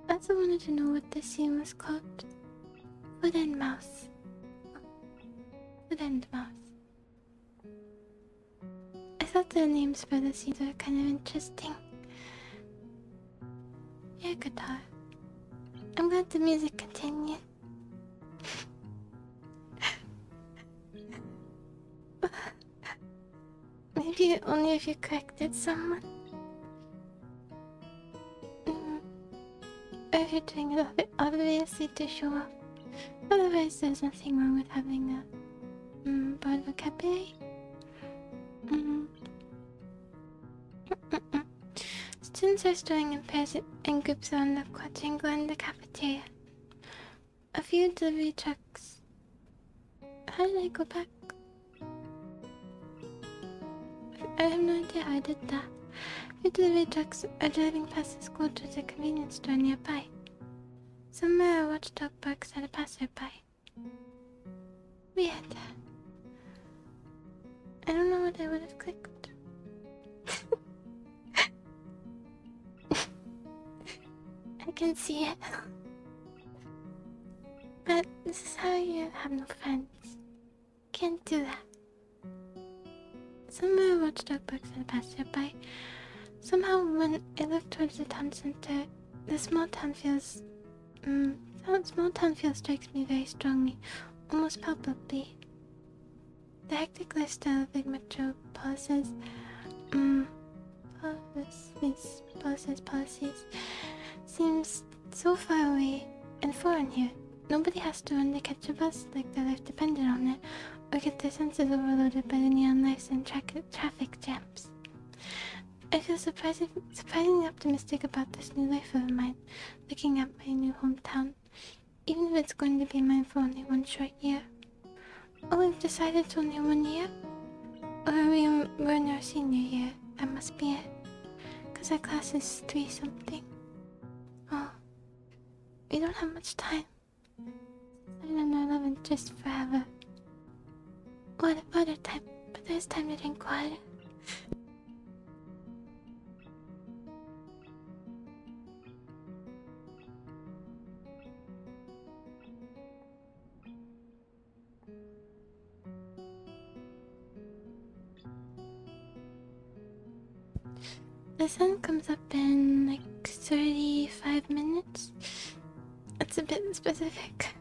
also wanted to know what the scene was called. Foot and mouth. Foot and mouth. I thought the names for the scenes were kind of interesting. Yeah, guitar. I'm glad the music continued. Maybe only if you corrected someone. Or if you're doing it obviously to show off. Otherwise, there's nothing wrong with having a broad vocabulary. Students are storing in pairs and groups around the quadrangle in the cafeteria. A few delivery trucks. How did I go back? I have no idea how I did that. A few delivery trucks are driving past the school towards a convenience store nearby. Somewhere a watchdog barks at a passerby. Weird. I don't know what I would have clicked. I can see it. But this is how you have no friends. Can't do that. Somewhere a watchdog barks at a passerby. Somehow when I look towards the town center, the small town feel strikes me very strongly, almost palpably. The hectic lifestyle of big metropolises, policies, seems so far away and foreign here. Nobody has to run to catch a bus like their life depended on it, or get their senses overloaded by the neon lights and traffic jams. I feel surprisingly optimistic about this new life of mine, looking at my new hometown, even if it's going to be mine for only one short year. Oh, we've decided it's only 1 year? Or we're in our senior year. That must be it. Because our class is 3-something. Oh, we don't have much time. 7 and 11 just forever. Water time, but there's time to drink water. The sun comes up in like 35 minutes. That's a bit specific.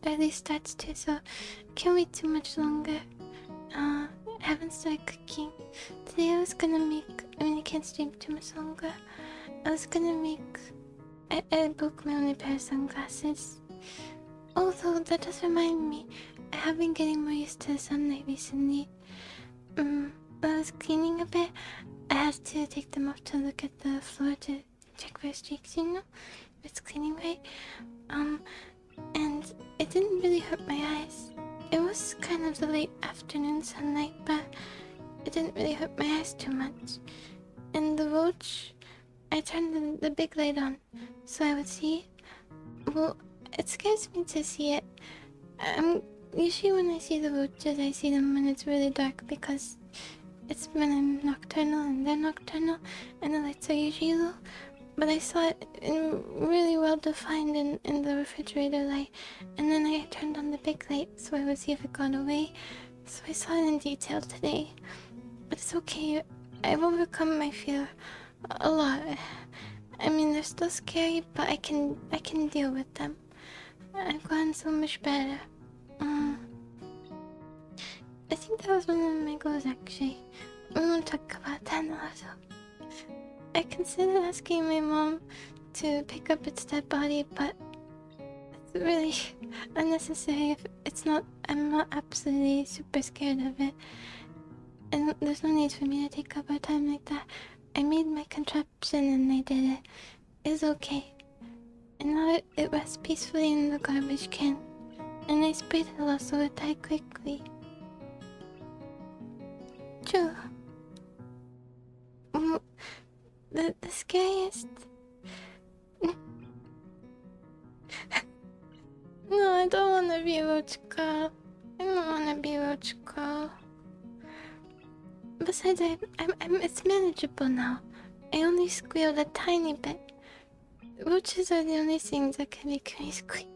At least starts to, so can't wait too much longer. I haven't started cooking. Today I can't stream too much longer. I broke my only pair of sunglasses. Although that does remind me, I have been getting more used to the sunlight recently. I was cleaning a bit. I had to take them off to look at the floor to check for streaks, if it's cleaning right. And it didn't really hurt my eyes. It was kind of the late afternoon sunlight, but it didn't really hurt my eyes too much. And the roach I turned the big light on so I would see. Well, it scares me to see it. Usually when I see the roaches, I see them when it's really dark because it's when I'm nocturnal and they're nocturnal and the lights are usually low. But I saw it in really well defined in the refrigerator light, and then I turned on the big light so I would see if it got away. So I saw it in detail today. But it's okay. I've overcome my fear a lot. I mean, they're still scary, but I can deal with them. I've gotten so much better. I think that was one of my goals actually. We won't talk about that now. So I considered asking my mom to pick up its dead body, but it's really unnecessary if it's not. I'm not absolutely super scared of it. And there's no need for me to take up our time like that. I made my contraption and I did it. It's okay. And now it rests peacefully in the garbage can. And I sprayed it a lot so it died quickly. True. The scariest... No, I don't want to be a roach girl. I don't want to be a roach girl. Besides, it's manageable now. I only squealed a tiny bit. Roaches are the only things that can make me squeal.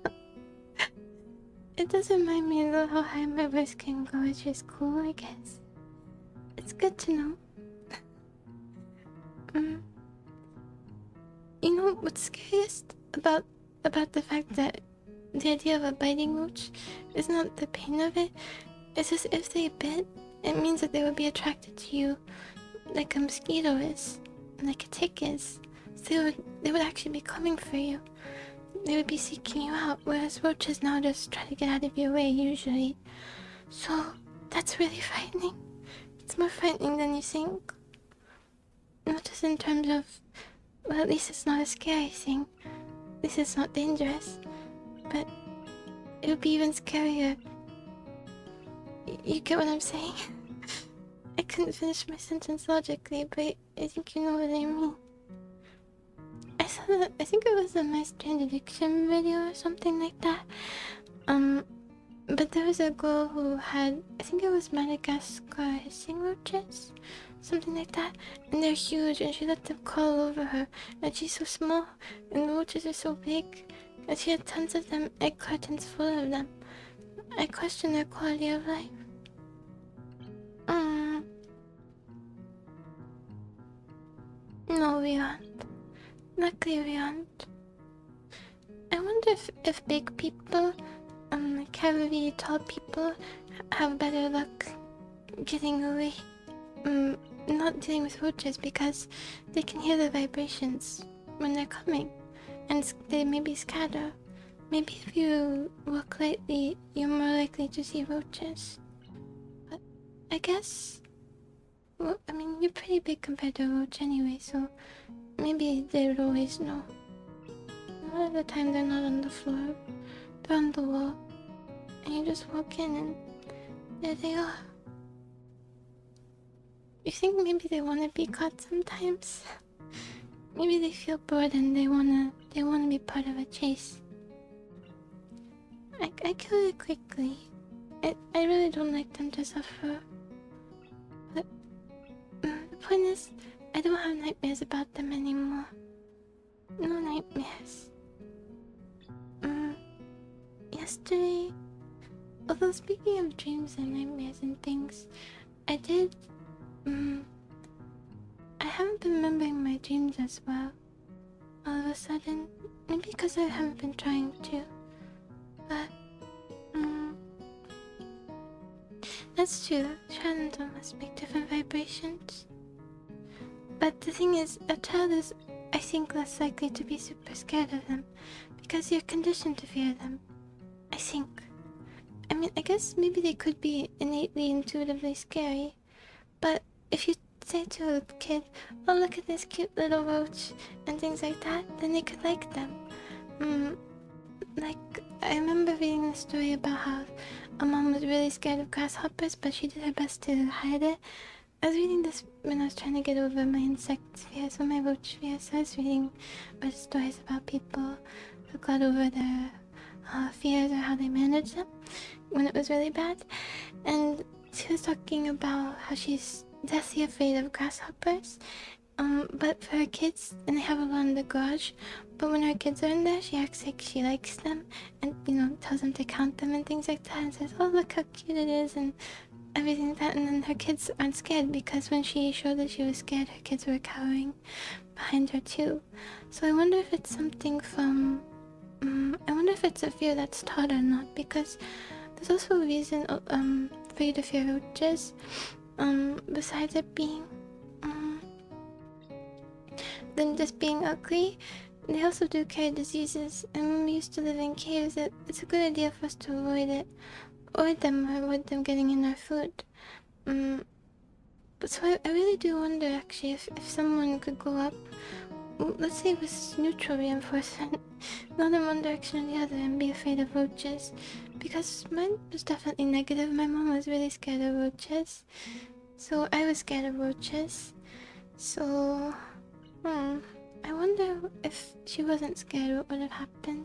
It does remind me of how high my voice can go, which is cool, I guess. It's good to know. You know what's scariest about the fact that the idea of a biting roach is not the pain of it. It's just if they bit, it means that they would be attracted to you like a mosquito is, like a tick is. So they would actually be coming for you. They would be seeking you out, whereas roaches now just try to get out of your way usually. So that's really frightening. It's more frightening than you think. Not just in terms of, well, at least it's not a scary thing. At least it's not dangerous. But it would be even scarier. You get what I'm saying? I couldn't finish my sentence logically, but I think you know what I mean. I saw that, I think it was a My Strange Addiction video or something like that. But there was a girl who had, I think it was Madagascar hissing roaches, something like that. And they're huge, and she let them crawl over her. And she's so small, and the roaches are so big. And she had tons of them, egg cartons full of them. I question their quality of life. No, we aren't. Luckily, we aren't. I wonder if big people, like heavily tall people, have better luck getting away. Not dealing with roaches because they can hear the vibrations when they're coming, and they maybe scatter. Maybe if you walk lightly, you're more likely to see roaches. But I guess, well, I mean, you're pretty big compared to a roach anyway, so maybe they would always know. A lot of the time they're not on the floor, they're on the wall, and you just walk in and there they are. You think maybe they want to be caught sometimes? Maybe they feel bored and they wanna be part of a chase. I kill it quickly. I really don't like them to suffer. But the point is, I don't have nightmares about them anymore. No nightmares. Yesterday, although speaking of dreams and nightmares and things, I did, I haven't been remembering my dreams as well. All of a sudden, maybe because I haven't been trying to. But, that's true. Children must make different vibrations. But the thing is, a child is, I think, less likely to be super scared of them because you're conditioned to fear them. I think. I mean, I guess maybe they could be innately intuitively scary, but if you say to a kid, oh, look at this cute little roach, and things like that, then they could like them. Like, I remember reading a story about how a mom was really scared of grasshoppers, but she did her best to hide it. I was reading this when I was trying to get over my insect fear, so my roach fear. So I was reading stories about people who got over their fears or how they managed them when it was really bad. And she was talking about how she's deathly afraid of grasshoppers. But for her kids, and they have a lot in the garage, but when her kids are in there, she acts like she likes them and, tells them to count them and things like that and says, oh, look how cute it is and everything like that. And then her kids aren't scared because when she showed that she was scared, her kids were cowering behind her too. So I wonder if it's something from, I wonder if it's a fear that's taught or not, because there's also a reason for you to fear roaches, besides it being than just being ugly. They also do carry diseases, and when we used to live in caves, it's a good idea for us to avoid them getting in our food. But so I really do wonder actually if someone could go up, let's say with neutral reinforcement, not in one direction or the other, and be afraid of roaches. Because mine was definitely negative. My mom was really scared of roaches, so I was scared of roaches. So, I wonder if she wasn't scared, what would have happened?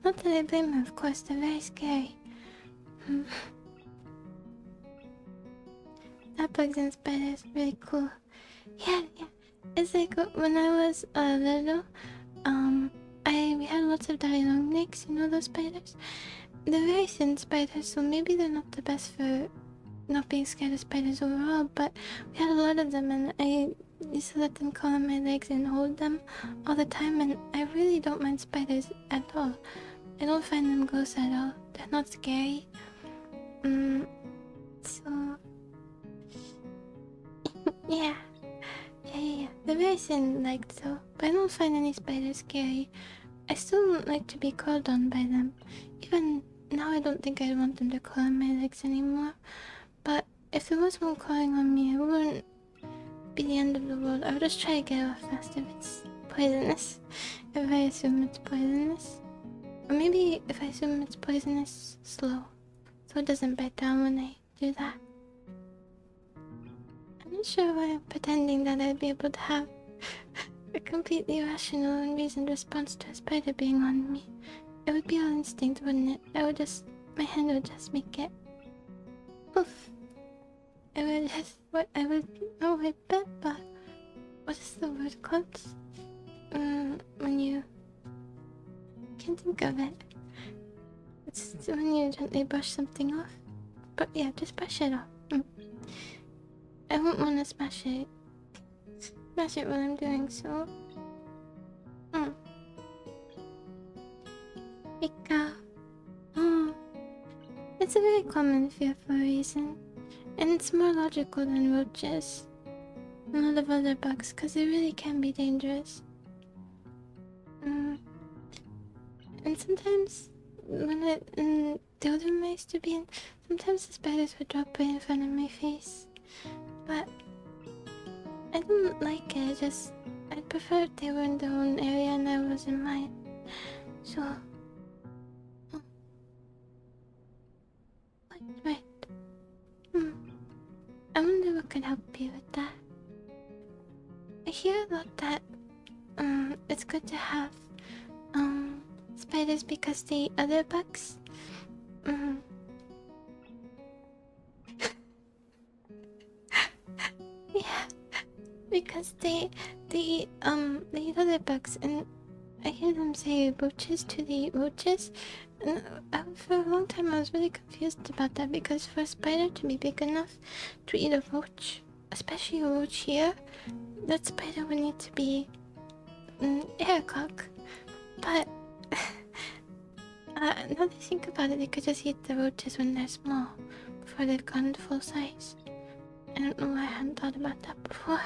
Not that I blame her, of course, they're very scary. That bugs and spiders, really cool. Yeah. It's like when I was little, we had lots of daddy long necks, those spiders? They're very thin spiders, so maybe they're not the best for not being scared of spiders overall, but we had a lot of them, and I used to let them crawl on my legs and hold them all the time, and I really don't mind spiders at all. I don't find them gross at all. They're not scary. So yeah. They're very thin-legged though, but I don't find any spiders scary. I still don't like to be crawled on by them. Even now I don't think I'd want them to crawl on my legs anymore. But if there was one crawling on me, it wouldn't be the end of the world. I would just try to get off fast if it's poisonous. If I assume it's poisonous. Or maybe if I assume it's poisonous, slow. So it doesn't bite down when I do that. I'm not sure why I'm pretending that I'd be able to have a completely rational and reasoned response to a spider being on me. It would be all instinct, wouldn't it? My hand would just make it. Poof. I bet, but what is the word called? When you can't think of it. It's when you gently brush something off. But yeah, just brush it off. I won't want to smash it while I'm doing so. Pika. It's a very common fear for a reason. And it's more logical than roaches and a lot of other bugs, because they really can be dangerous. And sometimes, in the older room I used to be in, sometimes the spiders would drop right in front of my face. But I didn't like it, I'd prefer if they were in their own area and I was in mine. So... Right. I wonder what could help you with that. I hear a lot that it's good to have spiders because they eat other bugs. Yeah, because they eat other bugs, and I hear them say roaches to the roaches. And for a long time I was really confused about that, because for a spider to be big enough to eat a roach, especially a roach here, that spider would need to be aircock. But now that I think about it, they could just eat the roaches when they're small, before they've gone to full size. I don't know why I hadn't thought about that before.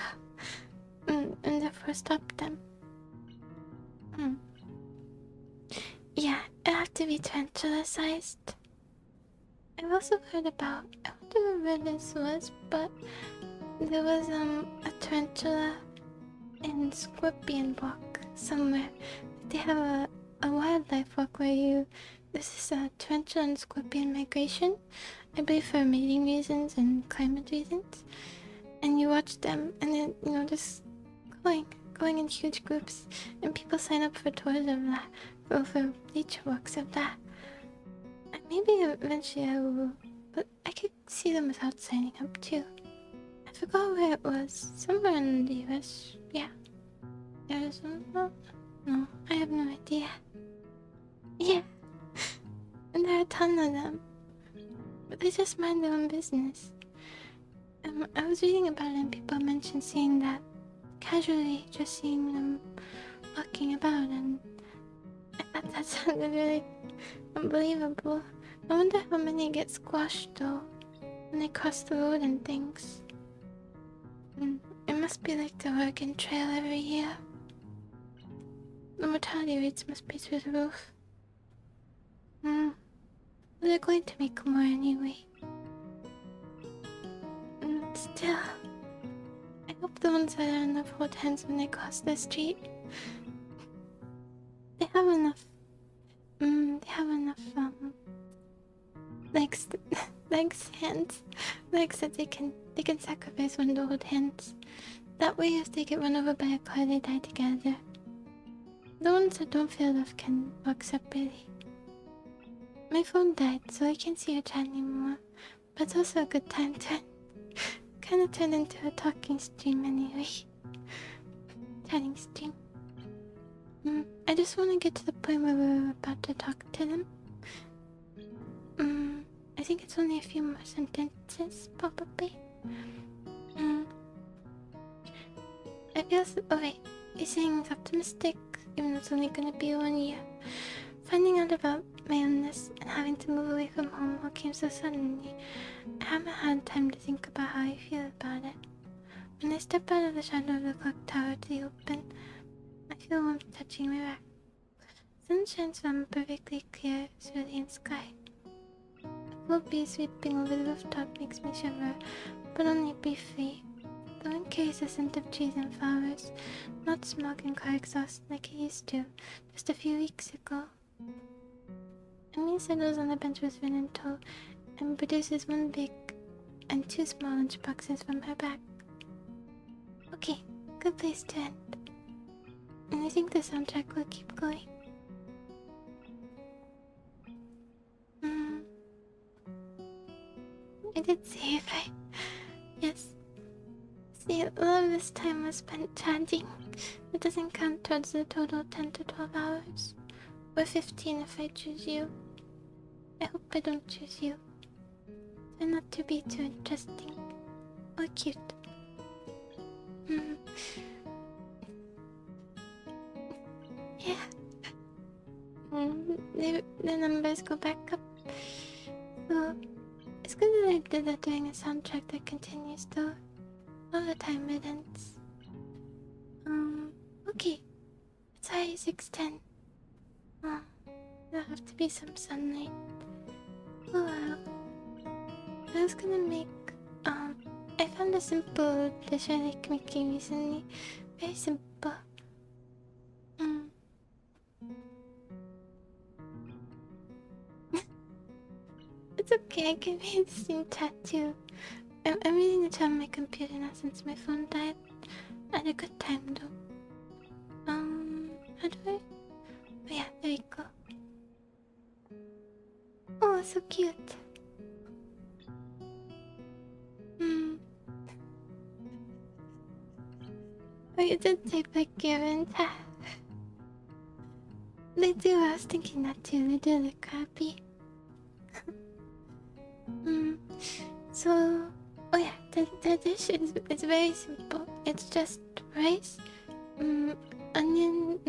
And therefore stop them. Yeah, it have to be tarantula-sized. I've also heard about, I wonder where this was, but there was a tarantula in Scorpion Walk somewhere. They have a wildlife walk where this is a tarantula and scorpion migration, I believe for mating reasons and climate reasons. and you watch them, and then just going in huge groups, and people sign up for tours of that, for nature walks of that. And maybe eventually I will, but I could see them without signing up too. I forgot where it was. Somewhere in the US. Yeah. Arizona? No, I have no idea. Yeah. And there are a ton of them. But they just mind their own business. I was reading about it and people mentioned seeing that casually, just seeing them walking about, and I thought that sounded really unbelievable. I wonder how many get squashed though when they cross the road and things. It must be like the Oregon Trail every year. The mortality rates must be through the roof. They're going to make more anyway. Still, I hope the ones that are enough hold hands when they cross the street. They have enough. Legs, hands, legs that they can sacrifice when they hold hands. That way, if they get run over by a car, they die together. The ones that don't feel love can walk separately. My phone died, so I can't see or chat anymore. But it's also a good time to kind of turn into a talking stream anyway. Chatting stream. I just want to get to the point where we're about to talk to them. I think it's only a few more sentences, probably. I feel oh wait, you're saying it's optimistic, even though it's only gonna be 1 year. Finding out about my illness and having to move away from home all came so suddenly. I haven't had time to think about how I feel about it. When I step out of the shadow of the clock tower to the open, I feel warmth touching my back. Sun shines from a perfectly clear cerulean sky. A cool breeze sweeping over the rooftop makes me shiver, but only briefly. The wind carries the scent of trees and flowers, not smog and car exhaust like it used to, just a few weeks ago. Amy settles on the bench with Rin in tow and produces one big and 2 small lunchboxes from her bag. Okay, good place to end. And I think the soundtrack will keep going. I did save, right? Yes. See, a lot of this time was spent chatting. It doesn't count towards the total 10 to 12 hours. Or 15 if I choose you. I hope I don't choose you. Try not to be too interesting. Or cute. Yeah. The numbers go back up. So, it's good that I did that during a soundtrack that continues though. All the time it ends. Okay. It's high 6:10. There'll have to be some sunlight. Oh well. I was gonna make, I found a simple dish I like making recently. Very simple. It's okay, I can read the same tattoo. I'm reading it on my computer now since my phone died. I had a good time though. How do I? Oh yeah, there we go. Oh, so cute. Oh, you did type like Karen. They do, I was thinking that too. They do look happy. So, oh yeah, the dish is very simple. It's just rice, onions,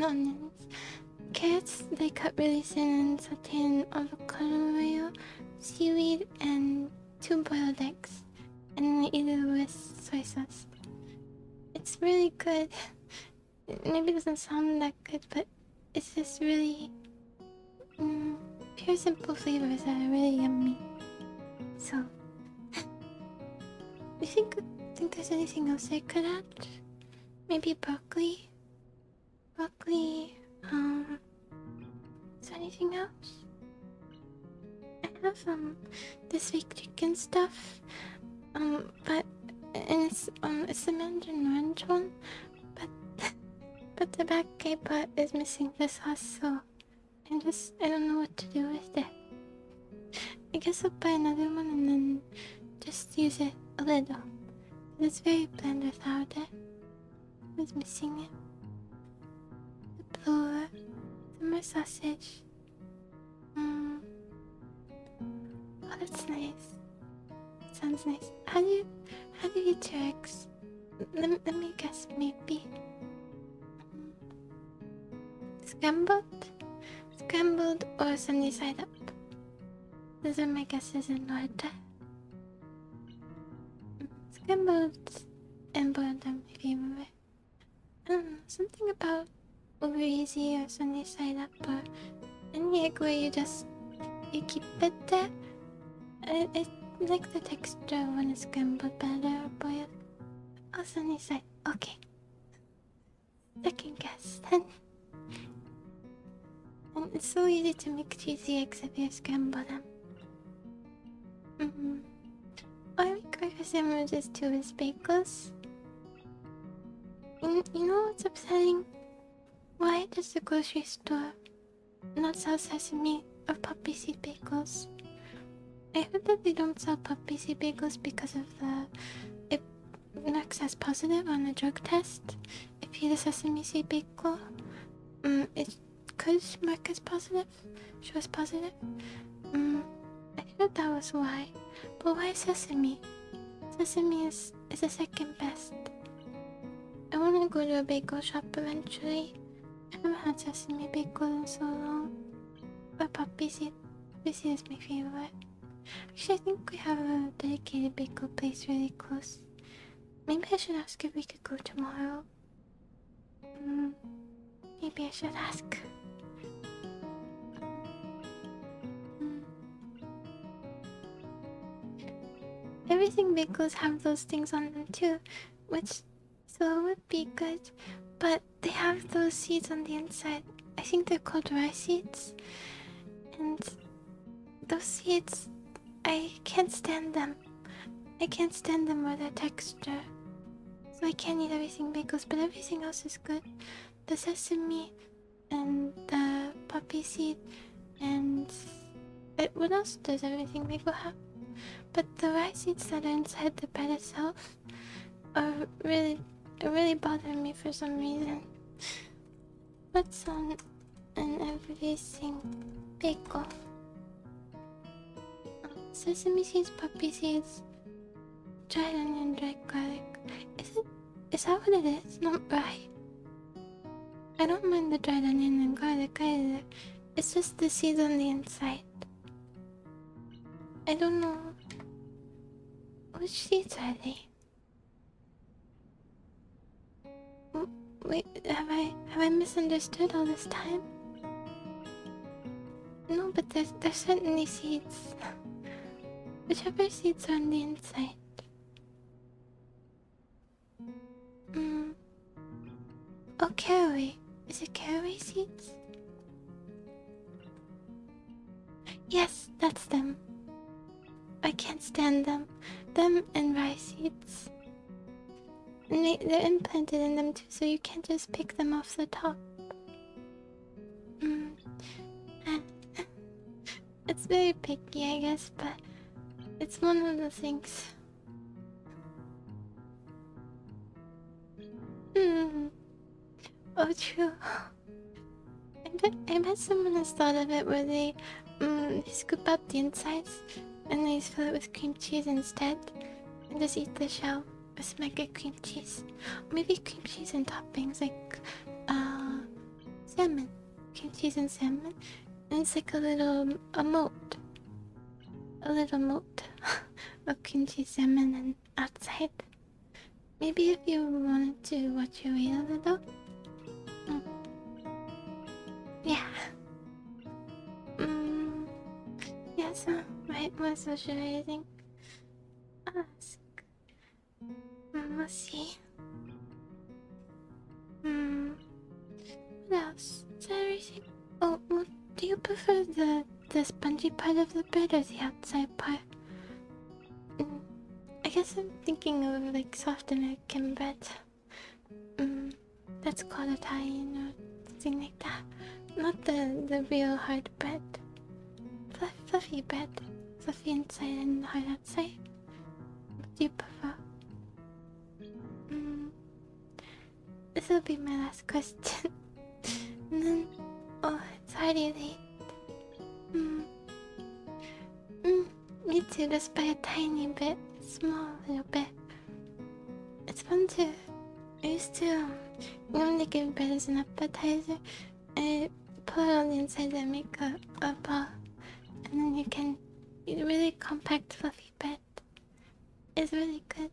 carrots they cut really thin and saute in avocado oil, seaweed, and 2 boiled eggs. And I eat it with soy sauce. It's really good. Maybe it doesn't sound that good, but it's just really pure simple flavors that are really yummy. So, I think there's anything else I could add? Maybe broccoli? Broccoli, is there anything else? I have, this week chicken stuff, but And it's the Mandarin orange one, but but the back gay part is missing the sauce, so I don't know what to do with it. I guess I'll buy another one and then just use it a little. It's very bland without it. I was missing it. The blower, the more sausage. Oh, that's nice. Sounds nice. How do you eat your eggs? Let me guess, maybe scrambled? Scrambled or sunny side up? Those are my guesses in order. Scrambled and boiled are my favorite. I don't know, something about over easy or sunny side up or any egg where you keep it there. I like the texture when it's scrambled better or boiled. Oh, sunny side. Okay. Second guess then. And it's so easy to make cheesy eggs if you scramble them. I make breakfast sandwiches too with bagels. You know what's upsetting? Why does the grocery store not sell sesame or poppy seed bagels? I heard that they don't sell poppy seed bagels because of it marks as positive on the drug test. If you eat a sesame seed bagel, it could mark as positive, show as positive. I heard that was why. But why sesame? Sesame is the second best. I want to go to a bagel shop eventually. I haven't had sesame bagel in so long. But poppy seed is my favorite. Actually, I think we have a dedicated bagel place really close. Maybe I should ask if we could go tomorrow. Maybe I should ask. Everything bagels have those things on them too, so it would be good. But they have those seeds on the inside. I think they're called rice seeds. And those seeds, I can't stand them. I can't stand them or their texture. So I can't eat everything bagels, but everything else is good. The sesame and the poppy seed and what else does everything bagel have? But the rice seeds that are inside the bread itself are really bothering me for some reason. What's on an everything bagel? Sesame seeds, poppy seeds, dried onion, dried garlic. Is that what it is? Not right. I don't mind the dried onion and garlic either. It's just the seeds on the inside. I don't know. Which seeds are they? Wait, have I misunderstood all this time? No, but there's certainly seeds. Whichever seeds are on the inside. Oh, caraway. Is it caraway seeds? Yes, that's them. I can't stand them. Them and rice seeds. And they're implanted in them too, so you can't just pick them off the top. It's very picky, I guess, but it's one of the things. Oh, true. I bet someone has thought of it where they scoop out the insides and they fill it with cream cheese instead and just eat the shell with mega cream cheese. Or maybe cream cheese and toppings like salmon. Cream cheese and salmon. And it's like a little moat. A little moat of cream cheese, salmon, and outside. Maybe if you wanted to watch your weight a little. Yeah. Yeah, so more socializing. Ask. We'll see. What else? Is that everything? Oh, well, do you prefer the spongy part of the bread or the outside part? I guess I'm thinking of like soft American bread. That's called Italian or something like that. Not the real hard bread. Fluffy bread. Fluffy inside and hard outside. What do you prefer? This will be my last question. And then, oh, it's already late. Me too, just by a tiny bit. Small little bit. It's fun to... I used to normally give bread as an appetizer. I put it on the inside and make a ball. And then you can eat really compact fluffy bread. It's really good.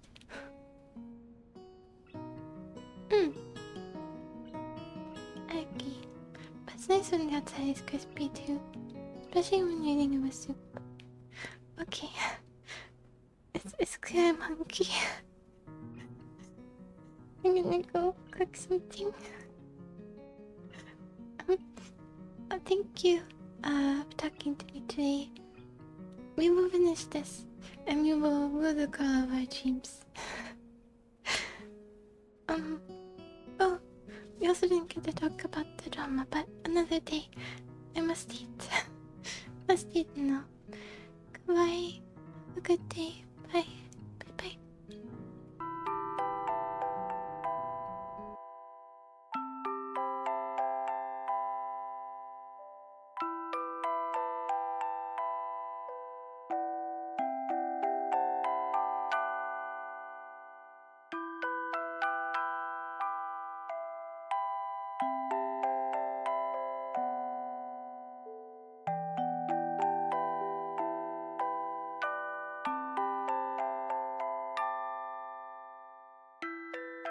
Okay. But it's nice when the outside is crispy too. Especially when you're eating it with soup. Okay. It's clear I'm hungry. I'm gonna go cook something. Thank you for talking to me today. We will finish this and we will rule the girl of our dreams. Oh, we also didn't get to talk about the drama, but another day. I must eat. Must eat now. Goodbye. Have a good day. Bye.